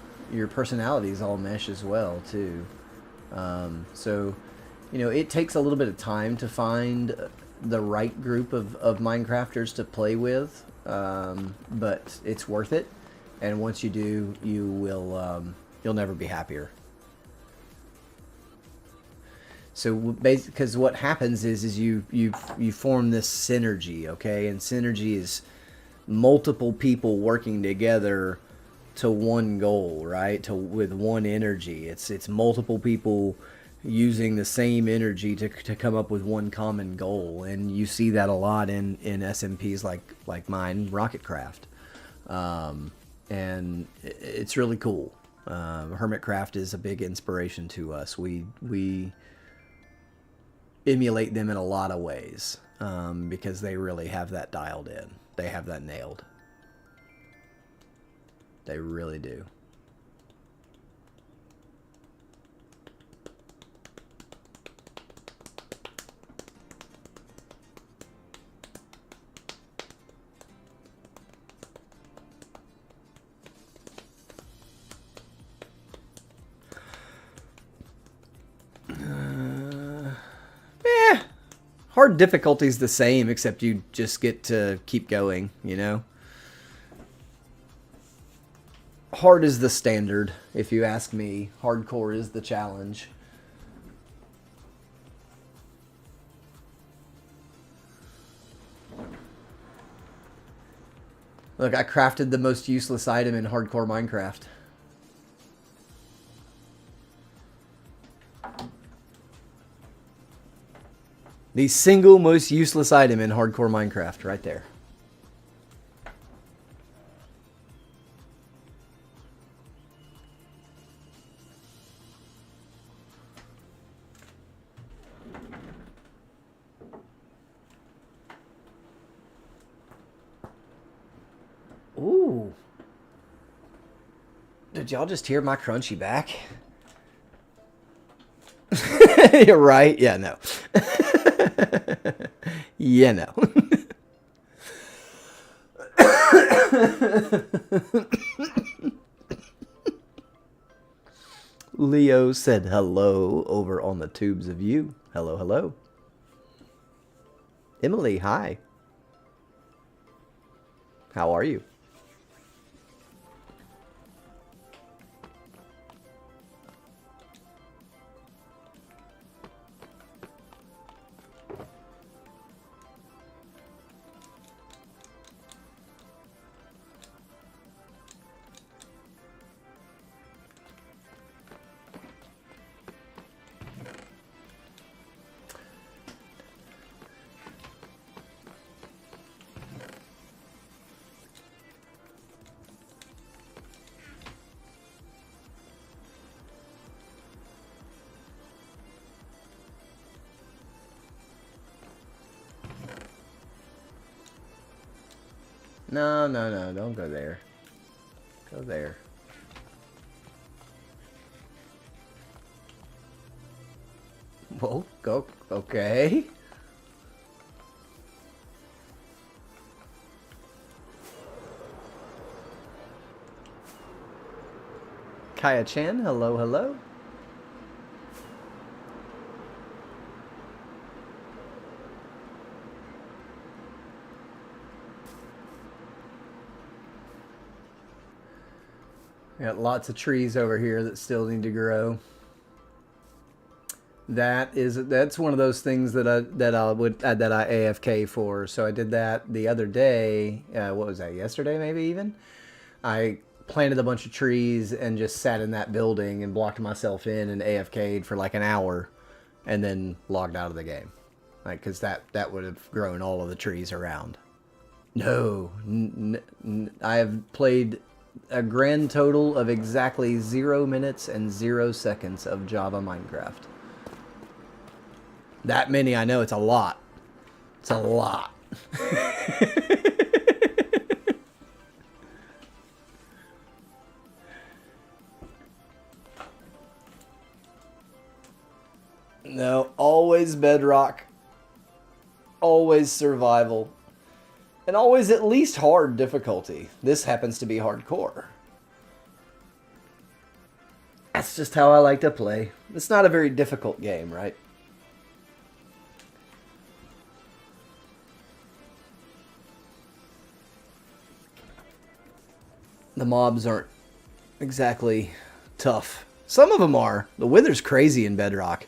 personalities all mesh as well too. So it takes a little bit of time to find the right group of Minecrafters to play with, but it's worth it. And once you do, you'll never be happier. So basically, because what happens is you form this synergy, okay? And synergy is multiple people working together to one goal, right? With one energy. It's multiple people using the same energy to come up with one common goal, and you see that a lot in SMPs like mine, Rocketcraft, and it's really cool. Hermitcraft is a big inspiration to us. We emulate them in a lot of ways because they really have that dialed in. They have that nailed. They really do. Hard difficulty's the same, except you just get to keep going, Hard is the standard, if you ask me. Hardcore is the challenge. Look, I crafted the most useless item in hardcore Minecraft. The single most useless item in hardcore Minecraft, right there. Ooh. Did y'all just hear my crunchy back? You're right. Yeah, no. Yeah, no. Leo said hello over on the tubes of you. Hello, hello. Emily, hi. How are you? No, no, no, don't go there. Go there. Well, go, okay. Kaya Chan, hello, hello. Got lots of trees over here that still need to grow. That's one of those things that I AFK for. So I did that the other day. What was that? Yesterday, maybe even. I planted a bunch of trees and just sat in that building and blocked myself in and AFK'd for like an hour, and then logged out of the game. Like, because that would have grown all of the trees around. No. I have played a grand total of exactly 0 minutes and 0 seconds of Java Minecraft. That many, I know, it's a lot. It's a lot. No, always Bedrock. Always survival. And always at least hard difficulty. This happens to be hardcore. That's just how I like to play. It's not a very difficult game, right? The mobs aren't exactly tough. Some of them are. The Wither's crazy in Bedrock.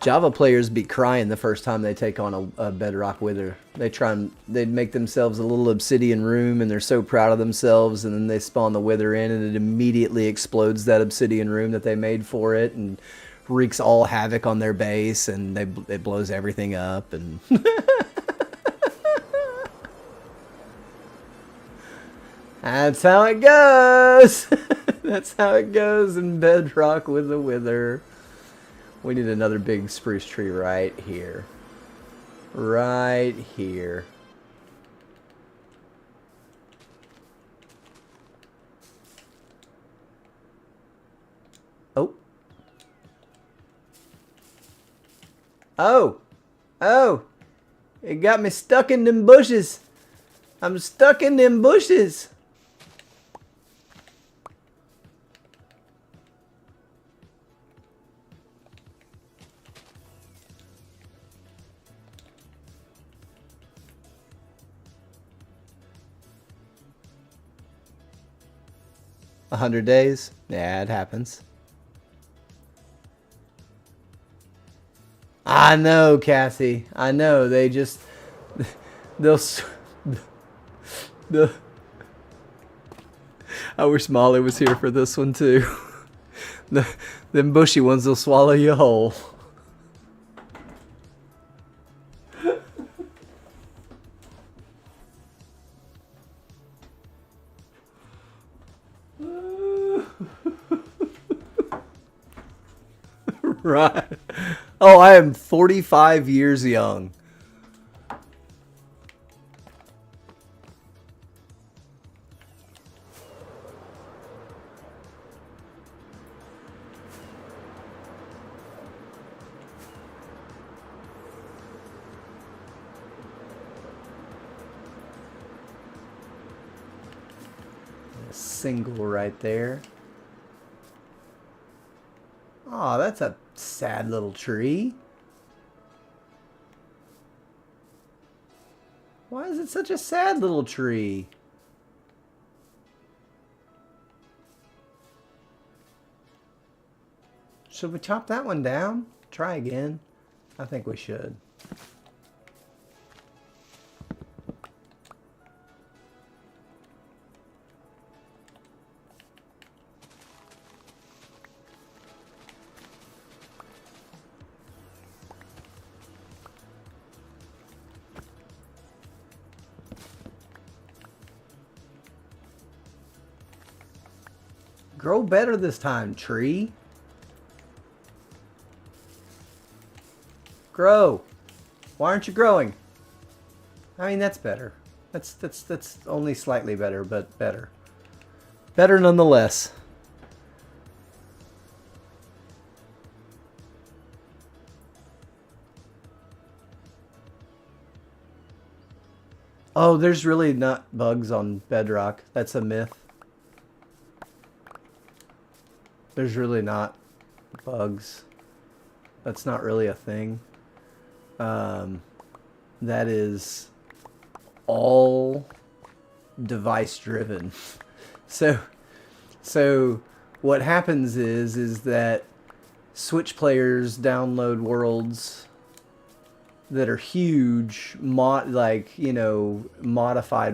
Java players be crying the first time they take on a Bedrock Wither. They'd make themselves a little obsidian room, and they're so proud of themselves, and then they spawn the Wither in, and it immediately explodes that obsidian room that they made for it, and wreaks all havoc on their base, and it blows everything up, and... That's how it goes! That's how it goes in Bedrock with the Wither. We need another big spruce tree right here. Right here. Oh. Oh. Oh. It got me stuck in them bushes. I'm stuck in them bushes. 100 days? Yeah, it happens. I know, Cassie. I know. They just... They'll... I wish Molly was here for this one, too. Them bushy ones will swallow you whole. Right. Oh, I am 45 years young. A single right there. Oh, that's a sad little tree. Why is it such a sad little tree? Should we chop that one down? Try again? I think we should. Grow better this time, tree. Grow. Why aren't you growing? I mean, that's better. That's only slightly better, but better. Better nonetheless. Oh, there's really not bugs on Bedrock. That's a myth. There's really not bugs. That's not really a thing. That is all device driven. So what happens is that Switch players download worlds that are huge, modified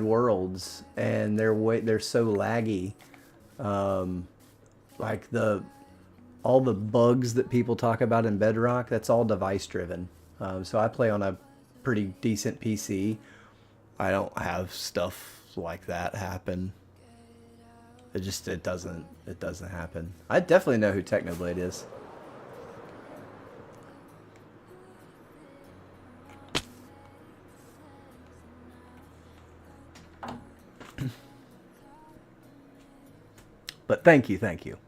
worlds, and they're so laggy. Like all the bugs that people talk about in Bedrock, that's all device driven. So I play on a pretty decent PC. I don't have stuff like that happen. It doesn't happen. I definitely know who Technoblade is. But thank you, thank you.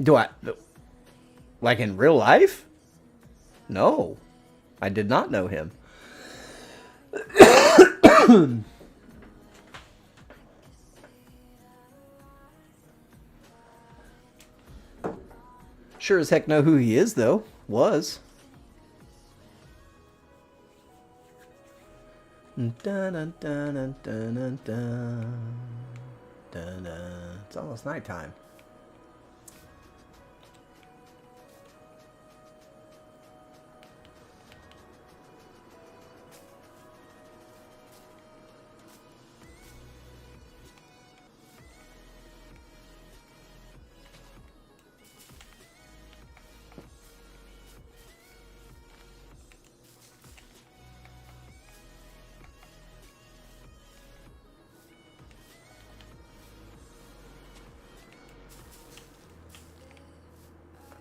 Do I, like in real life? No, I did not know him. Sure as heck know who he is, though. Was. Dun, dun, dun, dun, dun, dun, dun, dun. It's almost nighttime.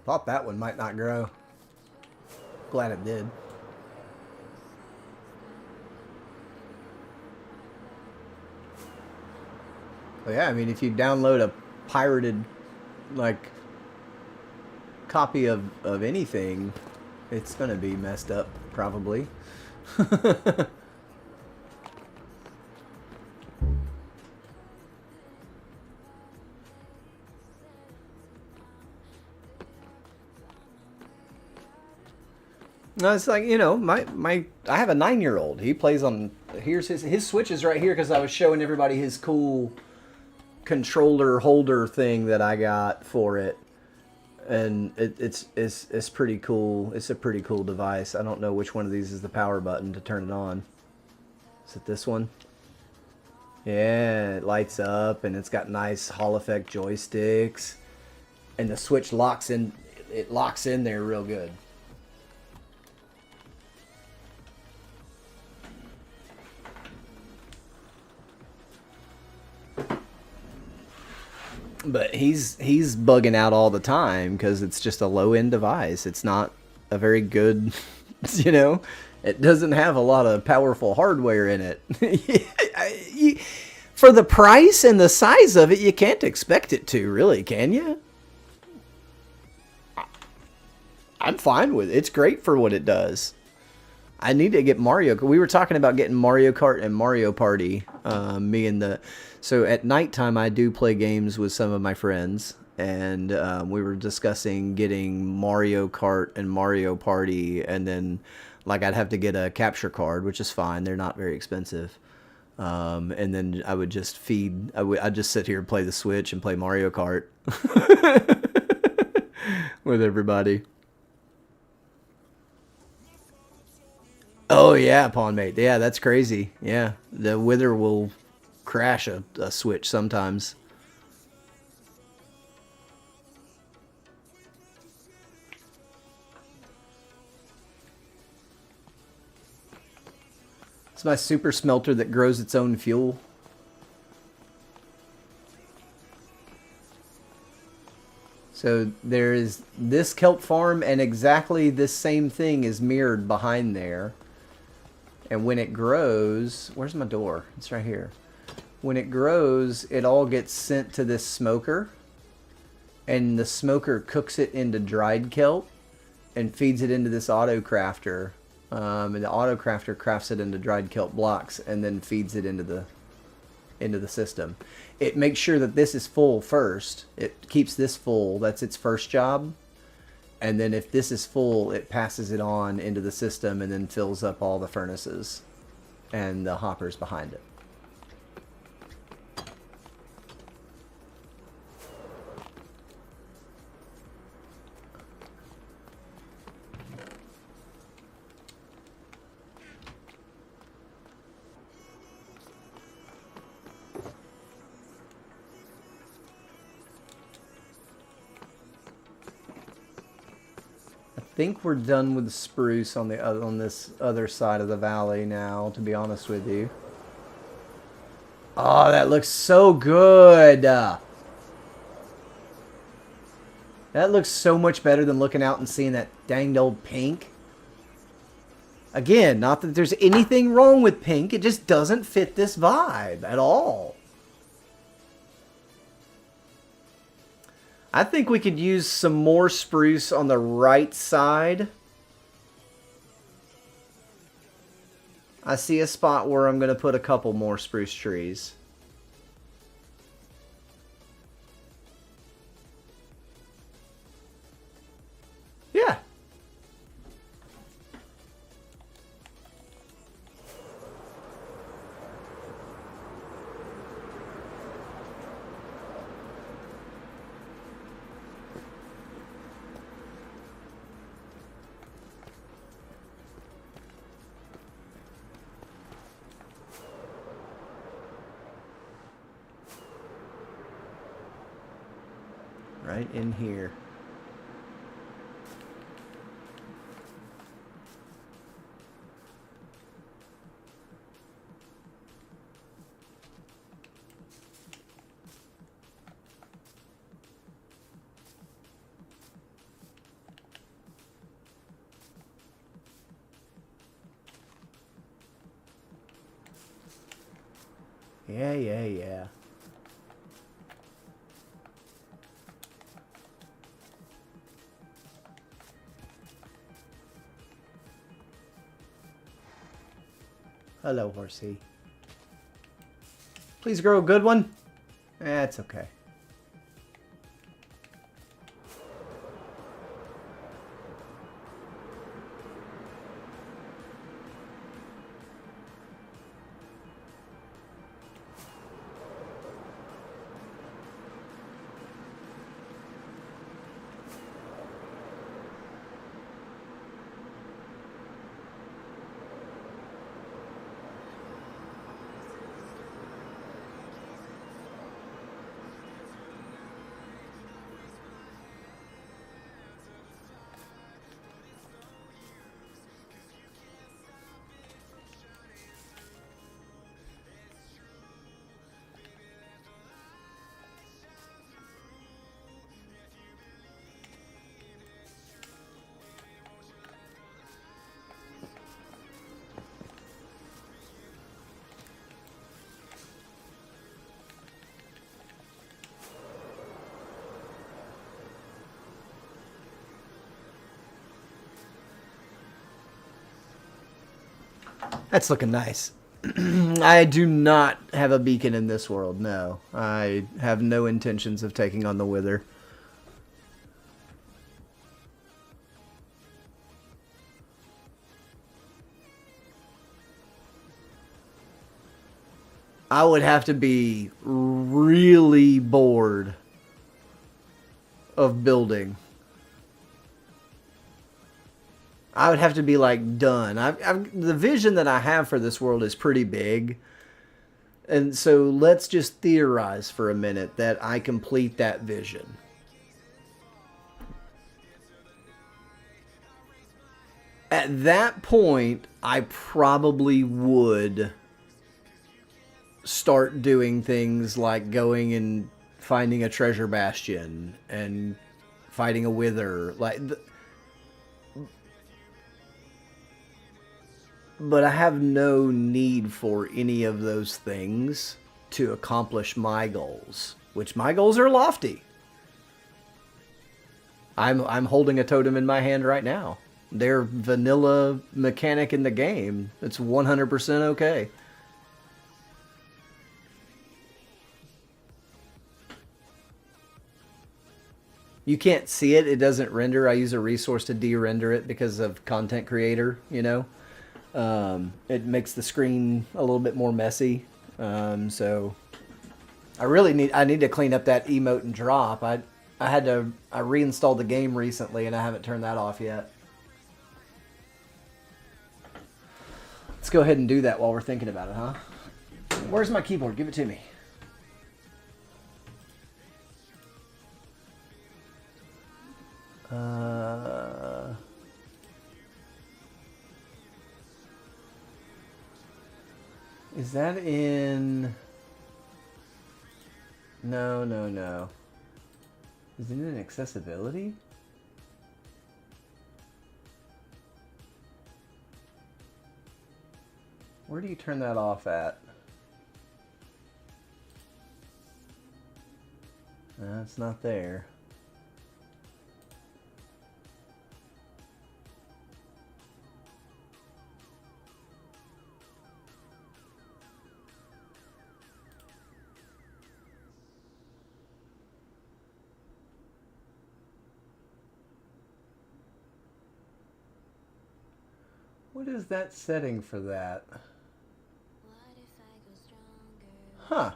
Thought that one might not grow. Glad it did. But yeah, I mean, if you download a pirated, like, copy of anything, it's gonna be messed up, probably. No, it's like, you know, I have a 9-year-old. He plays on, here's his Switch is right here because I was showing everybody his cool controller holder thing that I got for it. And it's pretty cool. It's a pretty cool device. I don't know which one of these is the power button to turn it on. Is it this one? Yeah, it lights up and it's got nice Hall effect joysticks. And the Switch locks in, it locks in there real good. But he's bugging out all the time because it's just a low-end device. It's not a very good, you know, it doesn't have a lot of powerful hardware in it. For the price and the size of it, you can't expect it to, really, can you? I'm fine with it. It's great for what it does. I need to get Mario. We were talking about getting Mario Kart and Mario Party. So at nighttime, I do play games with some of my friends, and we were discussing getting Mario Kart and Mario Party, and then like I'd have to get a capture card, which is fine. They're not very expensive. And then I would just I'd just sit here and play the Switch and play Mario Kart with everybody. Oh yeah, Pawn Mate. Yeah, that's crazy. Yeah, the Wither will crash a Switch sometimes. It's my super smelter that grows its own fuel. So there is this kelp farm, and exactly this same thing is mirrored behind there. And when it grows, where's my door? It's right here. When it grows, it all gets sent to this smoker. And the smoker cooks it into dried kelp and feeds it into this auto crafter. And the auto crafter crafts it into dried kelp blocks and then feeds it into the system. It makes sure that this is full first. It keeps this full. That's its first job. And then if this is full, it passes it on into the system and then fills up all the furnaces and the hoppers behind it. think we're done with the spruce on the on this other side of the valley now, to be honest with you. Oh, that looks so good. That looks so much better than looking out and seeing that danged old pink. Again, not that there's anything wrong with pink. It just doesn't fit this vibe at all. I think we could use some more spruce on the right side. I see a spot where I'm going to put a couple more spruce trees. Yeah. Right in here. Yeah. Hello, horsey. Please grow a good one. That's okay. That's looking nice. I do not have a beacon in this world, no. I have no intentions of taking on the Wither. I would have to be really bored of building. I would have to be like done. The vision that I have for this world is pretty big. And so let's just theorize for a minute that I complete that vision. At that point, I probably would start doing things like going and finding a treasure bastion and fighting a wither. But I have no need for any of those things to accomplish my goals, which my goals are lofty. I'm holding a totem in my hand right now. They're vanilla mechanic in the game. It's 100% okay. You can't see it. It doesn't render. I use a resource to de-render it because of content creator, you know. It makes the screen a little bit more messy. So I need to clean up that emote and drop. I reinstalled the game recently and I haven't turned that off yet. Let's go ahead and do that while we're thinking about it, huh? Where's my keyboard? Give it to me. Is that in... No. Is it in accessibility? Where do you turn that off at? It's not there. What is that setting for that? Huh.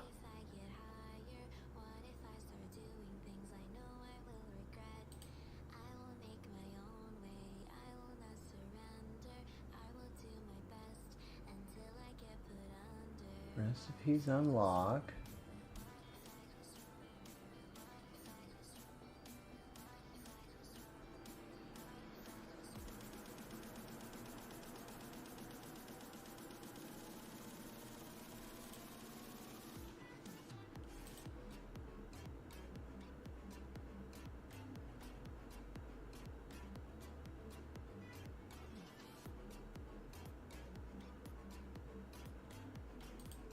Recipes unlock.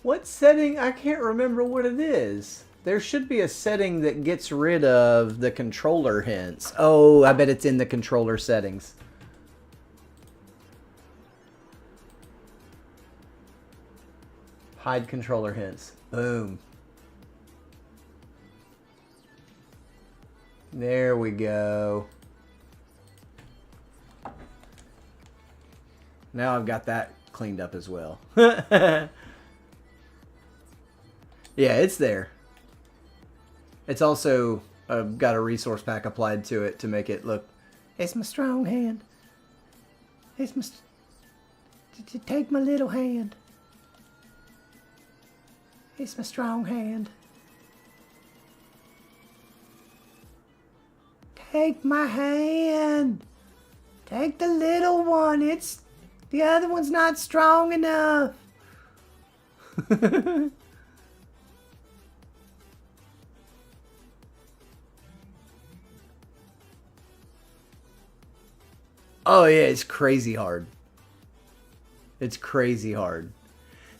What setting? I can't remember what it is. There should be a setting that gets rid of the controller hints. Oh, I bet it's in the controller settings. Hide controller hints. Boom. There we go. Now I've got that cleaned up as well. Yeah, it's there. It's also got a resource pack applied to it to make it look... It's my strong hand. It's my... Take my little hand. It's my strong hand. Take my hand. Take the little one. It's... The other one's not strong enough. Oh yeah, it's crazy hard. It's crazy hard.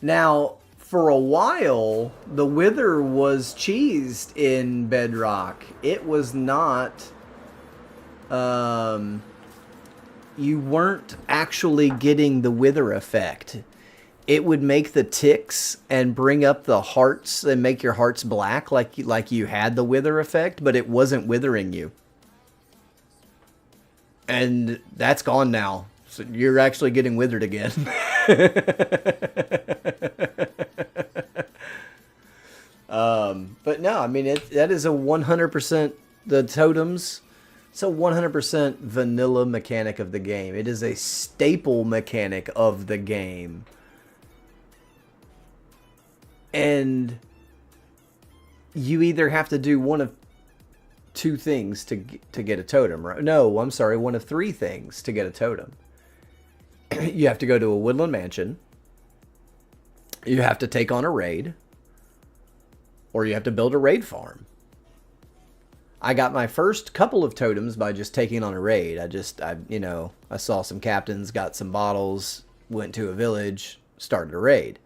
Now, for a while, the Wither was cheesed in Bedrock. It was not... you weren't actually getting the Wither effect. It would make the ticks and bring up the hearts and make your hearts black like you had the Wither effect, but it wasn't withering you. And that's gone now. So you're actually getting withered again. But no, I mean, that is a 100%, the totems, it's a 100% vanilla mechanic of the game. It is a staple mechanic of the game. And you either have to do one of two things to get a totem, right? No, I'm sorry, one of three things to get a totem. You have to go to a woodland mansion, you have to take on a raid, or you have to build a raid farm. I got my first couple of totems by just taking on a raid. I saw some captains, got some bottles, went to a village, started a raid.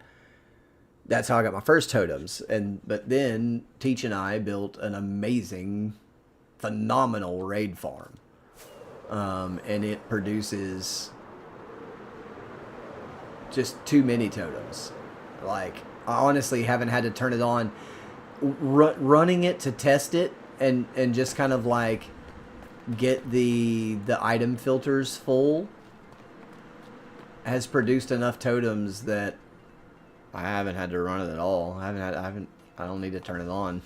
That's how I got my first totems. But then Teach and I built an amazing, phenomenal raid farm. And it produces just too many totems. Like, I honestly haven't had to turn it on. Running it to test it and just kind of like get the item filters full has produced enough totems that I haven't had to run it at all. I don't need to turn it on.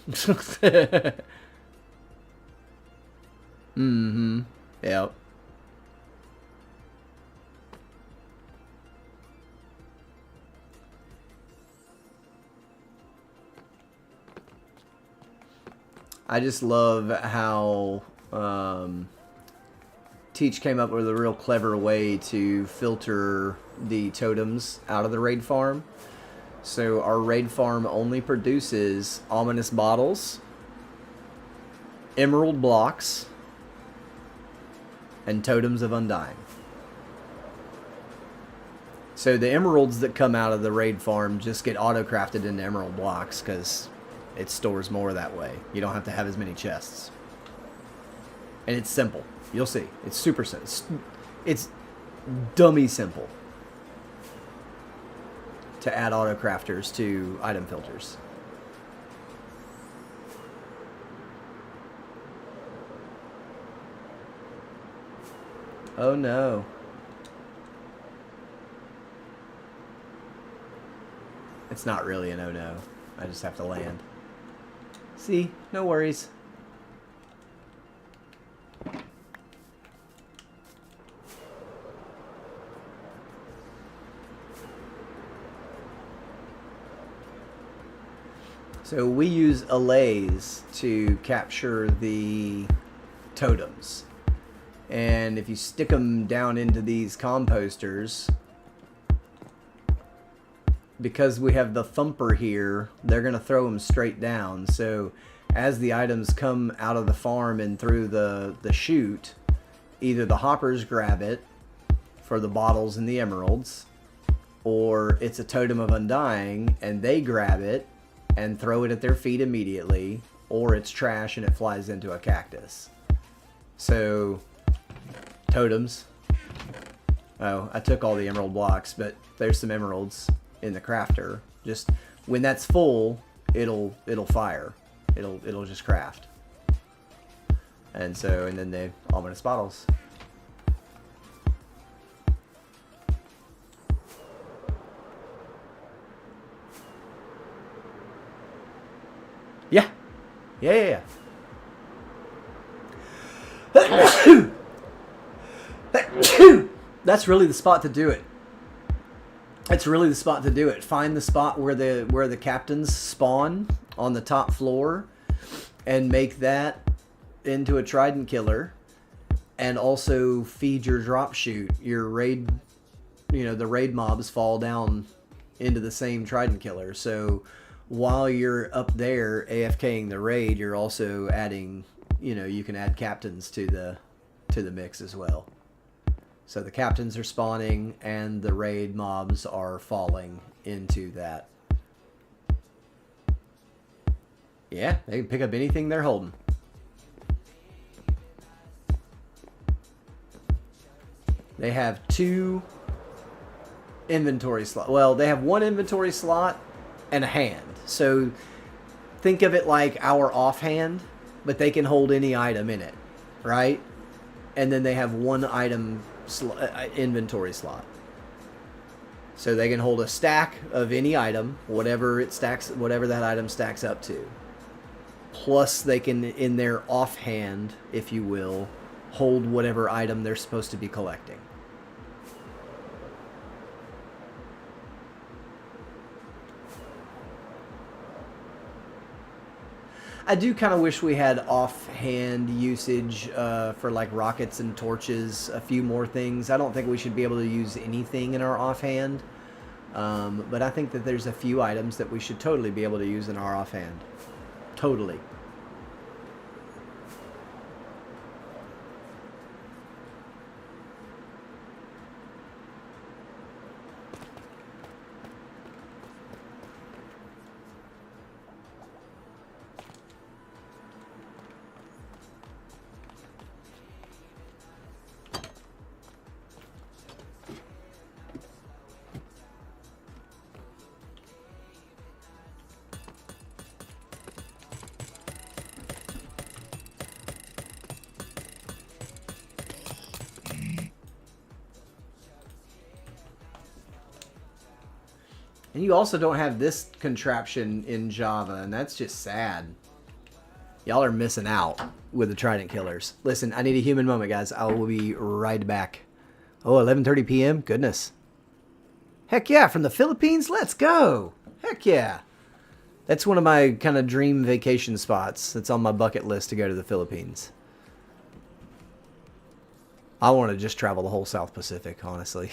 Mm-hmm. Yep. I just love how Teach came up with a real clever way to filter the totems out of the raid farm. So our raid farm only produces ominous bottles, emerald blocks, and totems of undying. So the emeralds that come out of the raid farm just get auto-crafted into emerald blocks because it stores more that way. You don't have to have as many chests. And it's simple. You'll see. It's super simple. It's dummy simple to add auto-crafters to item filters. Oh no. It's not really an oh-no. I just have to land. See? No worries. So we use allays to capture the totems. And if you stick them down into these composters, because we have the thumper here, they're going to throw them straight down. So as the items come out of the farm and through the chute, either the hoppers grab it for the bottles and the emeralds, or it's a totem of undying and they grab it and throw it at their feet immediately, or it's trash and it flies into a cactus. So totems. Oh, I took all the emerald blocks, but there's some emeralds in the crafter. Just when that's full, it'll fire. It'll just craft. And so, and then the ominous bottles. Yeah. Yeah. That's really the spot to do it. That's really the spot to do it. Find the spot where the captains spawn on the top floor and make that into a trident killer, and also feed your drop chute. Your raid, the raid mobs fall down into the same trident killer. So while you're up there AFKing the raid, you're also adding, you can add captains to the mix as well. So the captains are spawning and the raid mobs are falling into that. Yeah, they can pick up anything they're holding. They have 2 inventory slots. Well, they have 1 inventory slot and a hand. So think of it like our offhand, but they can hold any item in it, right? And then they have 1 item inventory slot. So they can hold a stack of any item, whatever that item stacks up to. Plus they can, in their offhand, if you will, hold whatever item they're supposed to be collecting. I do kind of wish we had offhand usage for like rockets and torches, a few more things. I don't think we should be able to use anything in our offhand, but I think that there's a few items that we should totally be able to use in our offhand. Totally. And you also don't have this contraption in Java, and that's just sad. Y'all are missing out with the Trident Killers. Listen, I need a human moment, guys. I will be right back. Oh, 11:30 p.m.? Goodness. Heck yeah, from the Philippines? Let's go. Heck yeah. That's one of my kind of dream vacation spots. That's on my bucket list to go to the Philippines. I want to just travel the whole South Pacific, honestly.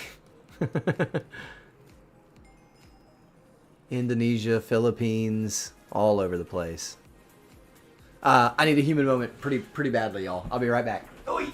Indonesia, Philippines, all over the place. I need a human moment pretty badly, y'all. I'll be right back. Oi!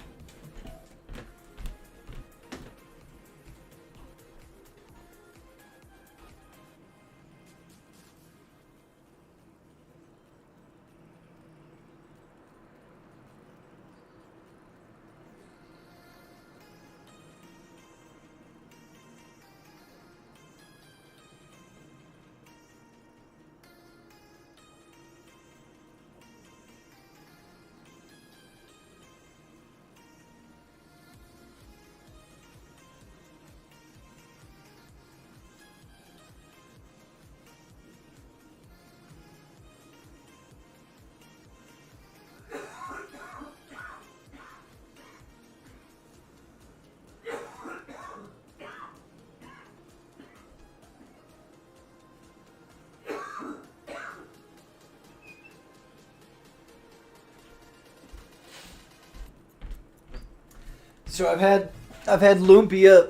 So I've had lumpia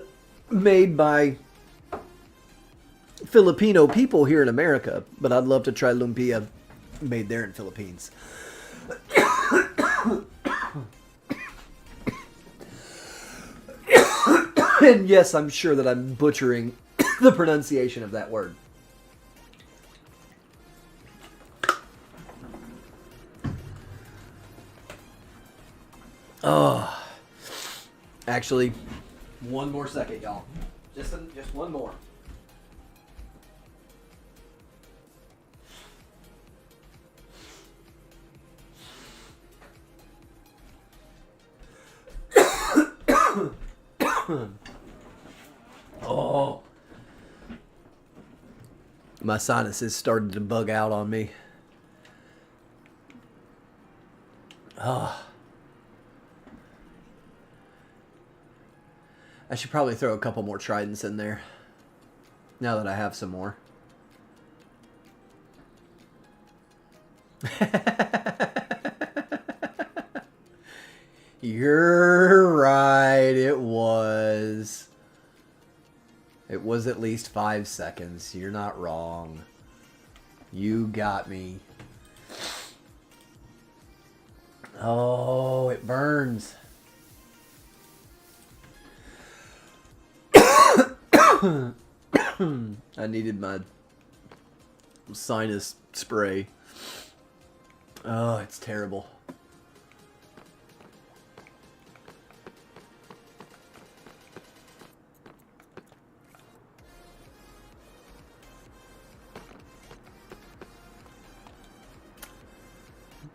made by Filipino people here in America, but I'd love to try lumpia made there in Philippines. And yes, I'm sure that I'm butchering the pronunciation of that word. Oh. Actually, one more second, y'all. Just one more. Oh. My sinuses started to bug out on me. Oh. I should probably throw a couple more tridents in there. Now that I have some more. You're right, it was. It was at least 5 seconds. You're not wrong. You got me. Oh, it burns. I needed my sinus spray. Oh, it's terrible.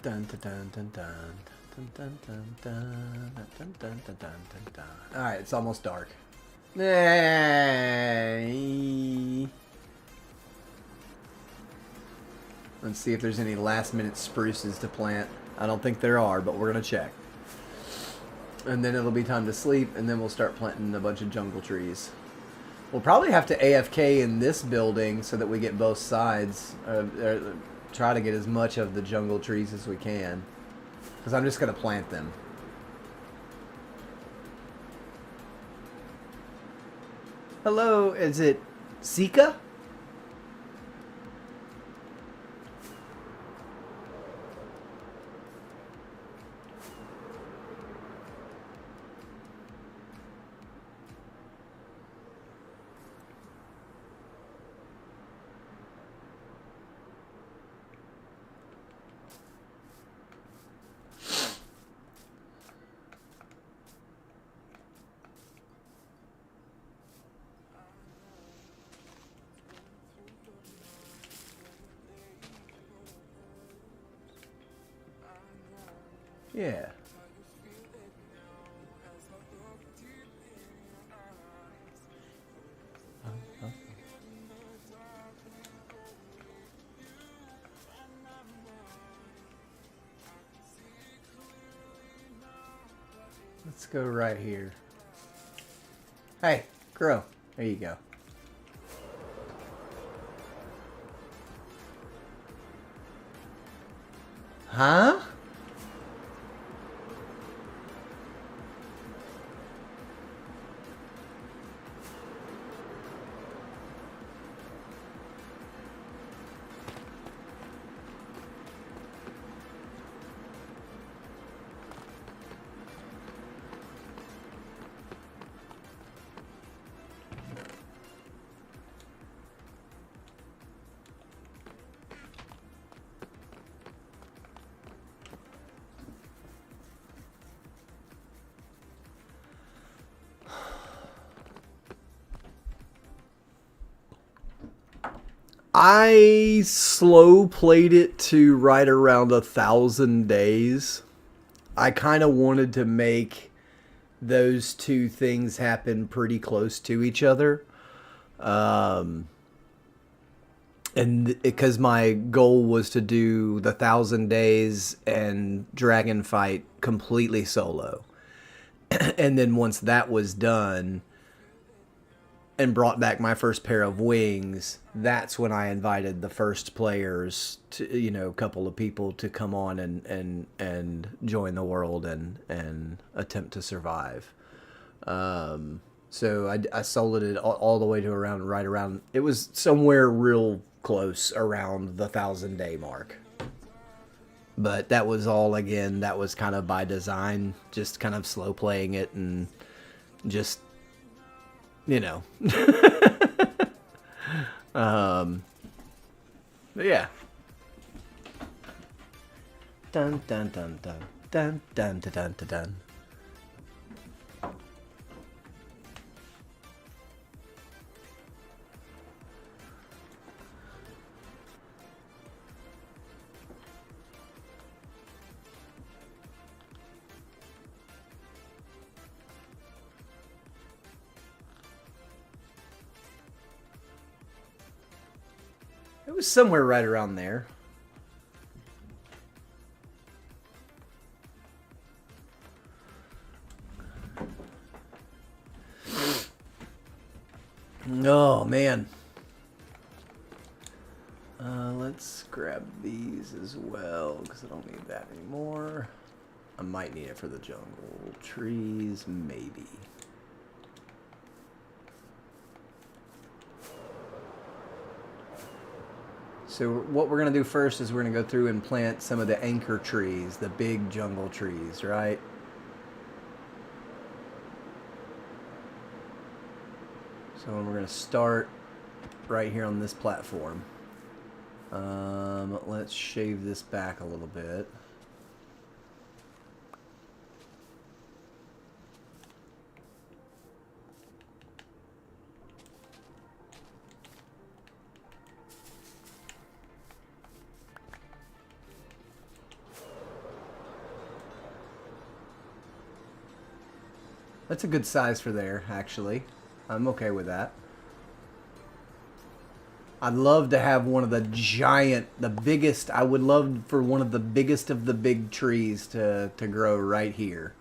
Dun dun dun dun dun dun dun dun dun dun dun dun dun dun dun. All right, it's almost dark. Hey. Let's see if there's any last-minute spruces to plant. I don't think there are, but we're gonna check. And then it'll be time to sleep, and then we'll start planting a bunch of jungle trees. We'll probably have to AFK in this building so that we get both sides. Try to get as much of the jungle trees as we can. Because I'm just going to plant them. Hello, is it Sika? Yeah. Let's go right here. Hey, grow. There you go. Huh? I slow played it to right around 1,000 days. I kind of wanted to make those two things happen pretty close to each other. And because my goal was to do the 1,000 days and dragon fight completely solo. And then once that was done and brought back my first pair of wings, that's when I invited the first players to, you know, a couple of people to come on and join the world and attempt to survive. So I soloed it all the way to right around, it was somewhere real close around the 1,000 day mark. But that was all, again, that was kind of by design, just kind of slow playing it and just, you know. But yeah. Dun dun dun dun dun dun dun dun dun dun. It was somewhere right around there. Oh, man. Let's grab these as well, because I don't need that anymore. I might need it for the jungle. Trees, maybe. So what we're going to do first is we're going to go through and plant some of the anchor trees, the big jungle trees, right? So we're going to start right here on this platform. Let's shave this back a little bit. That's a good size for there, actually. I'm okay with that. I'd love to have one of the giant, the biggest, I would love for one of the biggest of the big trees to grow right here.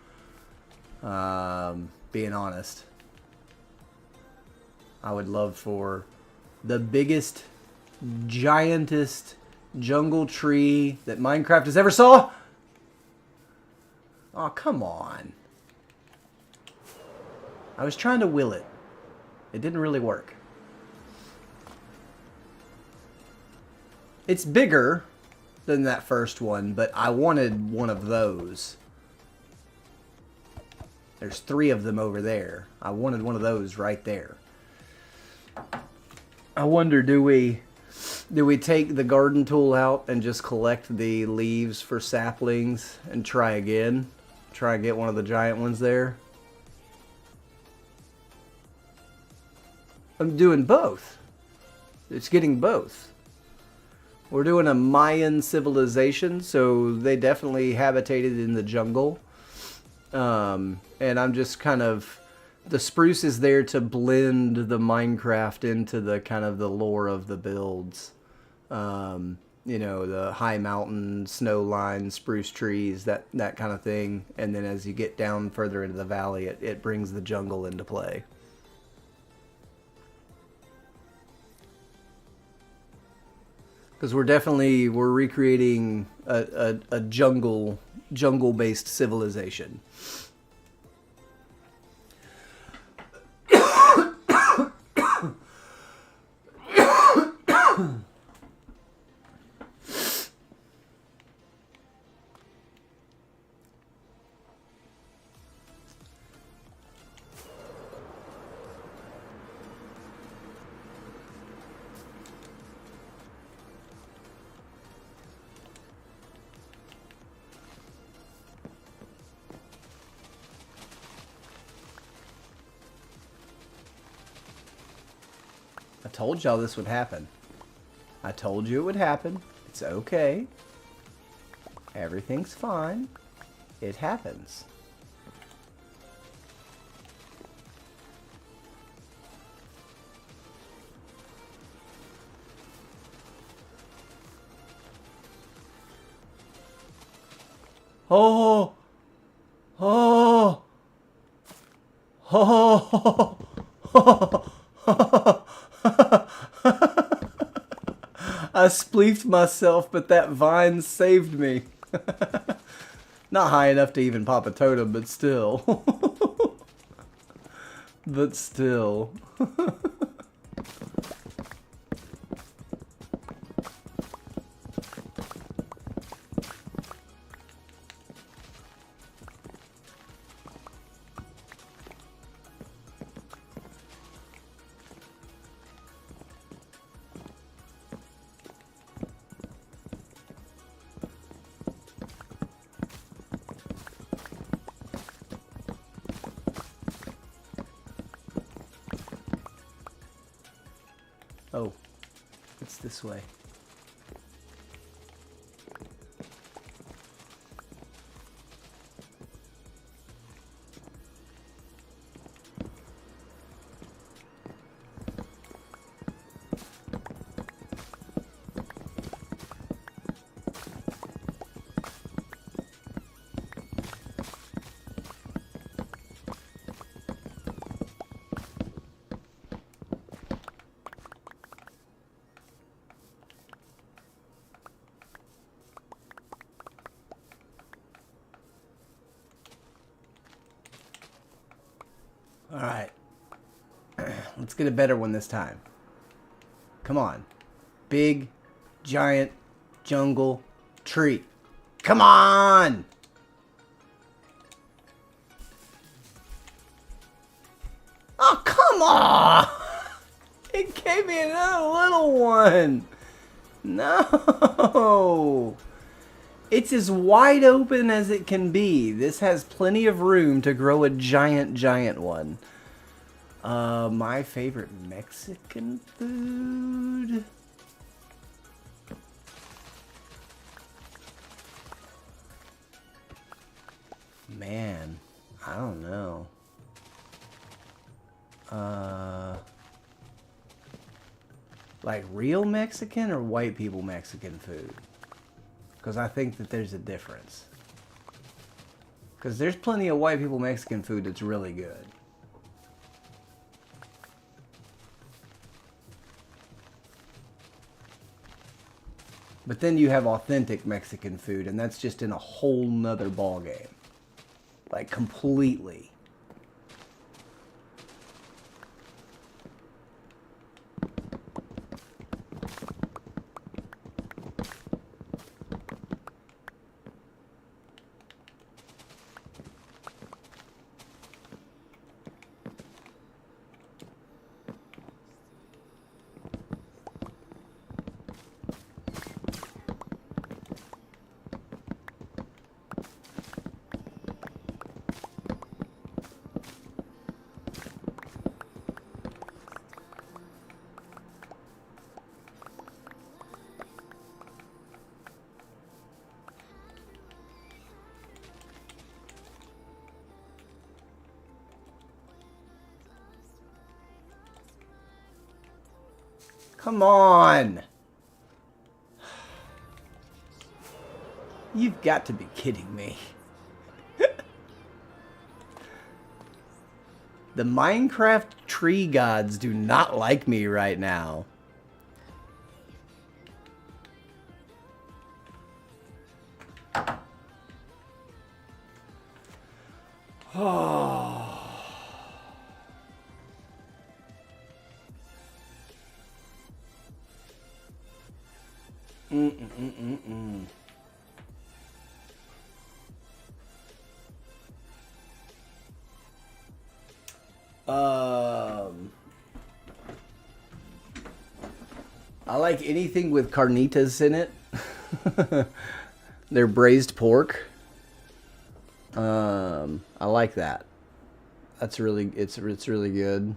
Being honest. I would love for the biggest, giantest jungle tree that Minecraft has ever saw. Oh, come on. I was trying to will it. It didn't really work. It's bigger than that first one, but I wanted one of those. There's 3 of them over there. I wanted one of those right there. I wonder, do we take the garden tool out and just collect the leaves for saplings and try again? Try and get one of the giant ones there? I'm doing both. It's getting both. We're doing a Mayan civilization, so they definitely habitated in the jungle. And I'm just kind of... The spruce is there to blend the Minecraft into the kind of the lore of the builds. You know, the high mountain, snow line, spruce trees, that kind of thing. And then as you get down further into the valley, it brings the jungle into play. Because we're recreating a jungle-based civilization. I told y'all this would happen. I told you it would happen. It's okay. Everything's fine. It happens. Oh! Oh! Oh! I spleefed myself, but that vine saved me. Not high enough to even pop a totem, but still. But still. Oh, it's this way. All right. Let's get a better one this time. Come on. Big, giant, jungle, tree. Come on! Oh, come on! It gave me another little one. No! It's as wide open as it can be. This has plenty of room to grow a giant, giant one. My favorite Mexican food? Man, I don't know. Like real Mexican or white people Mexican food? Because I think that there's a difference. Because there's plenty of white people Mexican food that's really good. But then you have authentic Mexican food, and that's just in a whole nother ballgame. Like, completely. Come on! You've got to be kidding me. The Minecraft tree gods do not like me right now. Oh. I like anything with carnitas in it. They're braised pork. I like that. That's really it's really good.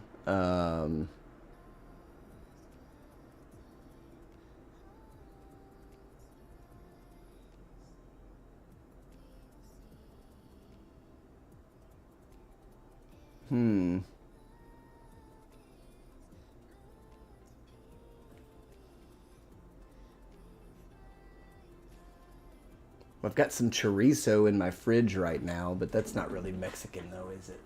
I've got some chorizo in my fridge right now, but that's not really Mexican though, is it?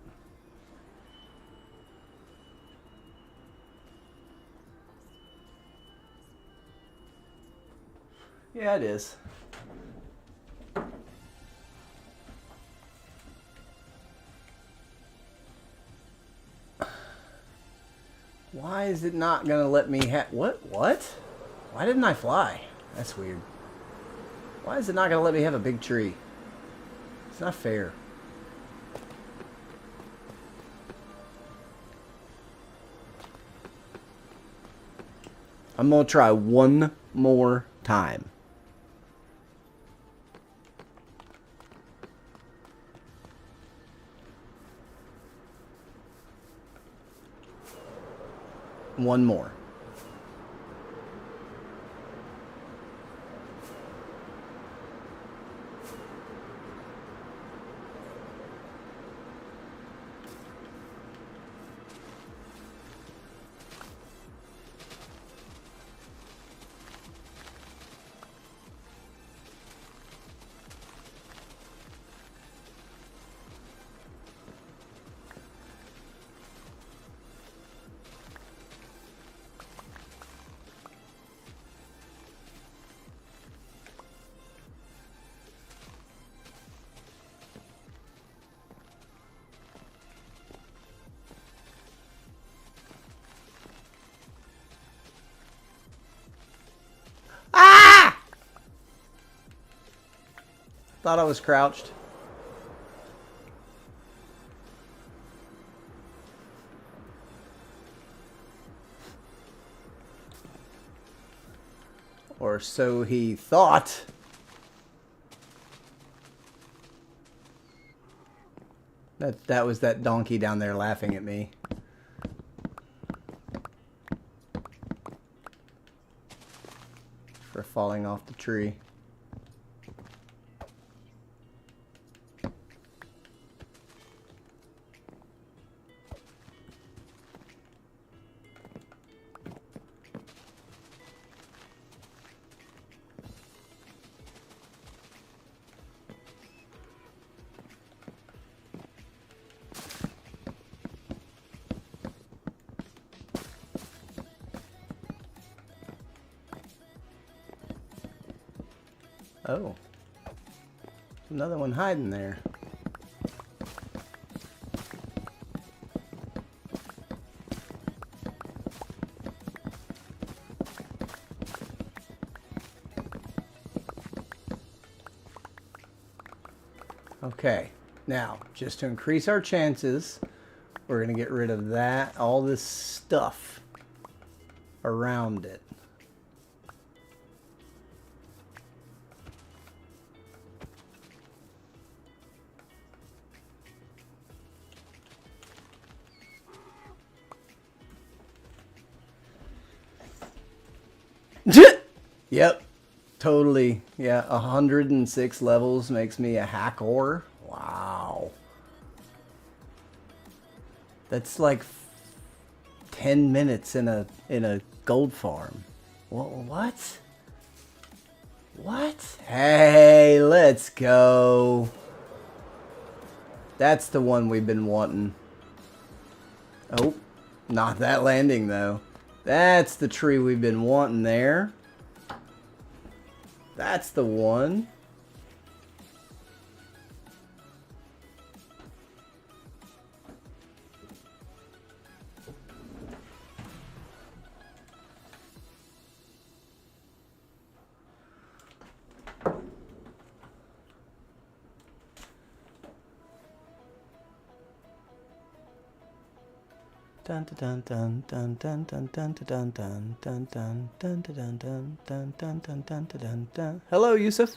Yeah, it is. Why is it not gonna let me what? Why didn't I fly? That's weird. Why is it not gonna let me have a big tree? It's not fair. I'm gonna try one more time. One more. Thought I was crouched. Or so he thought. That was that donkey down there laughing at me. For falling off the tree. Oh. Another one hiding there. Okay. Now, just to increase our chances, we're going to get rid of that, all this stuff around it. Yep, totally. Yeah, 106 levels makes me a hacker. Wow. That's like 10 minutes in a gold farm. What? What? Hey, let's go. That's the one we've been wanting. Oh, not that landing though. That's the tree we've been wanting there. That's the one. Dun dun dun dun dun dun dun dun dun dun dun dun dun dun dun dun dun dun dun dun. Hello, Yusuf.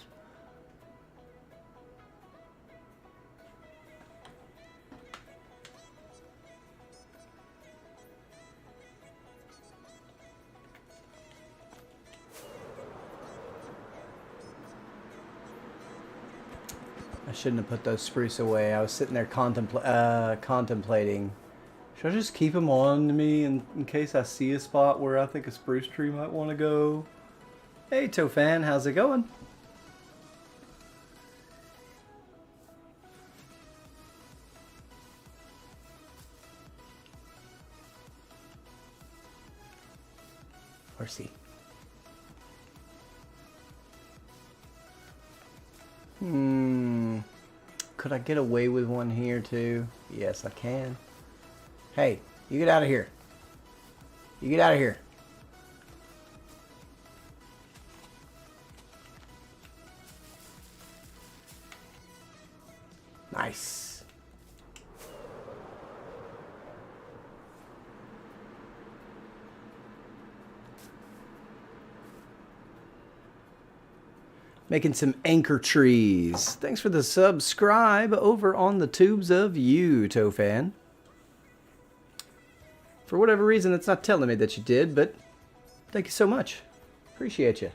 I shouldn't have put those spruce away. I was sitting there contemplating. Should I just keep them on me in case I see a spot where I think a spruce tree might want to go? Hey, Tofan, how's it going? Where's he? Could I get away with one here too? Yes, I can. Hey, you get out of here. You get out of here. Nice. Making some anchor trees. Thanks for the subscribe over on the tubes of you, Tofan. For whatever reason, it's not telling me that you did, but thank you so much. Appreciate you.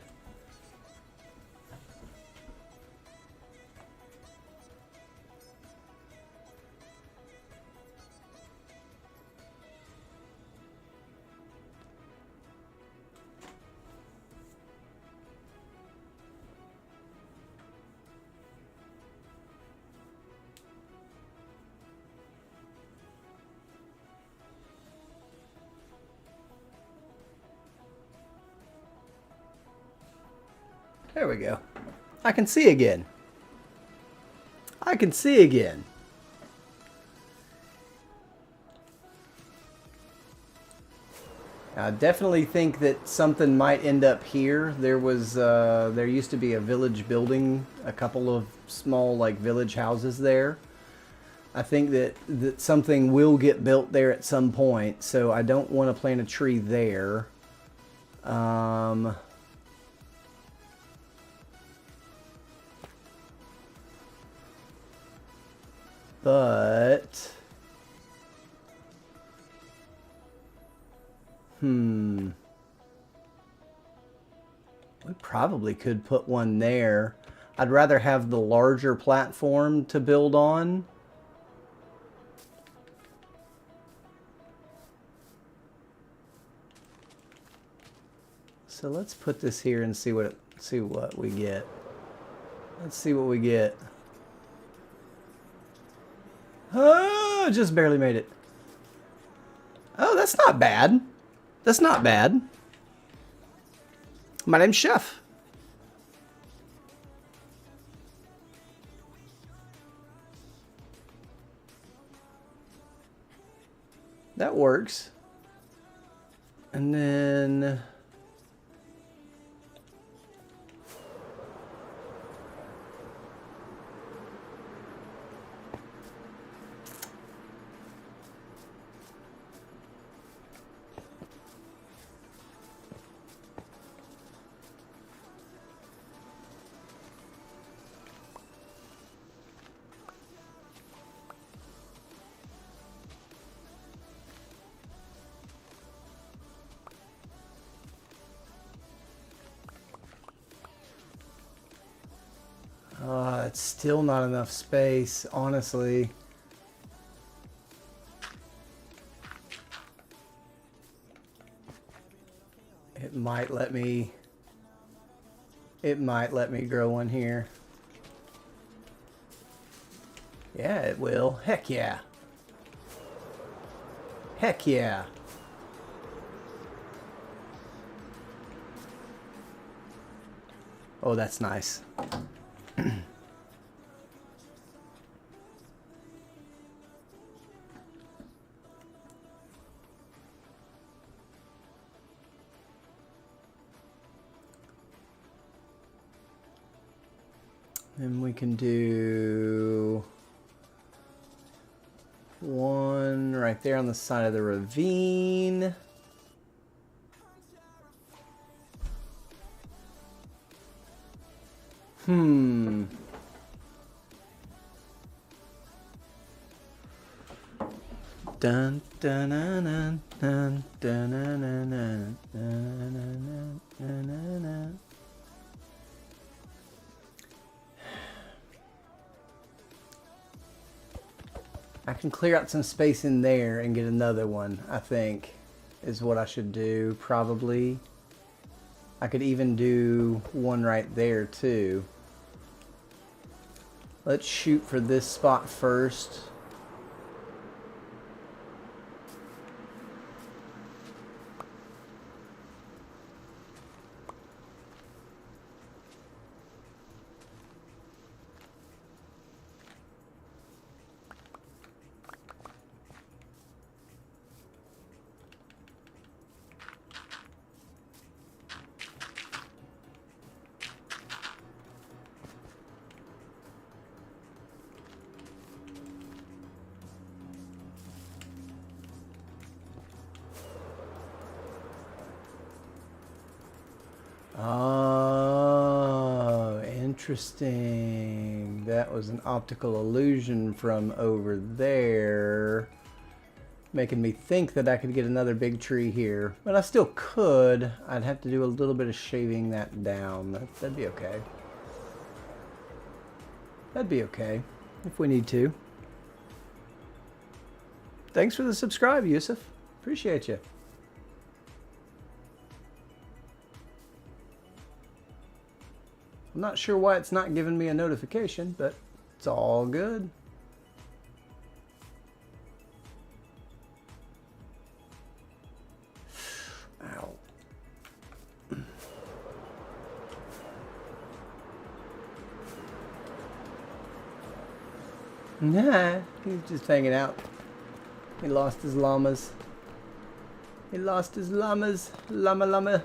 There we go. I can see again. I can see again. I definitely think that something might end up here. There used to be a village building, a couple of small like village houses there. I think that something will get built there at some point, so I don't want to plant a tree there. But we probably could put one there. I'd rather have the larger platform to build on. So let's put this here and see what we get. Let's see what we get. Oh, just barely made it. Oh, that's not bad. That's not bad. My name's Chef. That works. And then it's still not enough space, honestly. It might let me grow one here. Yeah, it will. Heck yeah. Heck yeah. Oh, that's nice. And we can do one right there on the side of the ravine. Dun dun dun dun dun dun dun dun dun. I can clear out some space in there and get another one, I think, is what I should do, probably. I could even do one right there, too. Let's shoot for this spot first. Oh, interesting. That was an optical illusion from over there, making me think that I could get another big tree here. But I still could. I'd have to do a little bit of shaving that down. That'd be okay. That'd be okay if we need to. Thanks for the subscribe, Yusuf. Appreciate you. I'm not sure why it's not giving me a notification, but it's all good. Ow. Nah, he's just hanging out. He lost his llamas. He lost his llamas. Llama llama.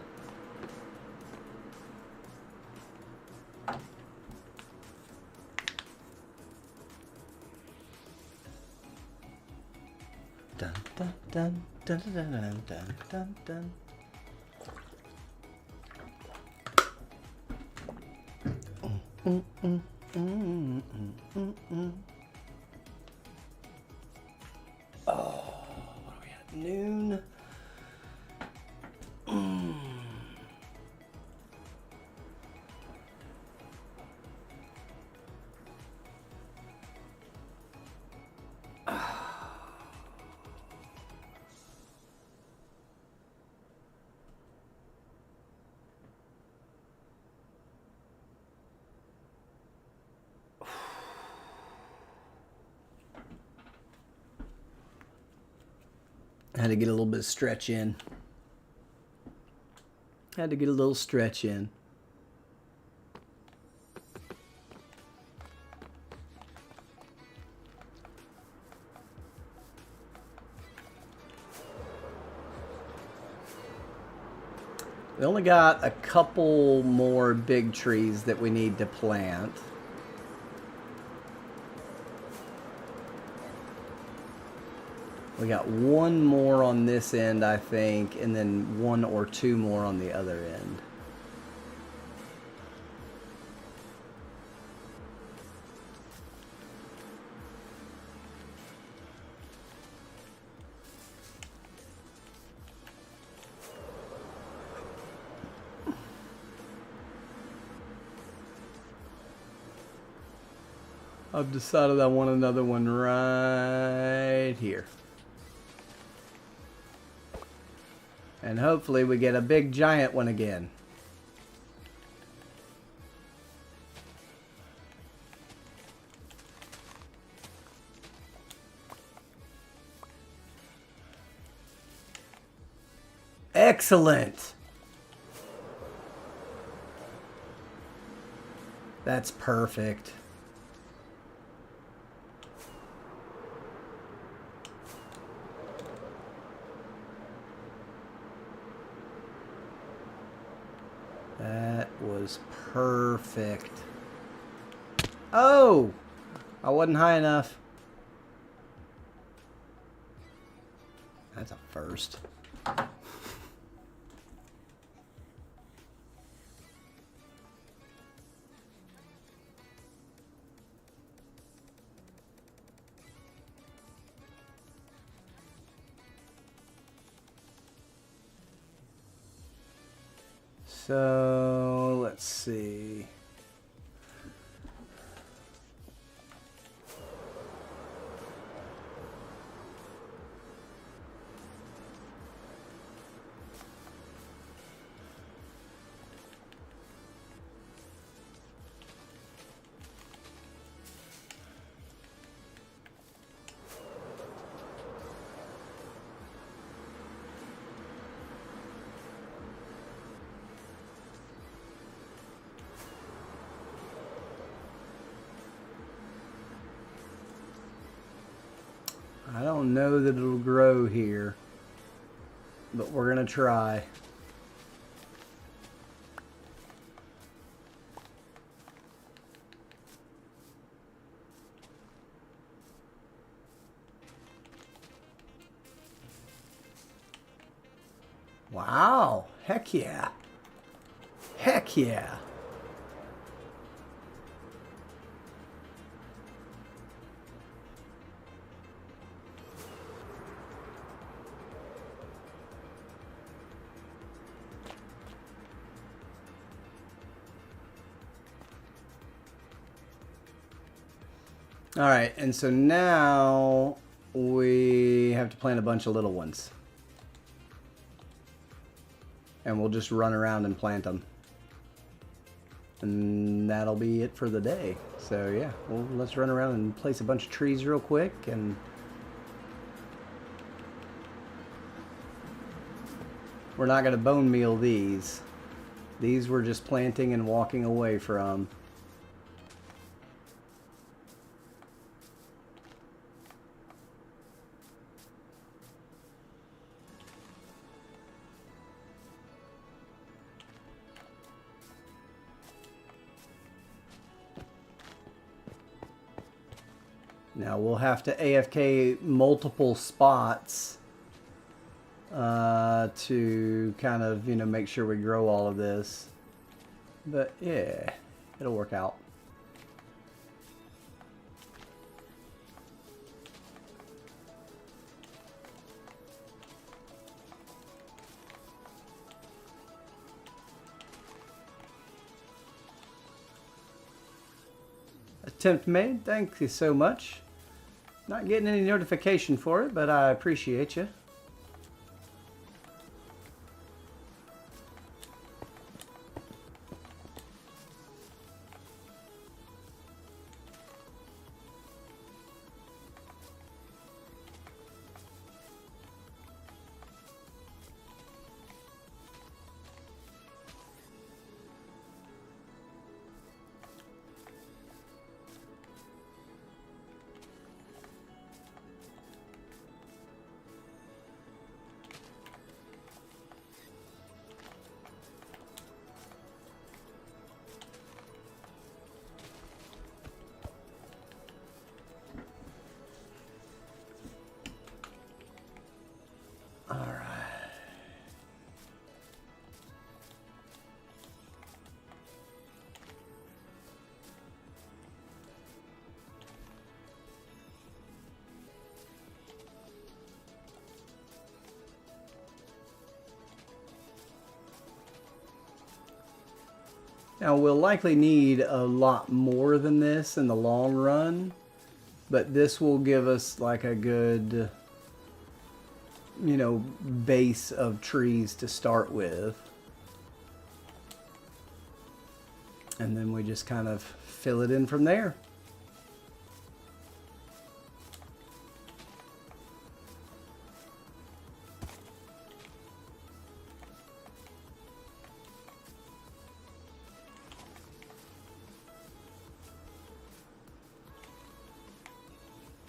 Dun dun dun dun dun dun dun dun dun. Oh, what are we at? Noon. Had to get a little bit of stretch in. Had to get a little stretch in. We only got a couple more big trees that we need to plant. We got one more on this end, I think, and then one or two more on the other end. I've decided I want another one right here. And hopefully we get a big giant one again. Excellent. That's perfect. That was perfect. Oh! I wasn't high enough. That's a first. So, let's see. I don't know that it'll grow here, but we're gonna try. Wow, heck yeah. Heck yeah. All right, and so now we have to plant a bunch of little ones. And we'll just run around and plant them. And that'll be it for the day. So yeah, well, let's run around and place a bunch of trees real quick. And we're not going to bone meal these. These we're just planting and walking away from. Now we'll have to AFK multiple spots to kind of, you know, make sure we grow all of this. But yeah, it'll work out. Attempt made. Thank you so much. Not getting any notification for it, but I appreciate you. Now we'll likely need a lot more than this in the long run, but this will give us like a good, you know, base of trees to start with. And then we just kind of fill it in from there.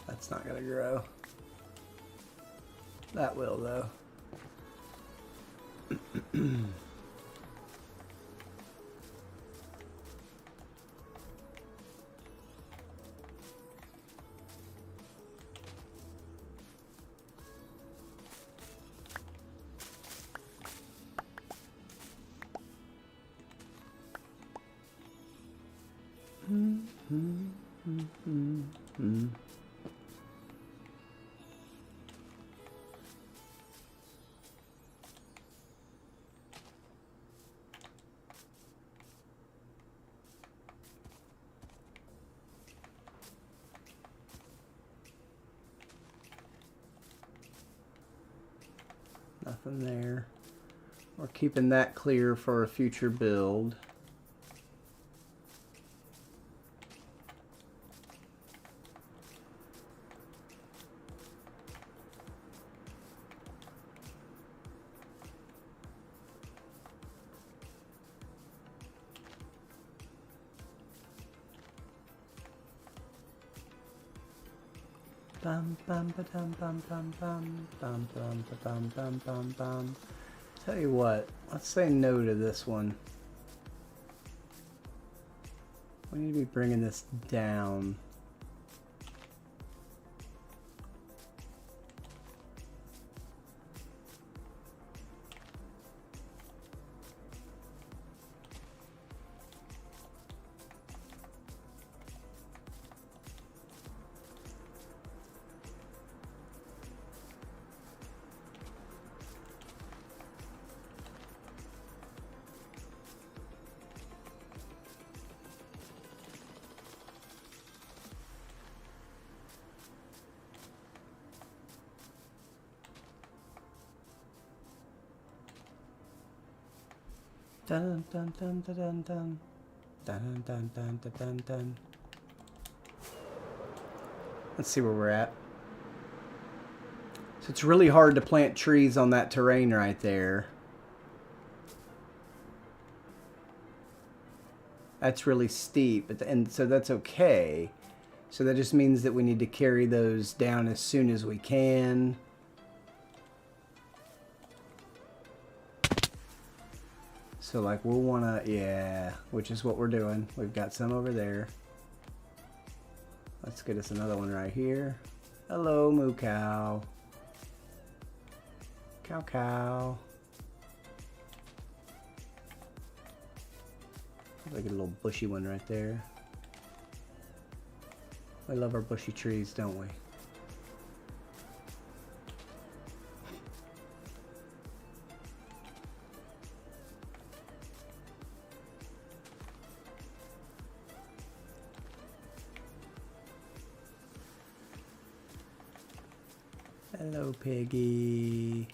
That's not gonna grow. That will though. Nothing there. We're keeping that clear for a future build. Bum bum ba dum bum bum bum bum bum ba bum bum bum bum. Tell you what, let's say no to this one. We need to be bringing this down. Dun dun dun dun dun dun dun dun dun dun dun dun. Let's see where we're at. So it's really hard to plant trees on that terrain right there. That's really steep, and so that's okay. So that just means that we need to carry those down as soon as we can. So like we'll wanna, yeah, which is what we're doing. We've got some over there. Let's get us another one right here. Hello, moo cow. Cow cow. Probably get a little bushy one right there. We love our bushy trees, don't we? Hello, piggy.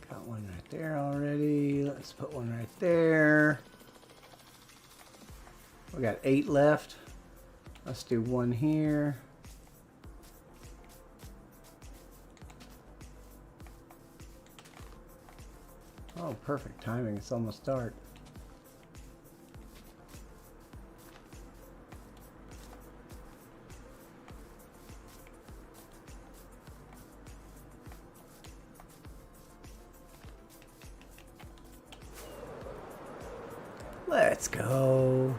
Got one right there already. Let's put one right there. We got 8 left. Let's do one here. Oh, perfect timing. It's almost dark. Let's go.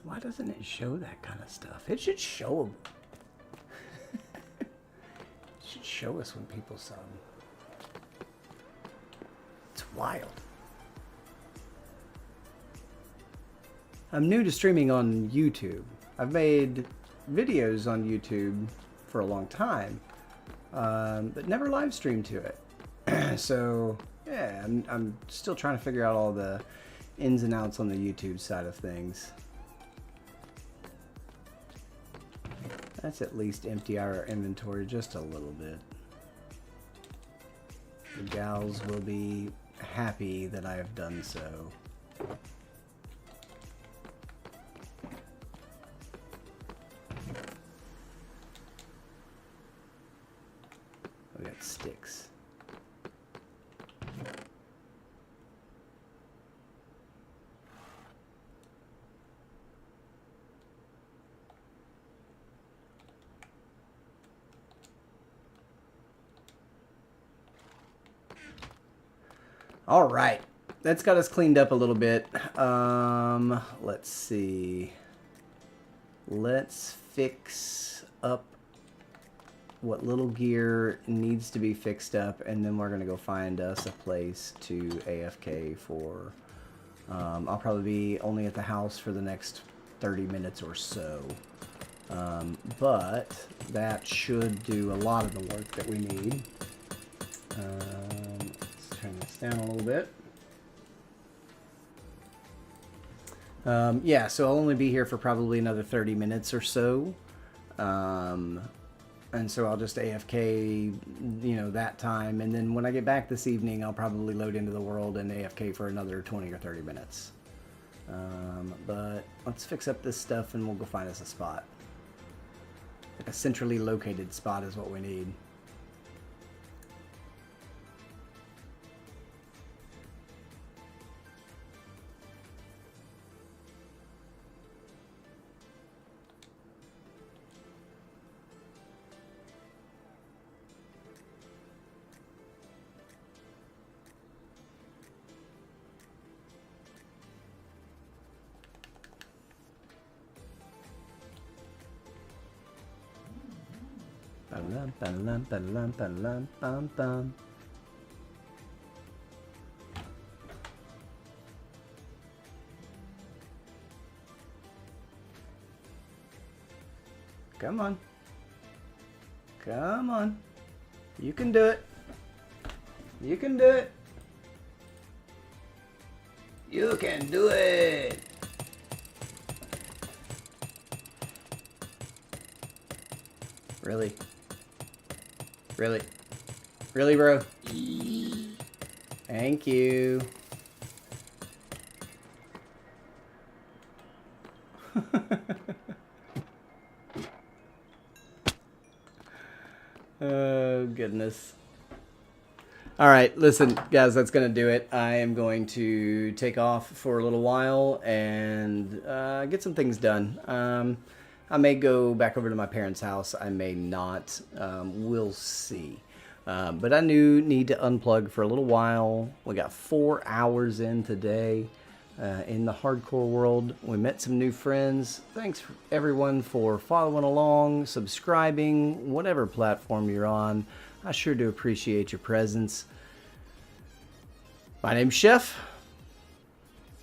Why doesn't it show that kind of stuff? It should show them. It should show us when people sub. It's wild. I'm new to streaming on YouTube. I've made videos on YouTube for a long time, but never live streamed to it. So yeah, I'm still trying to figure out all the ins and outs on the YouTube side of things. Let's at least empty our inventory just a little bit. The gals will be happy that I have done so. We got sticks. All right, that's got us cleaned up a little bit. Let's see. let's fix up what little gear needs to be fixed up, and then we're going to go find us a place to AFK for. I'll probably be only at the house for the next 30 minutes or so. But that should do a lot of the work that we need. Let's turn this down a little bit. Yeah, so I'll only be here for probably another 30 minutes or so. And so I'll just AFK, you know, that time. And then when I get back this evening, I'll probably load into the world and AFK for another 20 or 30 minutes. But let's fix up this stuff and we'll go find us a spot. Like a centrally located spot is what we need. Come on. Come on. You can do it. You can do it. You can do it. Really? Really? Really, bro? Thank you. Oh, goodness. All right, listen, guys, that's going to do it. I am going to take off for a little while and get some things done. I may go back over to my parents' house. I may not. We'll see. But I need to unplug for a little while. We got 4 hours in today in the hardcore world. We met some new friends. Thanks everyone for following along, subscribing, whatever platform you're on. I sure do appreciate your presence. My name's Chef.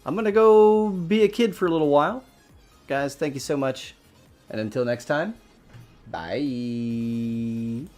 I'm going to go be a kid for a little while. Guys, thank you so much. And until next time, bye.